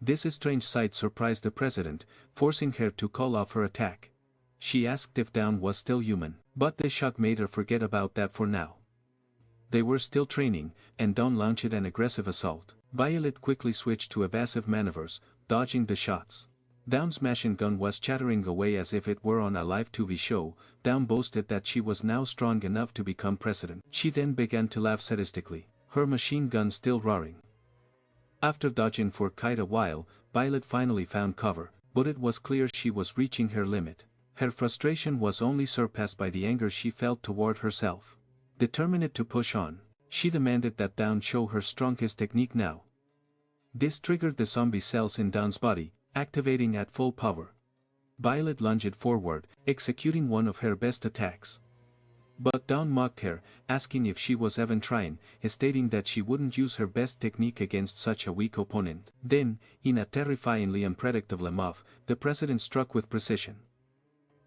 This strange sight surprised the president, forcing her to call off her attack. She asked if Dawn was still human, but the shock made her forget about that for now. They were still training, and Dawn launched an aggressive assault. Violet quickly switched to evasive maneuvers, dodging the shots. Dawn's machine gun was chattering away as if it were on a live TV show. Dawn boasted that she was now strong enough to become president. She then began to laugh sadistically, her machine gun still roaring. After dodging for quite a while, Violet finally found cover, but it was clear she was reaching her limit. Her frustration was only surpassed by the anger she felt toward herself. Determined to push on, she demanded that Dawn show her strongest technique now. This triggered the zombie cells in Dawn's body, activating at full power. Violet lunged forward, executing one of her best attacks. But Dawn mocked her, asking if she was even trying, stating that she wouldn't use her best technique against such a weak opponent. Then, in a terrifyingly unpredictable move, the president struck with precision.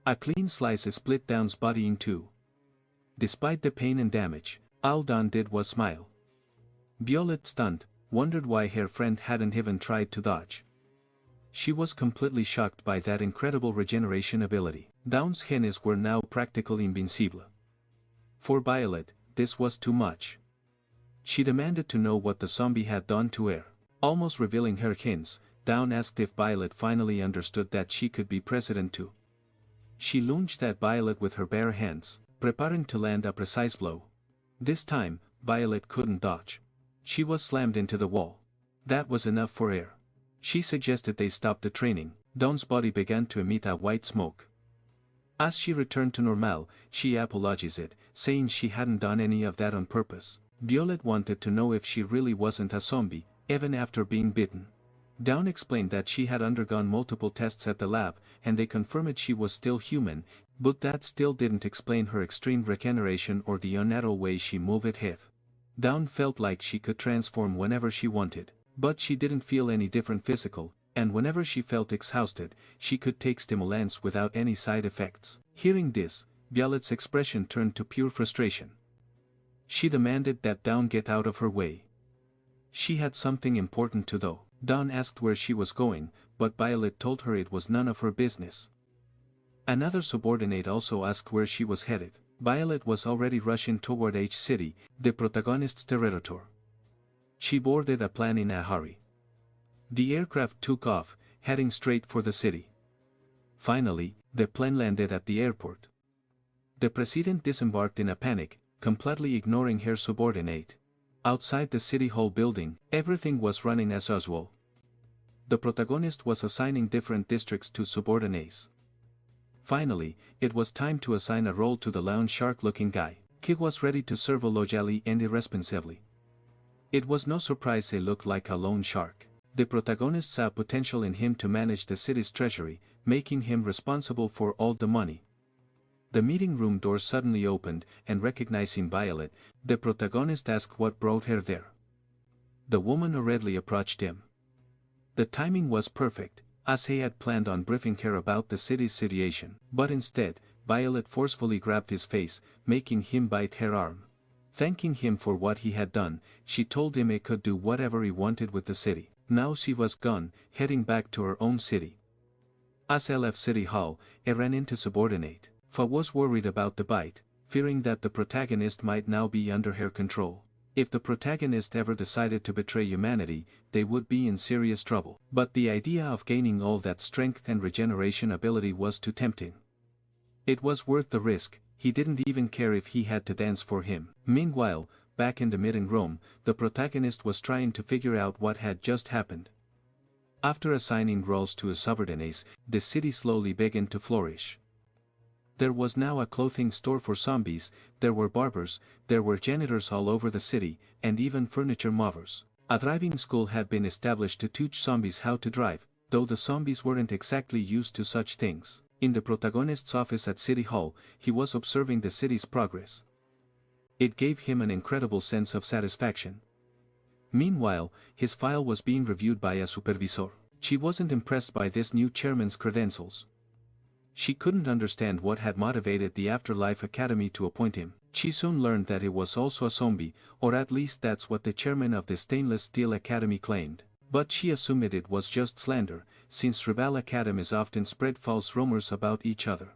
A clean slice split Dawn's body in two. Despite the pain and damage, all Dawn did was smile. Violet, stunned, wondered why her friend hadn't even tried to dodge. She was completely shocked by that incredible regeneration ability. Dawn's genes were now practically invincible. For Violet, this was too much. She demanded to know what the zombie had done to her. Almost revealing her hints, Dawn asked if Violet finally understood that she could be president too. She lunged at Violet with her bare hands, preparing to land a precise blow. This time, Violet couldn't dodge. She was slammed into the wall. That was enough for her. She suggested they stop the training. Dawn's body began to emit a white smoke. As she returned to normal, she apologized, saying she hadn't done any of that on purpose. Violet wanted to know if she really wasn't a zombie, even after being bitten. Dawn explained that she had undergone multiple tests at the lab, and they confirmed she was still human, but that still didn't explain her extreme regeneration or the unnatural way she moved her. Dawn felt like she could transform whenever she wanted, but she didn't feel any different physical, and whenever she felt exhausted, she could take stimulants without any side effects. Hearing this, Violet's expression turned to pure frustration. She demanded that Dawn get out of her way. She had something important to do. Dawn asked where she was going, but Violet told her it was none of her business. Another subordinate also asked where she was headed. Violet was already rushing toward H City, the protagonist's territory. She boarded a plane in a hurry. The aircraft took off, heading straight for the city. Finally, the plane landed at the airport. The president disembarked in a panic, completely ignoring her subordinate. Outside the city hall building, everything was running as usual. The protagonist was assigning different districts to subordinates. Finally, it was time to assign a role to the lounge shark-looking guy. He was ready to serve loyally and irresponsibly. It was no surprise he looked like a loan shark. The protagonist saw potential in him to manage the city's treasury, making him responsible for all the money. The meeting room door suddenly opened, and recognizing Violet, the protagonist asked what brought her there. The woman hurriedly approached him. The timing was perfect, as he had planned on briefing her about the city's situation, but instead, Violet forcefully grabbed his face, making him bite her arm. Thanking him for what he had done, she told him he could do whatever he wanted with the city. Now she was gone, heading back to her own city. As he left City Hall, he ran into subordinate. Fa was worried about the bite, fearing that the protagonist might now be under her control. If the protagonist ever decided to betray humanity, they would be in serious trouble. But the idea of gaining all that strength and regeneration ability was too tempting. It was worth the risk. He didn't even care if he had to dance for him. Meanwhile, back in the meeting room, the protagonist was trying to figure out what had just happened. After assigning roles to his subordinates, the city slowly began to flourish. There was now a clothing store for zombies, there were barbers, there were janitors all over the city, and even furniture movers. A driving school had been established to teach zombies how to drive, though the zombies weren't exactly used to such things. In the protagonist's office at City Hall, he was observing the city's progress. It gave him an incredible sense of satisfaction. Meanwhile, his file was being reviewed by a supervisor. She wasn't impressed by this new chairman's credentials. She couldn't understand what had motivated the Afterlife Academy to appoint him. She soon learned that he was also a zombie, or at least that's what the chairman of the Stainless Steel Academy claimed. But she assumed it was just slander, since rival academies often spread false rumors about each other.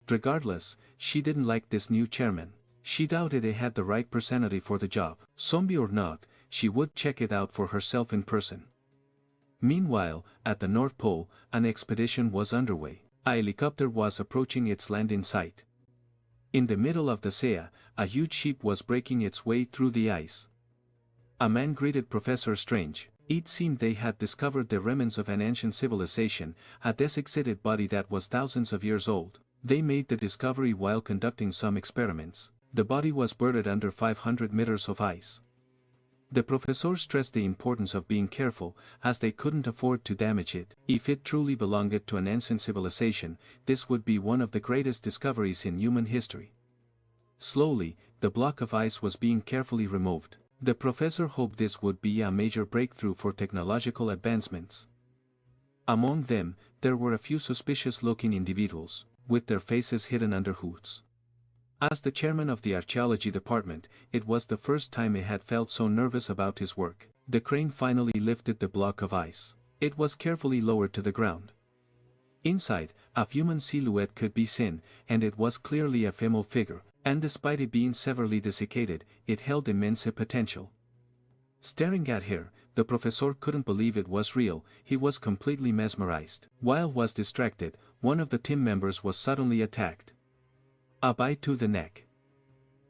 Regardless, she didn't like this new chairman. She doubted he had the right personality for the job. Zombie or not, she would check it out for herself in person. Meanwhile, at the North Pole, an expedition was underway. A helicopter was approaching its landing site. In the middle of the sea, a huge ship was breaking its way through the ice. A man greeted Professor Strange. It seemed they had discovered the remnants of an ancient civilization, a desiccated body that was thousands of years old. They made the discovery while conducting some experiments. The body was buried under 500 meters of ice. The professor stressed the importance of being careful, as they couldn't afford to damage it. If it truly belonged to an ancient civilization, this would be one of the greatest discoveries in human history. Slowly, the block of ice was being carefully removed. The professor hoped this would be a major breakthrough for technological advancements. Among them, there were a few suspicious-looking individuals, with their faces hidden under hoods. As the chairman of the archaeology department, it was the first time he had felt so nervous about his work. The crane finally lifted the block of ice. It was carefully lowered to the ground. Inside, a human silhouette could be seen, and it was clearly a female figure, and despite it being severely desiccated, it held immense potential. Staring at her, the professor couldn't believe it was real. He was completely mesmerized. While was distracted, one of the team members was suddenly attacked. A bite to the neck.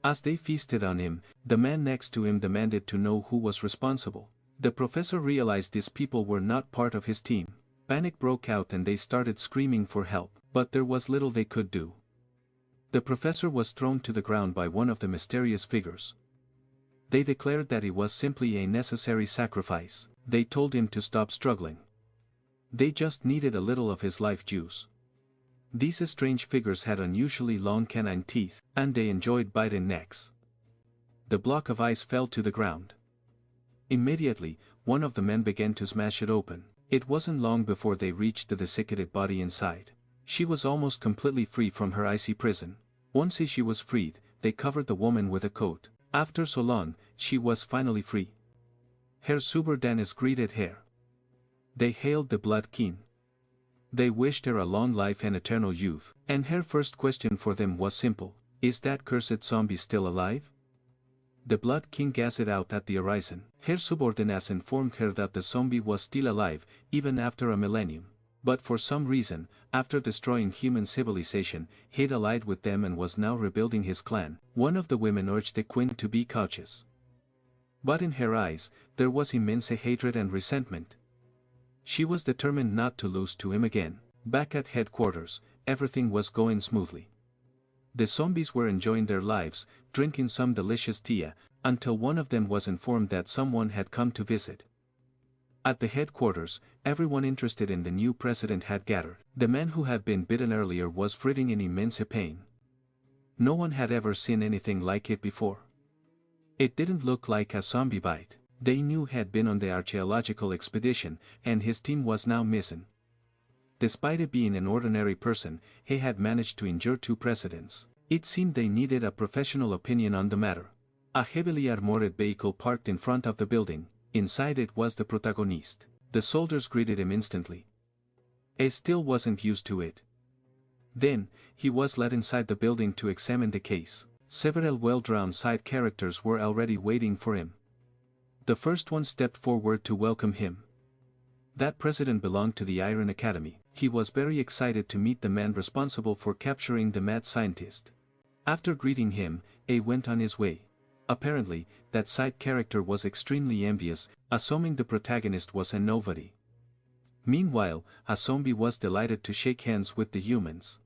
As they feasted on him, the man next to him demanded to know who was responsible. The professor realized these people were not part of his team. Panic broke out and they started screaming for help, but there was little they could do. The professor was thrown to the ground by one of the mysterious figures. They declared that he was simply a necessary sacrifice. They told him to stop struggling. They just needed a little of his life juice. These strange figures had unusually long canine teeth, and they enjoyed biting necks. The block of ice fell to the ground. Immediately, one of the men began to smash it open. It wasn't long before they reached the desiccated body inside. She was almost completely free from her icy prison. Once she was freed, they covered the woman with a coat. After so long, she was finally free. Herr Superdanis greeted her. They hailed the Blood King. They wished her a long life and eternal youth, and her first question for them was simple: is that cursed zombie still alive? The Blood King gasped out at the horizon. Herr Superdanis informed her that the zombie was still alive, even after a millennium. But for some reason, after destroying human civilization, he'd allied with them and was now rebuilding his clan. One of the women urged the queen to be cautious. But in her eyes, there was immense hatred and resentment. She was determined not to lose to him again. Back at headquarters, everything was going smoothly. The zombies were enjoying their lives, drinking some delicious tea, until one of them was informed that someone had come to visit. At the headquarters, everyone interested in the new president had gathered. The man who had been bitten earlier was writhing in immense pain. No one had ever seen anything like it before. It didn't look like a zombie bite. They knew he had been on the archaeological expedition, and his team was now missing. Despite it being an ordinary person, he had managed to injure 2 presidents. It seemed they needed a professional opinion on the matter. A heavily armored vehicle parked in front of the building. Inside it was the protagonist. The soldiers greeted him instantly. He still wasn't used to it. Then, he was led inside the building to examine the case. Several well-drawn side characters were already waiting for him. The first one stepped forward to welcome him. That president belonged to the Iron Academy. He was very excited to meet the man responsible for capturing the mad scientist. After greeting him, he went on his way. Apparently, that side character was extremely envious, assuming the protagonist was a nobody. Meanwhile, a zombie was delighted to shake hands with the humans.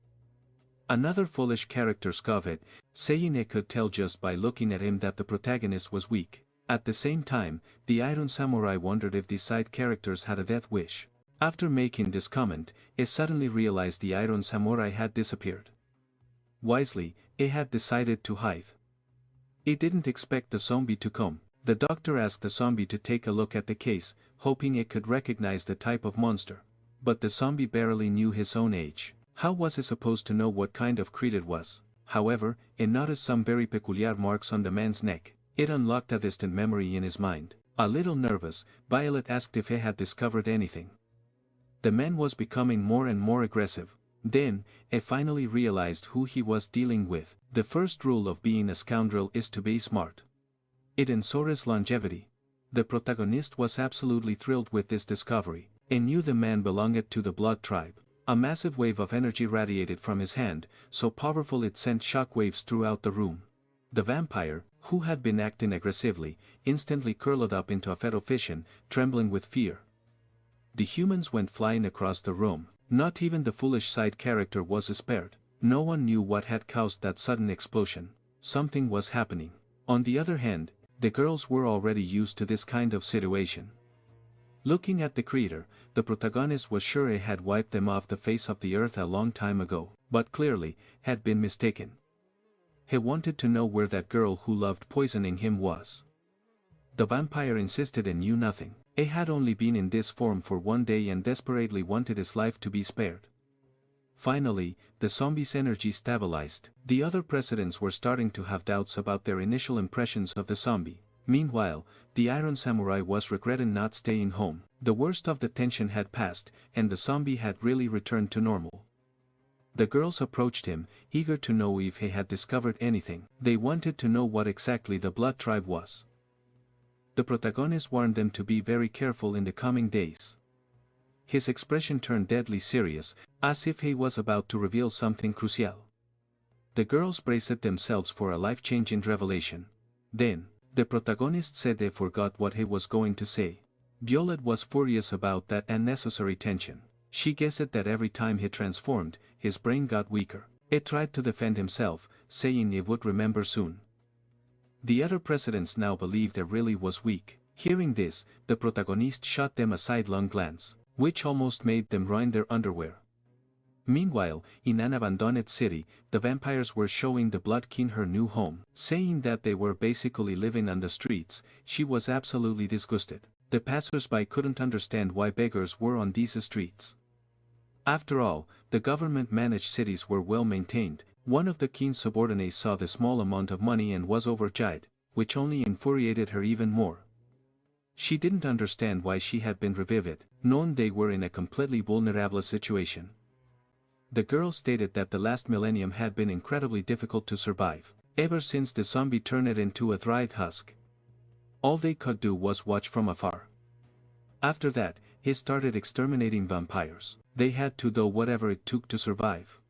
Another foolish character scoffed, saying he could tell just by looking at him that the protagonist was weak. At the same time, the Iron Samurai wondered if these side characters had a death wish. After making this comment, he suddenly realized the Iron Samurai had disappeared. Wisely, he had decided to hide. He didn't expect the zombie to come. The doctor asked the zombie to take a look at the case, hoping it could recognize the type of monster. But the zombie barely knew his own age. How was he supposed to know what kind of creature it was? However, he noticed some very peculiar marks on the man's neck. It unlocked a distant memory in his mind. A little nervous, Violet asked if he had discovered anything. The man was becoming more and more aggressive. Then, he finally realized who he was dealing with. The first rule of being a scoundrel is to be smart. It ensures longevity. The protagonist was absolutely thrilled with this discovery. He knew the man belonged to the Blood tribe. A massive wave of energy radiated from his hand, so powerful it sent shockwaves throughout the room. The vampire, who had been acting aggressively, instantly curled up into a fetal fission, trembling with fear. The humans went flying across the room. Not even the foolish side character was spared. No one knew what had caused that sudden explosion. Something was happening. On the other hand, the girls were already used to this kind of situation. Looking at the creature, the protagonist was sure he had wiped them off the face of the earth a long time ago, but clearly, had been mistaken. He wanted to know where that girl who loved poisoning him was. The vampire insisted and knew nothing. He had only been in this form for one day and desperately wanted his life to be spared. Finally, the zombie's energy stabilized. The other presidents were starting to have doubts about their initial impressions of the zombie. Meanwhile, the Iron Samurai was regretting not staying home. The worst of the tension had passed, and the zombie had really returned to normal. The girls approached him, eager to know if he had discovered anything. They wanted to know what exactly the blood tribe was. The protagonist warned them to be very careful in the coming days. His expression turned deadly serious, as if he was about to reveal something crucial. The girls braced themselves for a life-changing revelation. Then, the protagonist said they forgot what he was going to say. Violet was furious about that unnecessary tension. She guessed that every time he transformed, his brain got weaker. He tried to defend himself, saying he would remember soon. The other presidents now believed he really was weak. Hearing this, the protagonist shot them a sidelong glance, which almost made them ruin their underwear. Meanwhile, in an abandoned city, the vampires were showing the Blood King her new home, saying that they were basically living on the streets. She was absolutely disgusted. The passers-by couldn't understand why beggars were on these streets. After all, the government-managed cities were well maintained. One of the king's subordinates saw the small amount of money and was overjoyed, which only infuriated her even more. She didn't understand why she had been revived, knowing they were in a completely vulnerable situation. The girl stated that the last millennium had been incredibly difficult to survive, ever since the zombie turned it into a dried husk. All they could do was watch from afar. After that, he started exterminating vampires. They had to do whatever it took to survive.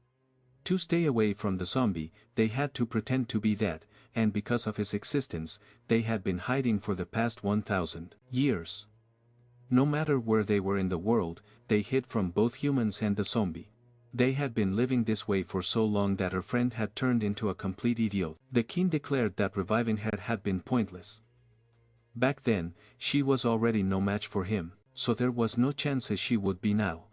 To stay away from the zombie, they had to pretend to be dead, and because of his existence, they had been hiding for the past 1,000 years. No matter where they were in the world, they hid from both humans and the zombie. They had been living this way for so long that her friend had turned into a complete idiot. The king declared that reviving her had been pointless. Back then, she was already no match for him, so there was no chance she would be now.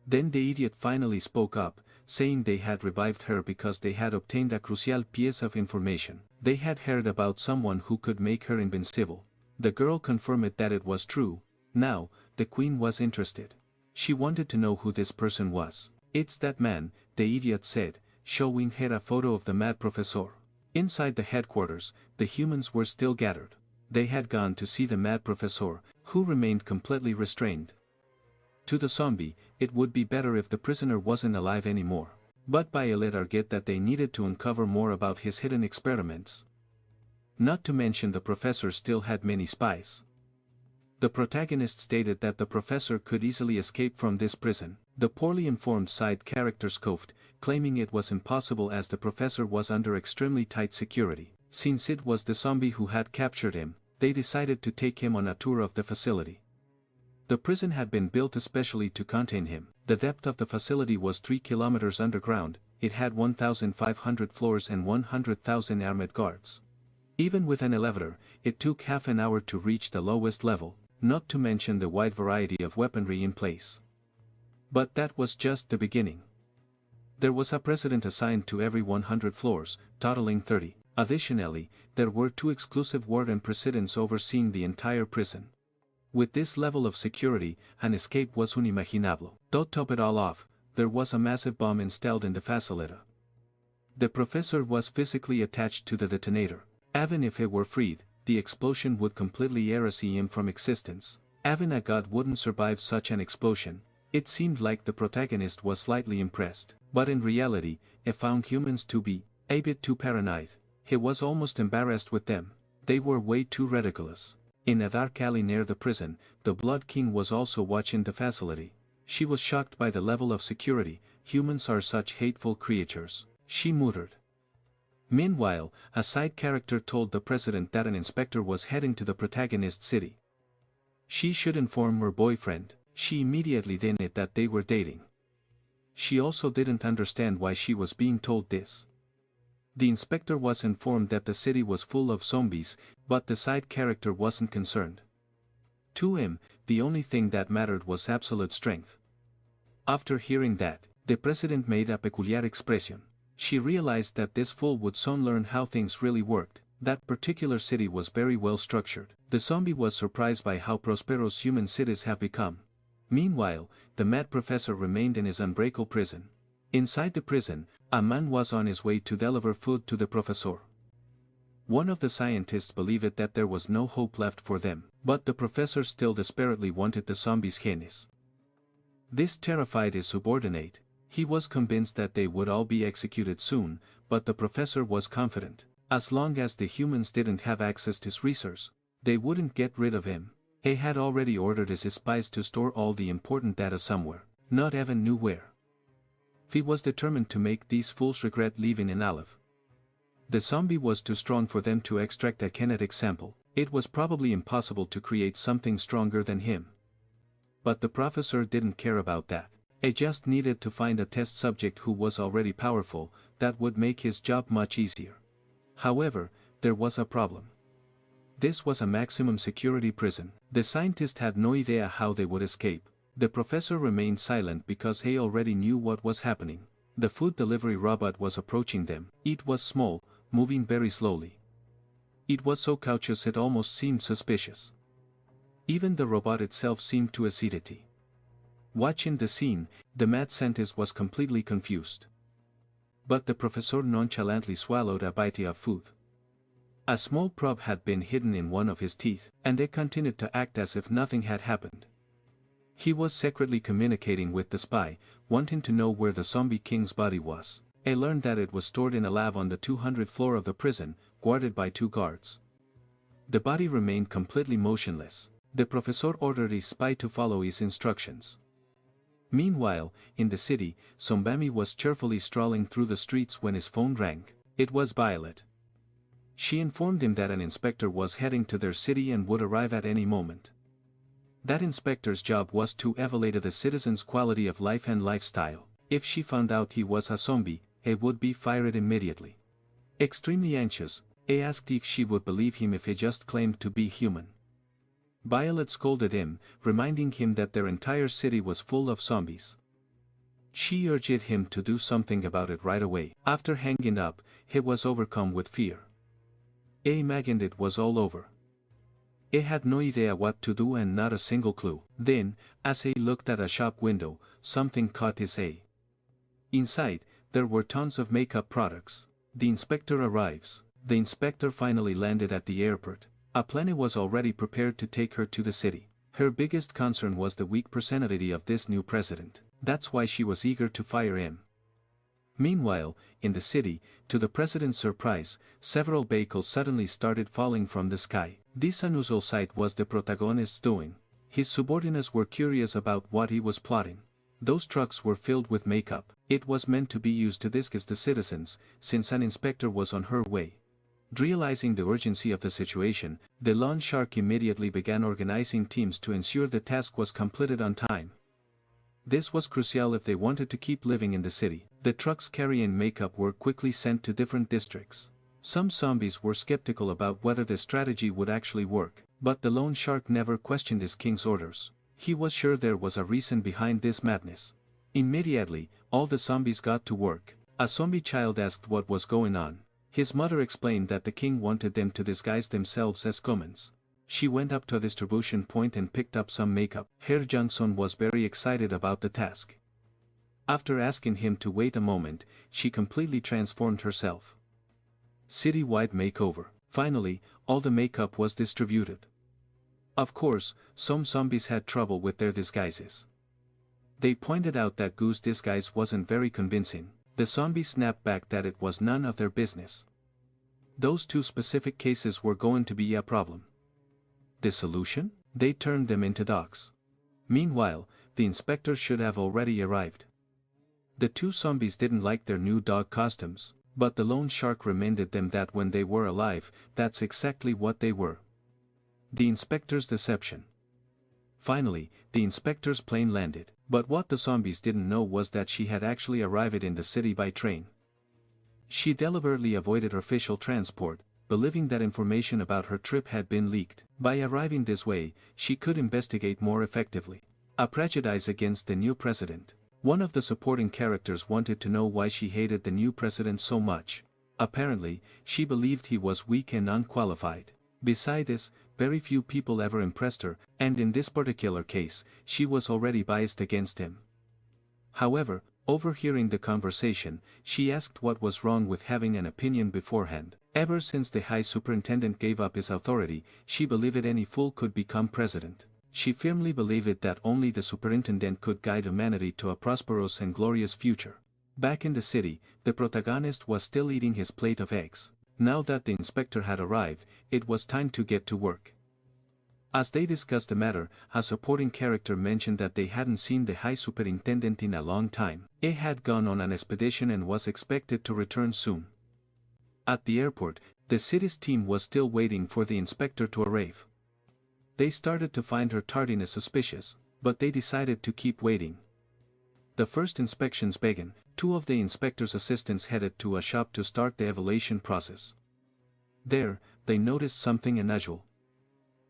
Then the idiot finally spoke up, saying they had revived her because they had obtained a crucial piece of information. They had heard about someone who could make her invincible. The girl confirmed that it was true. Now, the queen was interested. She wanted to know who this person was. "It's that man," the idiot said, showing her a photo of the mad professor. Inside the headquarters, the humans were still gathered. They had gone to see the mad professor, who remained completely restrained. To the zombie, it would be better if the prisoner wasn't alive anymore. But Violet argued that they needed to uncover more about his hidden experiments. Not to mention the professor still had many spies. The protagonist stated that the professor could easily escape from this prison. The poorly informed side character scoffed, claiming it was impossible as the professor was under extremely tight security. Since it was the zombie who had captured him, they decided to take him on a tour of the facility. The prison had been built especially to contain him. The depth of the facility was 3 kilometers underground. It had 1,500 floors and 100,000 armed guards. Even with an elevator, it took half an hour to reach the lowest level, not to mention the wide variety of weaponry in place. But that was just the beginning. There was a president assigned to every 100 floors, totaling 30. Additionally, there were 2 exclusive warden presidents overseeing the entire prison. With this level of security, an escape was unimaginable. To top it all off, there was a massive bomb installed in the facility. The professor was physically attached to the detonator. Even if he were freed, the explosion would completely erase him from existence. Even a god wouldn't survive such an explosion. It seemed like the protagonist was slightly impressed, but in reality, he found humans to be a bit too paranoid. He was almost embarrassed with them. They were way too ridiculous. In a dark alley near the prison, the Blood King was also watching the facility. She was shocked by the level of security. "Humans are such hateful creatures," she muttered. Meanwhile, a side character told the president that an inspector was heading to the protagonist's city. She should inform her boyfriend. She immediately denied that they were dating. She also didn't understand why she was being told this. The inspector was informed that the city was full of zombies, but the side character wasn't concerned. To him, the only thing that mattered was absolute strength. After hearing that, the president made a peculiar expression. She realized that this fool would soon learn how things really worked. That particular city was very well structured. The zombie was surprised by how prosperous human cities have become. Meanwhile, the mad professor remained in his unbreakable prison. Inside the prison, a man was on his way to deliver food to the professor. One of the scientists believed that there was no hope left for them, but the professor still desperately wanted the zombies' genes. This terrified his subordinate. He was convinced that they would all be executed soon, but the professor was confident. As long as the humans didn't have access to his resources, they wouldn't get rid of him. He had already ordered his spies to store all the important data somewhere, not even knew where. He was determined to make these fools regret leaving in Aleph. The zombie was too strong for them to extract a kinetic sample. It was probably impossible to create something stronger than him. But the professor didn't care about that. He just needed to find a test subject who was already powerful. That would make his job much easier. However, there was a problem. This was a maximum security prison. The scientist had no idea how they would escape. The professor remained silent because he already knew what was happening. The food delivery robot was approaching them. It was small, moving very slowly. It was so cautious it almost seemed suspicious. Even the robot itself seemed to acidity. Watching the scene, the mad scientist was completely confused. But the professor nonchalantly swallowed a bite of food. A small probe had been hidden in one of his teeth, and it continued to act as if nothing had happened. He was secretly communicating with the spy, wanting to know where the zombie king's body was. He learned that it was stored in a lab on the 200th floor of the prison, guarded by 2 guards. The body remained completely motionless. The professor ordered his spy to follow his instructions. Meanwhile, in the city, Zombami was cheerfully strolling through the streets when his phone rang. It was Violet. She informed him that an inspector was heading to their city and would arrive at any moment. That inspector's job was to evaluate the citizens' quality of life and lifestyle. If she found out he was a zombie, he would be fired immediately. Extremely anxious, he asked if she would believe him if he just claimed to be human. Violet scolded him, reminding him that their entire city was full of zombies. She urged him to do something about it right away. After hanging up, he was overcome with fear. He imagined it was all over. He had no idea what to do and not a single clue. Then, as he looked at a shop window, something caught his eye. Inside, there were tons of makeup products. The inspector arrives. The inspector finally landed at the airport. A plane was already prepared to take her to the city. Her biggest concern was the weak personality of this new president. That's why she was eager to fire him. Meanwhile, in the city, to the president's surprise, several vehicles suddenly started falling from the sky. This unusual sight was the protagonist's doing. His subordinates were curious about what he was plotting. Those trucks were filled with makeup. It was meant to be used to disguise the citizens, since an inspector was on her way. Realizing the urgency of the situation, the loan shark immediately began organizing teams to ensure the task was completed on time. This was crucial if they wanted to keep living in the city. The trucks carrying makeup were quickly sent to different districts. Some zombies were skeptical about whether the strategy would actually work, but the loan shark never questioned his king's orders. He was sure there was a reason behind this madness. Immediately, all the zombies got to work. A zombie child asked what was going on. His mother explained that the king wanted them to disguise themselves as commoners. She went up to a distribution point and picked up some makeup. Herr Johnson was very excited about the task. After asking him to wait a moment, she completely transformed herself. City-wide makeover. Finally, all the makeup was distributed. Of course, some zombies had trouble with their disguises. They pointed out that Goo's disguise wasn't very convincing. The zombies snapped back that it was none of their business. Those 2 specific cases were going to be a problem. The solution? They turned them into dogs. Meanwhile, the inspector should have already arrived. The 2 zombies didn't like their new dog costumes, but the loan shark reminded them that when they were alive, that's exactly what they were. The inspector's deception. Finally, the inspector's plane landed, but what the zombies didn't know was that she had actually arrived in the city by train. She deliberately avoided official transport, believing that information about her trip had been leaked. By arriving this way, she could investigate more effectively. A prejudice against the new president. One of the supporting characters wanted to know why she hated the new president so much. Apparently, she believed he was weak and unqualified. Besides this, very few people ever impressed her, and in this particular case, she was already biased against him. However, overhearing the conversation, she asked what was wrong with having an opinion beforehand. Ever since the high superintendent gave up his authority, she believed any fool could become president. She firmly believed that only the superintendent could guide humanity to a prosperous and glorious future. Back in the city, the protagonist was still eating his plate of eggs. Now that the inspector had arrived, it was time to get to work. As they discussed the matter, a supporting character mentioned that they hadn't seen the high superintendent in a long time. He had gone on an expedition and was expected to return soon. At the airport, the city's team was still waiting for the inspector to arrive. They started to find her tardiness suspicious, but they decided to keep waiting. The first inspections began. Two of the inspector's assistants headed to a shop to start the evaluation process. There, they noticed something unusual.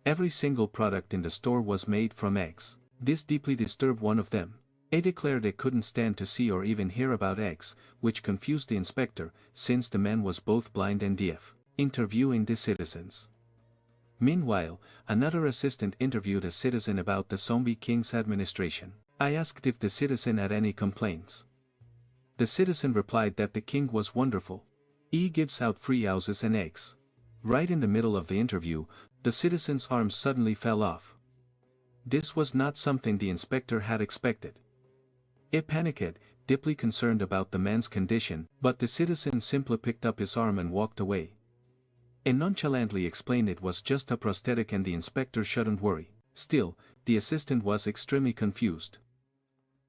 Every single product in the store was made from eggs. This deeply disturbed one of them. He declared they couldn't stand to see or even hear about eggs, which confused the inspector, since the man was both blind and deaf. Interviewing the citizens. Meanwhile, another assistant interviewed a citizen about the zombie king's administration. I asked if the citizen had any complaints. The citizen replied that the king was wonderful. He gives out free houses and eggs. Right in the middle of the interview, the citizen's arms suddenly fell off. This was not something the inspector had expected. He panicked, deeply concerned about the man's condition, but the citizen simply picked up his arm and walked away. He nonchalantly explained it was just a prosthetic and the inspector shouldn't worry. Still, the assistant was extremely confused.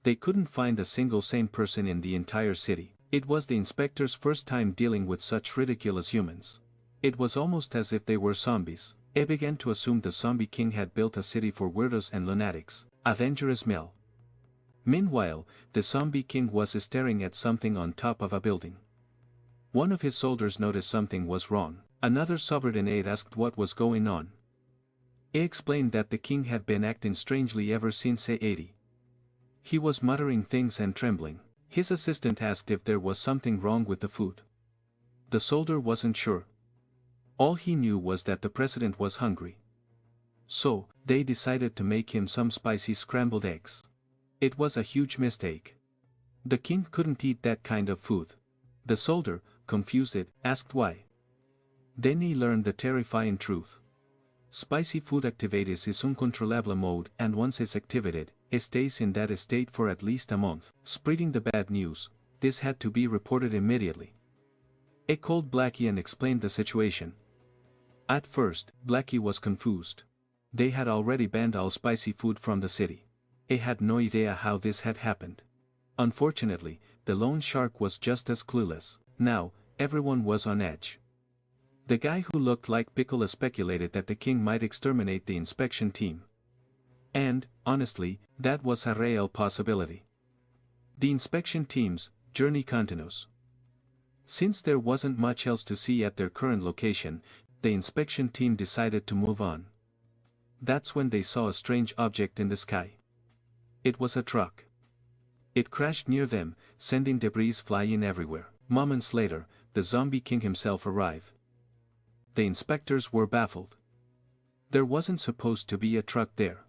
They couldn't find a single sane person in the entire city. It was the inspector's first time dealing with such ridiculous humans. It was almost as if they were zombies. He began to assume the zombie king had built a city for weirdos and lunatics, a dangerous mill. Meanwhile, the zombie king was staring at something on top of a building. One of his soldiers noticed something was wrong. Another subordinate asked what was going on. He explained that the king had been acting strangely ever since 80. He was muttering things and trembling. His assistant asked if there was something wrong with the food. The soldier wasn't sure. All he knew was that the president was hungry. So, they decided to make him some spicy scrambled eggs. It was a huge mistake. The king couldn't eat that kind of food. The soldier, confused, asked why. Then he learned the terrifying truth. Spicy food activates his uncontrollable mode, and once it's activated, it stays in that state for at least a month. Spreading the bad news, this had to be reported immediately. He called Blackie and explained the situation. At first, Blackie was confused. They had already banned all spicy food from the city. He had no idea how this had happened. Unfortunately, the lone shark was just as clueless. Now, everyone was on edge. The guy who looked like Piccolo speculated that the king might exterminate the inspection team. And, honestly, that was a real possibility. The inspection team's journey continues. Since there wasn't much else to see at their current location, the inspection team decided to move on. That's when they saw a strange object in the sky. It was a truck. It crashed near them, sending debris flying everywhere. Moments later, the zombie king himself arrived. The inspectors were baffled. There wasn't supposed to be a truck there.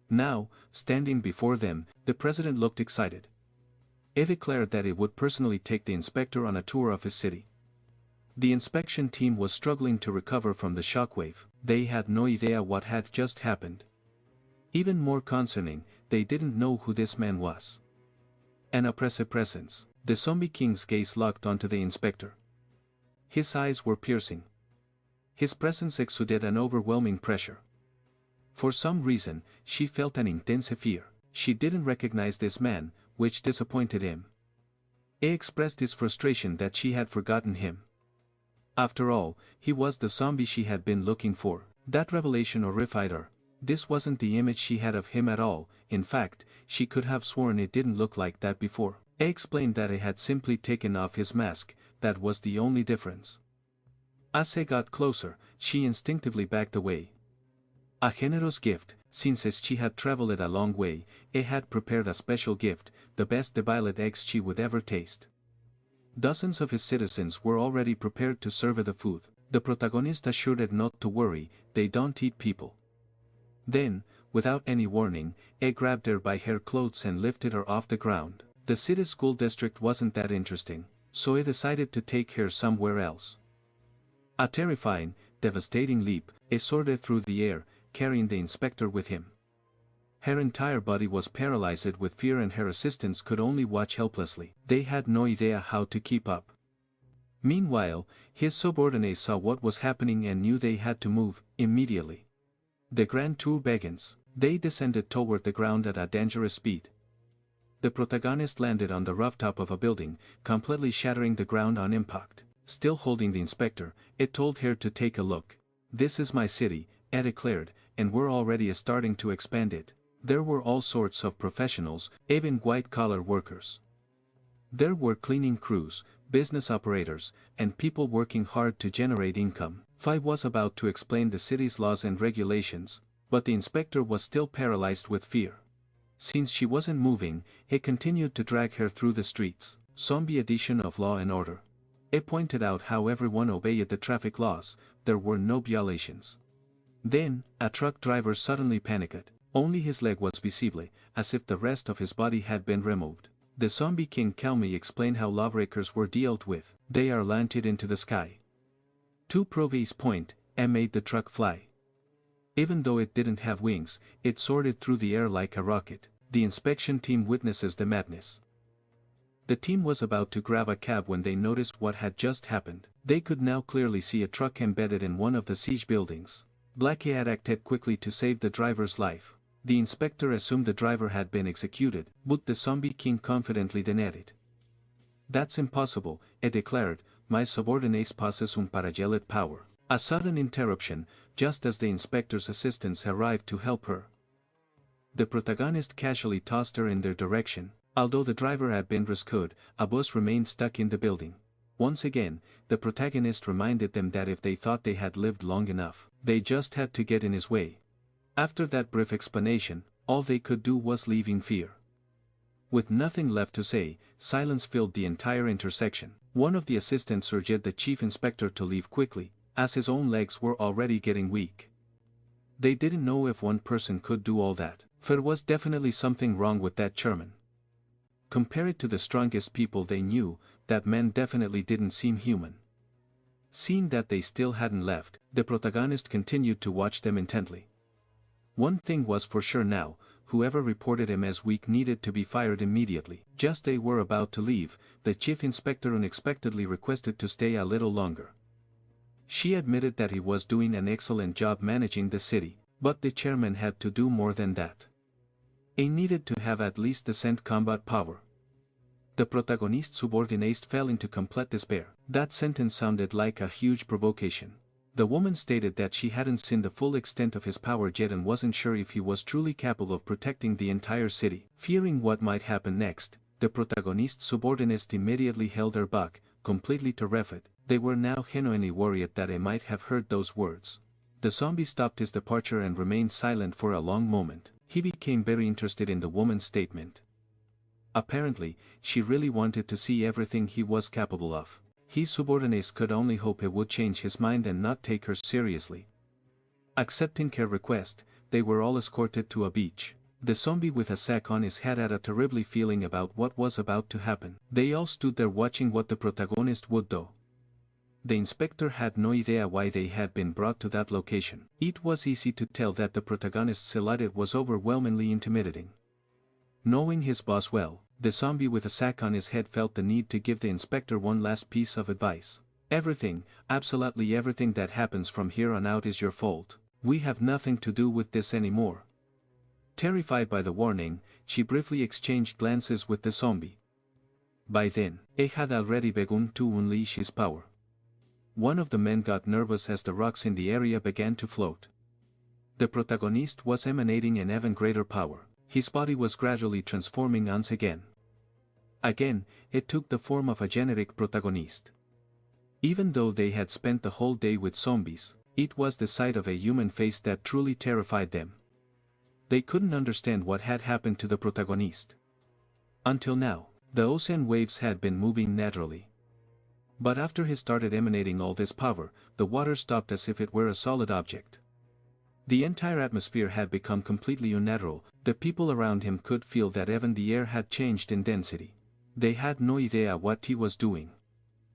Now, standing before them, the president looked excited. He declared that he would personally take the inspector on a tour of his city. The inspection team was struggling to recover from the shockwave. They had no idea what had just happened. Even more concerning, they didn't know who this man was. An oppressive presence. The zombie king's gaze locked onto the inspector. His eyes were piercing. His presence exuded an overwhelming pressure. For some reason, she felt an intense fear. She didn't recognize this man, which disappointed him. He expressed his frustration that she had forgotten him. After all, he was the zombie she had been looking for. That revelation horrified her. This wasn't the image she had of him at all. In fact, she could have sworn it didn't look like that before. He explained that he had simply taken off his mask. That was the only difference. As he got closer, she instinctively backed away. A generous gift, Since as she had traveled a long way, he had prepared a special gift, the best deviled eggs she would ever taste. Dozens of his citizens were already prepared to serve the food. The protagonist assured it not to worry, they don't eat people. Then, without any warning, he grabbed her by her clothes and lifted her off the ground. The city school district wasn't that interesting, so he decided to take her somewhere else. A terrifying, devastating leap, he soared through the air, carrying the inspector with him. Her entire body was paralyzed with fear and her assistants could only watch helplessly. They had no idea how to keep up. Meanwhile, his subordinates saw what was happening and knew they had to move, immediately. The grand tour begins. They descended toward the ground at a dangerous speed. The protagonist landed on the rooftop of a building, completely shattering the ground on impact. Still holding the inspector, it told her to take a look. "This is my city," it declared, "and we're already starting to expand it." There were all sorts of professionals, even white-collar workers. There were cleaning crews, business operators, and people working hard to generate income. Fi was about to explain the city's laws and regulations, but the inspector was still paralyzed with fear. Since she wasn't moving, he continued to drag her through the streets. Zombie edition of Law and Order. He pointed out how everyone obeyed the traffic laws, there were no violations. Then, a truck driver suddenly panicked. Only his leg was visible, as if the rest of his body had been removed. The zombie king calmly explained how lawbreakers were dealt with. They are launched into the sky. To prove his point, he made the truck fly. Even though it didn't have wings, it soared through the air like a rocket. The inspection team witnesses the madness. The team was about to grab a cab when they noticed what had just happened. They could now clearly see a truck embedded in one of the siege buildings. Blackie had acted quickly to save the driver's life. The inspector assumed the driver had been executed, but the zombie king confidently denied it. "That's impossible," he declared, "my subordinates possess unparalleled power." A sudden interruption, just as the inspector's assistants arrived to help her. The protagonist casually tossed her in their direction. Although the driver had been rescued, a bus remained stuck in the building. Once again, the protagonist reminded them that if they thought they had lived long enough, they just had to get in his way. After that brief explanation, all they could do was live in fear. With nothing left to say, silence filled the entire intersection. One of the assistants urged the chief inspector to leave quickly, as his own legs were already getting weak. They didn't know if one person could do all that. There was definitely something wrong with that chairman. Compared to the strongest people they knew, that man definitely didn't seem human. Seeing that they still hadn't left, the protagonist continued to watch them intently. One thing was for sure now, whoever reported him as weak needed to be fired immediately. Just they were about to leave, the chief inspector unexpectedly requested to stay a little longer. She admitted that he was doing an excellent job managing the city, but the chairman had to do more than that. He needed to have at least decent combat power. The protagonist's subordinates fell into complete despair. That sentence sounded like a huge provocation. The woman stated that she hadn't seen the full extent of his power yet and wasn't sure if he was truly capable of protecting the entire city. Fearing what might happen next, the protagonist's subordinates immediately held her back, completely terrified. They were now genuinely worried that he might have heard those words. The zombie stopped his departure and remained silent for a long moment. He became very interested in the woman's statement. Apparently, she really wanted to see everything he was capable of. His subordinates could only hope he would change his mind and not take her seriously. Accepting her request, they were all escorted to a beach. The zombie with a sack on his head had a terrible feeling about what was about to happen. They all stood there watching what the protagonist would do. The inspector had no idea why they had been brought to that location. It was easy to tell that the protagonist's silhouette was overwhelmingly intimidating. Knowing his boss well, the zombie with a sack on his head felt the need to give the inspector one last piece of advice. "Everything, absolutely everything that happens from here on out is your fault. We have nothing to do with this anymore." Terrified by the warning, she briefly exchanged glances with the zombie. By then, he had already begun to unleash his power. One of the men got nervous as the rocks in the area began to float. The protagonist was emanating an even greater power. His body was gradually transforming once again. Again, it took the form of a generic protagonist. Even though they had spent the whole day with zombies, it was the sight of a human face that truly terrified them. They couldn't understand what had happened to the protagonist. Until now, the ocean waves had been moving naturally. But after he started emanating all this power, the water stopped as if it were a solid object. The entire atmosphere had become completely unnatural. The people around him could feel that even the air had changed in density. They had no idea what he was doing.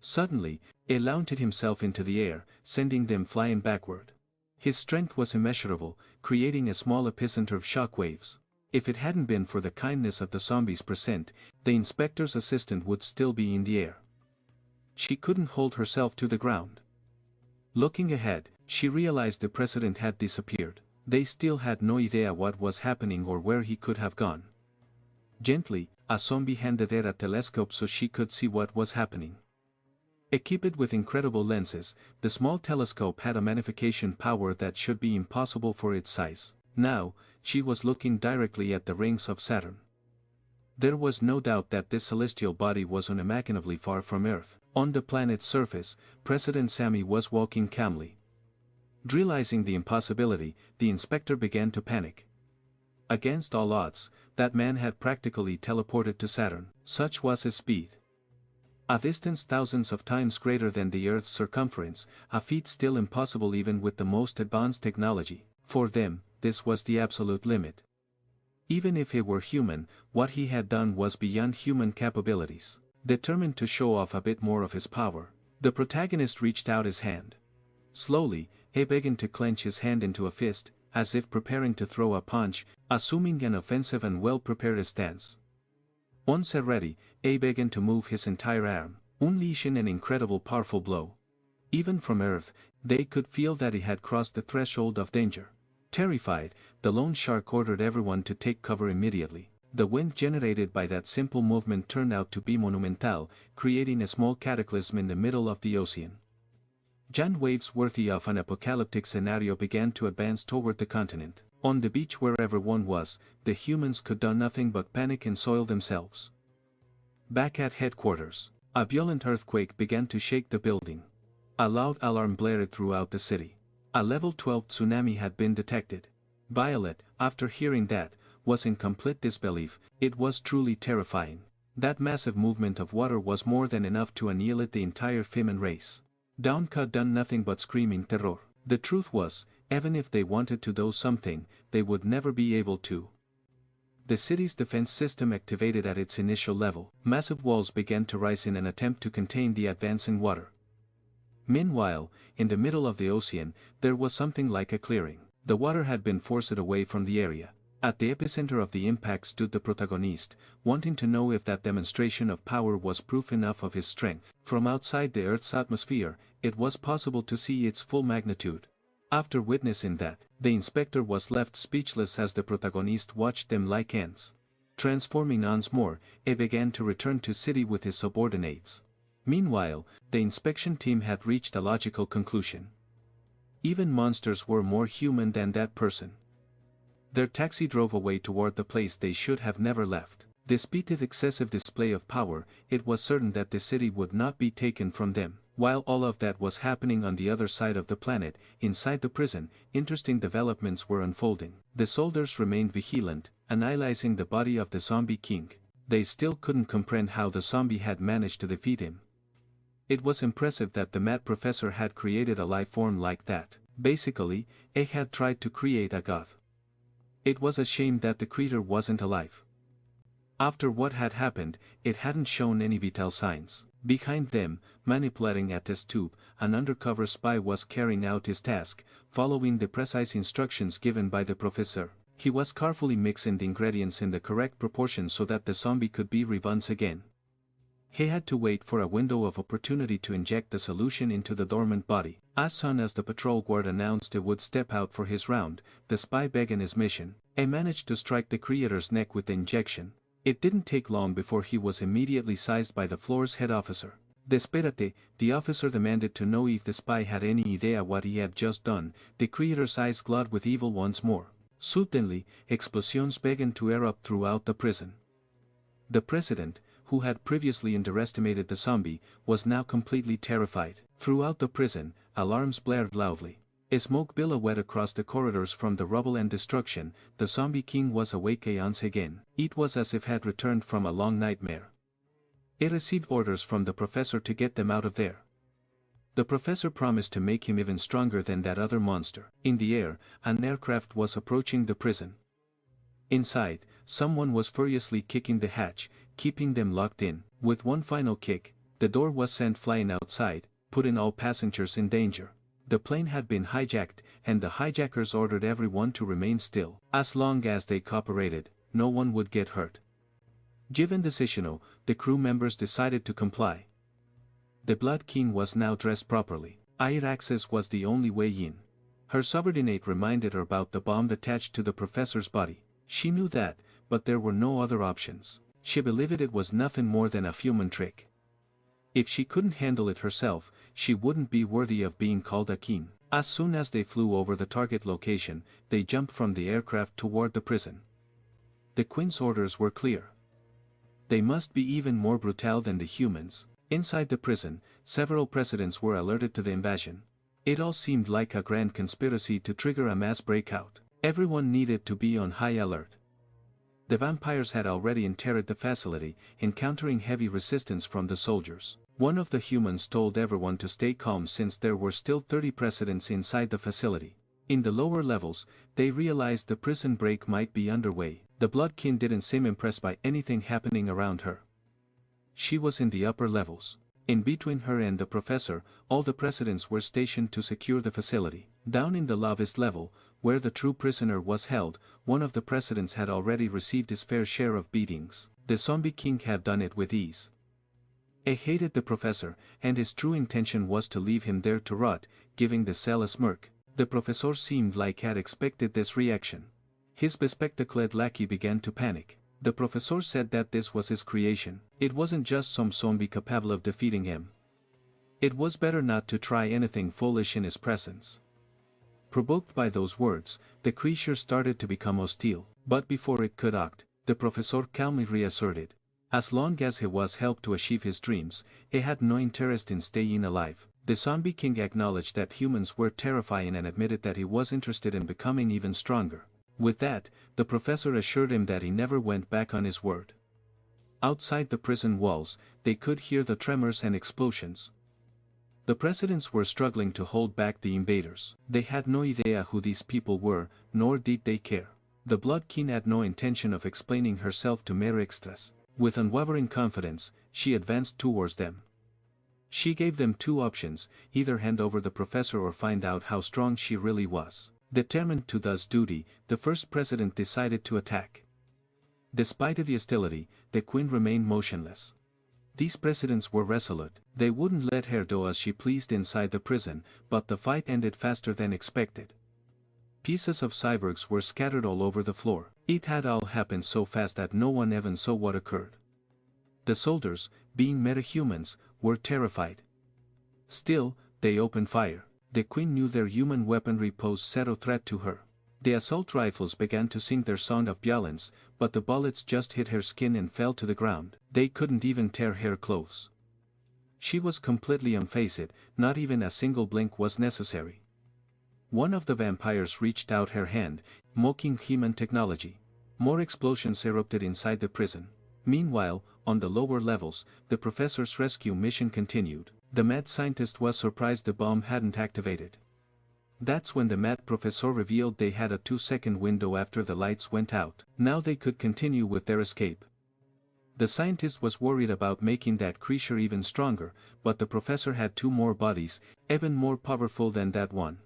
Suddenly, he launched himself into the air, sending them flying backward. His strength was immeasurable, creating a small epicenter of shock waves. If it hadn't been for the kindness of the zombies present, the inspector's assistant would still be in the air. She couldn't hold herself to the ground. Looking ahead, she realized the president had disappeared. They still had no idea what was happening or where he could have gone. Gently, a zombie handed her a telescope so she could see what was happening. Equipped with incredible lenses, the small telescope had a magnification power that should be impossible for its size. Now, she was looking directly at the rings of Saturn. There was no doubt that this celestial body was unimaginably far from Earth. On the planet's surface, President Sammy was walking calmly. Realizing the impossibility, the inspector began to panic. Against all odds, that man had practically teleported to Saturn. Such was his speed. A distance thousands of times greater than the Earth's circumference, a feat still impossible even with the most advanced technology. For them, this was the absolute limit. Even if he were human, what he had done was beyond human capabilities. Determined to show off a bit more of his power, the protagonist reached out his hand. Slowly, he began to clench his hand into a fist, as if preparing to throw a punch, assuming an offensive and well-prepared stance. Once ready, he began to move his entire arm, unleashing an incredible powerful blow. Even from Earth, they could feel that he had crossed the threshold of danger. Terrified, the lone shark ordered everyone to take cover immediately. The wind generated by that simple movement turned out to be monumental, creating a small cataclysm in the middle of the ocean. Giant waves worthy of an apocalyptic scenario began to advance toward the continent. On the beach where everyone was, the humans could do nothing but panic and soil themselves. Back at headquarters, a violent earthquake began to shake the building. A loud alarm blared throughout the city. A level 12 tsunami had been detected. Violet, after hearing that, was in complete disbelief. It was truly terrifying. That massive movement of water was more than enough to annihilate the entire human race. Dawn could done nothing but scream in terror. The truth was, even if they wanted to do something, they would never be able to. The city's defense system activated at its initial level. Massive walls began to rise in an attempt to contain the advancing water. Meanwhile, in the middle of the ocean, there was something like a clearing. The water had been forced away from the area. At the epicenter of the impact stood the protagonist, wanting to know if that demonstration of power was proof enough of his strength. From outside the Earth's atmosphere, it was possible to see its full magnitude. After witnessing that, the inspector was left speechless as the protagonist watched them like ants. Transforming once more, he began to return to city with his subordinates. Meanwhile, the inspection team had reached a logical conclusion. Even monsters were more human than that person. Their taxi drove away toward the place they should have never left. Despite the excessive display of power, it was certain that the city would not be taken from them. While all of that was happening on the other side of the planet, inside the prison, interesting developments were unfolding. The soldiers remained vigilant, analyzing the body of the zombie king. They still couldn't comprehend how the zombie had managed to defeat him. It was impressive that the mad professor had created a life form like that. Basically, he had tried to create a god. It was a shame that the creature wasn't alive. After what had happened, it hadn't shown any vital signs. Behind them, manipulating a test tube, an undercover spy was carrying out his task, following the precise instructions given by the professor. He was carefully mixing the ingredients in the correct proportion so that the zombie could be revived again. He had to wait for a window of opportunity to inject the solution into the dormant body. As soon as the patrol guard announced he would step out for his round, the spy began his mission. He managed to strike the creator's neck with the injection. It didn't take long before he was immediately seized by the floor's head officer. Desperate, the officer demanded to know if the spy had any idea what he had just done. The creator's eyes glowed with evil once more. Suddenly, explosions began to erupt throughout the prison. The president, who had previously underestimated the zombie, was now completely terrified. Throughout the prison, alarms blared loudly. A smoke billowed across the corridors from the rubble and destruction. The zombie king was awake once again. It was as if had returned from a long nightmare. He received orders from the professor to get them out of there. The professor promised to make him even stronger than that other monster. In the air, an aircraft was approaching the prison. Inside, someone was furiously kicking the hatch, keeping them locked in. With one final kick, the door was sent flying outside, putting all passengers in danger. The plane had been hijacked, and the hijackers ordered everyone to remain still. As long as they cooperated, no one would get hurt. Given decisional, the crew members decided to comply. The Blood King was now dressed properly. Air access was the only way in. Her subordinate reminded her about the bomb attached to the professor's body. She knew that, but there were no other options. She believed it was nothing more than a human trick. If she couldn't handle it herself, she wouldn't be worthy of being called a king. As soon as they flew over the target location, they jumped from the aircraft toward the prison. The Queen's orders were clear. They must be even more brutal than the humans. Inside the prison, several presidents were alerted to the invasion. It all seemed like a grand conspiracy to trigger a mass breakout. Everyone needed to be on high alert. The vampires had already entered the facility, encountering heavy resistance from the soldiers. One of the humans told everyone to stay calm since there were still 30 presidents inside the facility. In the lower levels, they realized the prison break might be underway. The Blood King didn't seem impressed by anything happening around her. She was in the upper levels. In between her and the professor, all the presidents were stationed to secure the facility. Down in the lowest level, where the true prisoner was held, one of the presidents had already received his fair share of beatings. The zombie king had done it with ease. He hated the professor, and his true intention was to leave him there to rot, giving the cell a smirk. The professor seemed like had expected this reaction. His bespectacled lackey began to panic. The professor said that this was his creation. It wasn't just some zombie capable of defeating him. It was better not to try anything foolish in his presence. Provoked by those words, the creature started to become hostile, but before it could act, the professor calmly reasserted. As long as he was helped to achieve his dreams, he had no interest in staying alive. The zombie king acknowledged that humans were terrifying and admitted that he was interested in becoming even stronger. With that, the professor assured him that he never went back on his word. Outside the prison walls, they could hear the tremors and explosions. The presidents were struggling to hold back the invaders. They had no idea who these people were, nor did they care. The Blood King had no intention of explaining herself to mere extras. With unwavering confidence, she advanced towards them. She gave them two options, either hand over the professor or find out how strong she really was. Determined to do duty, the first president decided to attack. Despite the hostility, the queen remained motionless. These presidents were resolute. They wouldn't let her do as she pleased inside the prison, but the fight ended faster than expected. Pieces of cyborgs were scattered all over the floor. It had all happened so fast that no one even saw what occurred. The soldiers, being metahumans, were terrified. Still, they opened fire. The queen knew their human weaponry posed zero threat to her. The assault rifles began to sing their song of violence, but the bullets just hit her skin and fell to the ground. They couldn't even tear her clothes. She was completely unfazed, not even a single blink was necessary. One of the vampires reached out her hand, mocking human technology. More explosions erupted inside the prison. Meanwhile, on the lower levels, the professor's rescue mission continued. The mad scientist was surprised the bomb hadn't activated. That's when the mad professor revealed they had a 2-second window after the lights went out. Now they could continue with their escape. The scientist was worried about making that creature even stronger, but the professor had 2 more bodies, even more powerful than that one.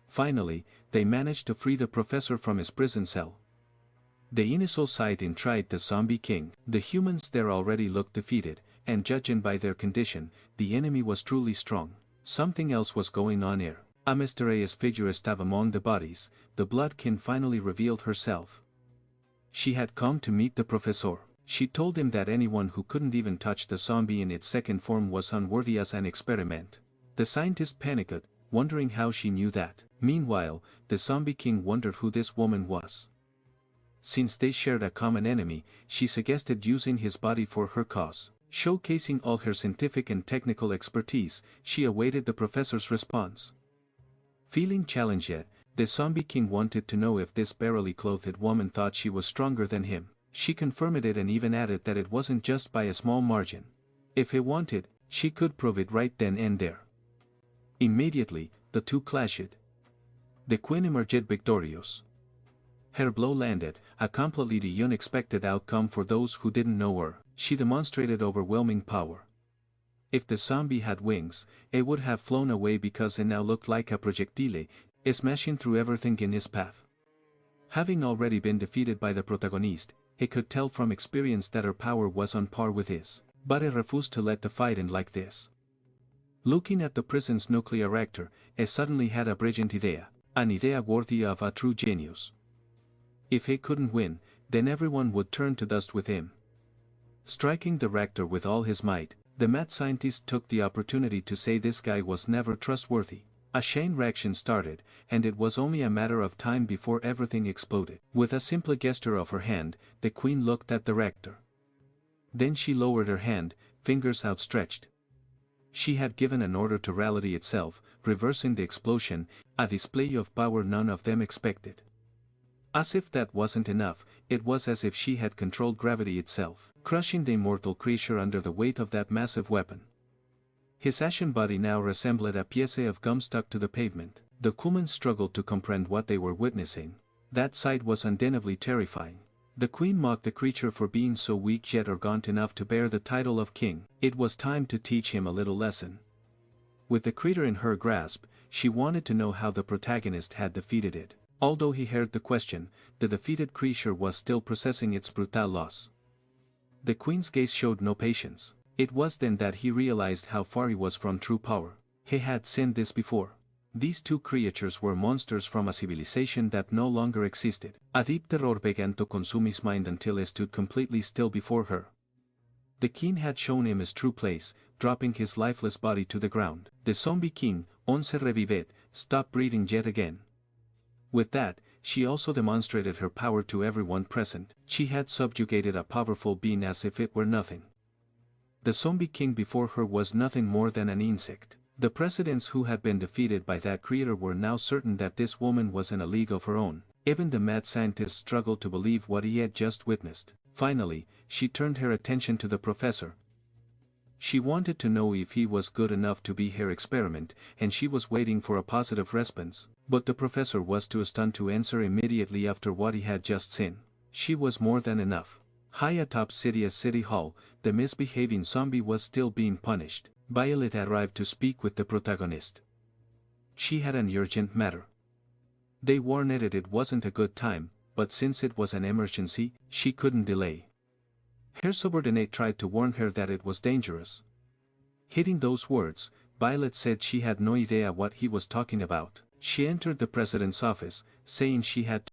Finally, they managed to free the professor from his prison cell. The initial sight intrigued the zombie king. The humans there already looked defeated, and judging by their condition, the enemy was truly strong. Something else was going on here. A mysterious figure estaba among the bodies. The Blood King finally revealed herself. She had come to meet the professor. She told him that anyone who couldn't even touch the zombie in its second form was unworthy as an experiment. The scientist panicked, wondering how she knew that. Meanwhile, the zombie king wondered who this woman was. Since they shared a common enemy, she suggested using his body for her cause. Showcasing all her scientific and technical expertise, she awaited the professor's response. Feeling challenged yet, the zombie king wanted to know if this barely clothed woman thought she was stronger than him. She confirmed it and even added that it wasn't just by a small margin. If he wanted, she could prove it right then and there. Immediately, the two clashed. The queen emerged victorious. Her blow landed, a completely unexpected outcome for those who didn't know her. She demonstrated overwhelming power. If the zombie had wings, it would have flown away because it now looked like a projectile, smashing through everything in his path. Having already been defeated by the protagonist, he could tell from experience that her power was on par with his, but he refused to let the fight end like this. Looking at the prison's nuclear reactor, he suddenly had a brilliant idea, an idea worthy of a true genius. If he couldn't win, then everyone would turn to dust with him. Striking the reactor with all his might, the mad scientist took the opportunity to say this guy was never trustworthy. A chain reaction started, and it was only a matter of time before everything exploded. With a simple gesture of her hand, the queen looked at the reactor. Then she lowered her hand, fingers outstretched. She had given an order to reality itself, reversing the explosion, a display of power none of them expected. As if that wasn't enough, it was as if she had controlled gravity itself, crushing the immortal creature under the weight of that massive weapon. His ashen body now resembled a piece of gum stuck to the pavement. The humans struggled to comprehend what they were witnessing. That sight was undeniably terrifying. The queen mocked the creature for being so weak yet arrogant enough to bear the title of king. It was time to teach him a little lesson. With the creature in her grasp, she wanted to know how the protagonist had defeated it. Although he heard the question, the defeated creature was still processing its brutal loss. The queen's gaze showed no patience. It was then that he realized how far he was from true power. He had seen this before. These two creatures were monsters from a civilization that no longer existed. A deep terror began to consume his mind until he stood completely still before her. The king had shown him his true place, dropping his lifeless body to the ground. The zombie king, once revived, stopped breathing yet again. With that, she also demonstrated her power to everyone present. She had subjugated a powerful being as if it were nothing. The zombie king before her was nothing more than an insect. The presidents who had been defeated by that creator were now certain that this woman was in a league of her own. Even the mad scientist struggled to believe what he had just witnessed. Finally, she turned her attention to the professor. She wanted to know if he was good enough to be her experiment, and she was waiting for a positive response, but the professor was too stunned to answer immediately after what he had just seen. She was more than enough. High atop City's city hall, the misbehaving zombie was still being punished. Violet arrived to speak with the protagonist. She had an urgent matter. They warned it wasn't a good time, but since it was an emergency, she couldn't delay. Her subordinate tried to warn her that it was dangerous. Hitting those words, Violet said she had no idea what he was talking about. She entered the president's office, saying she had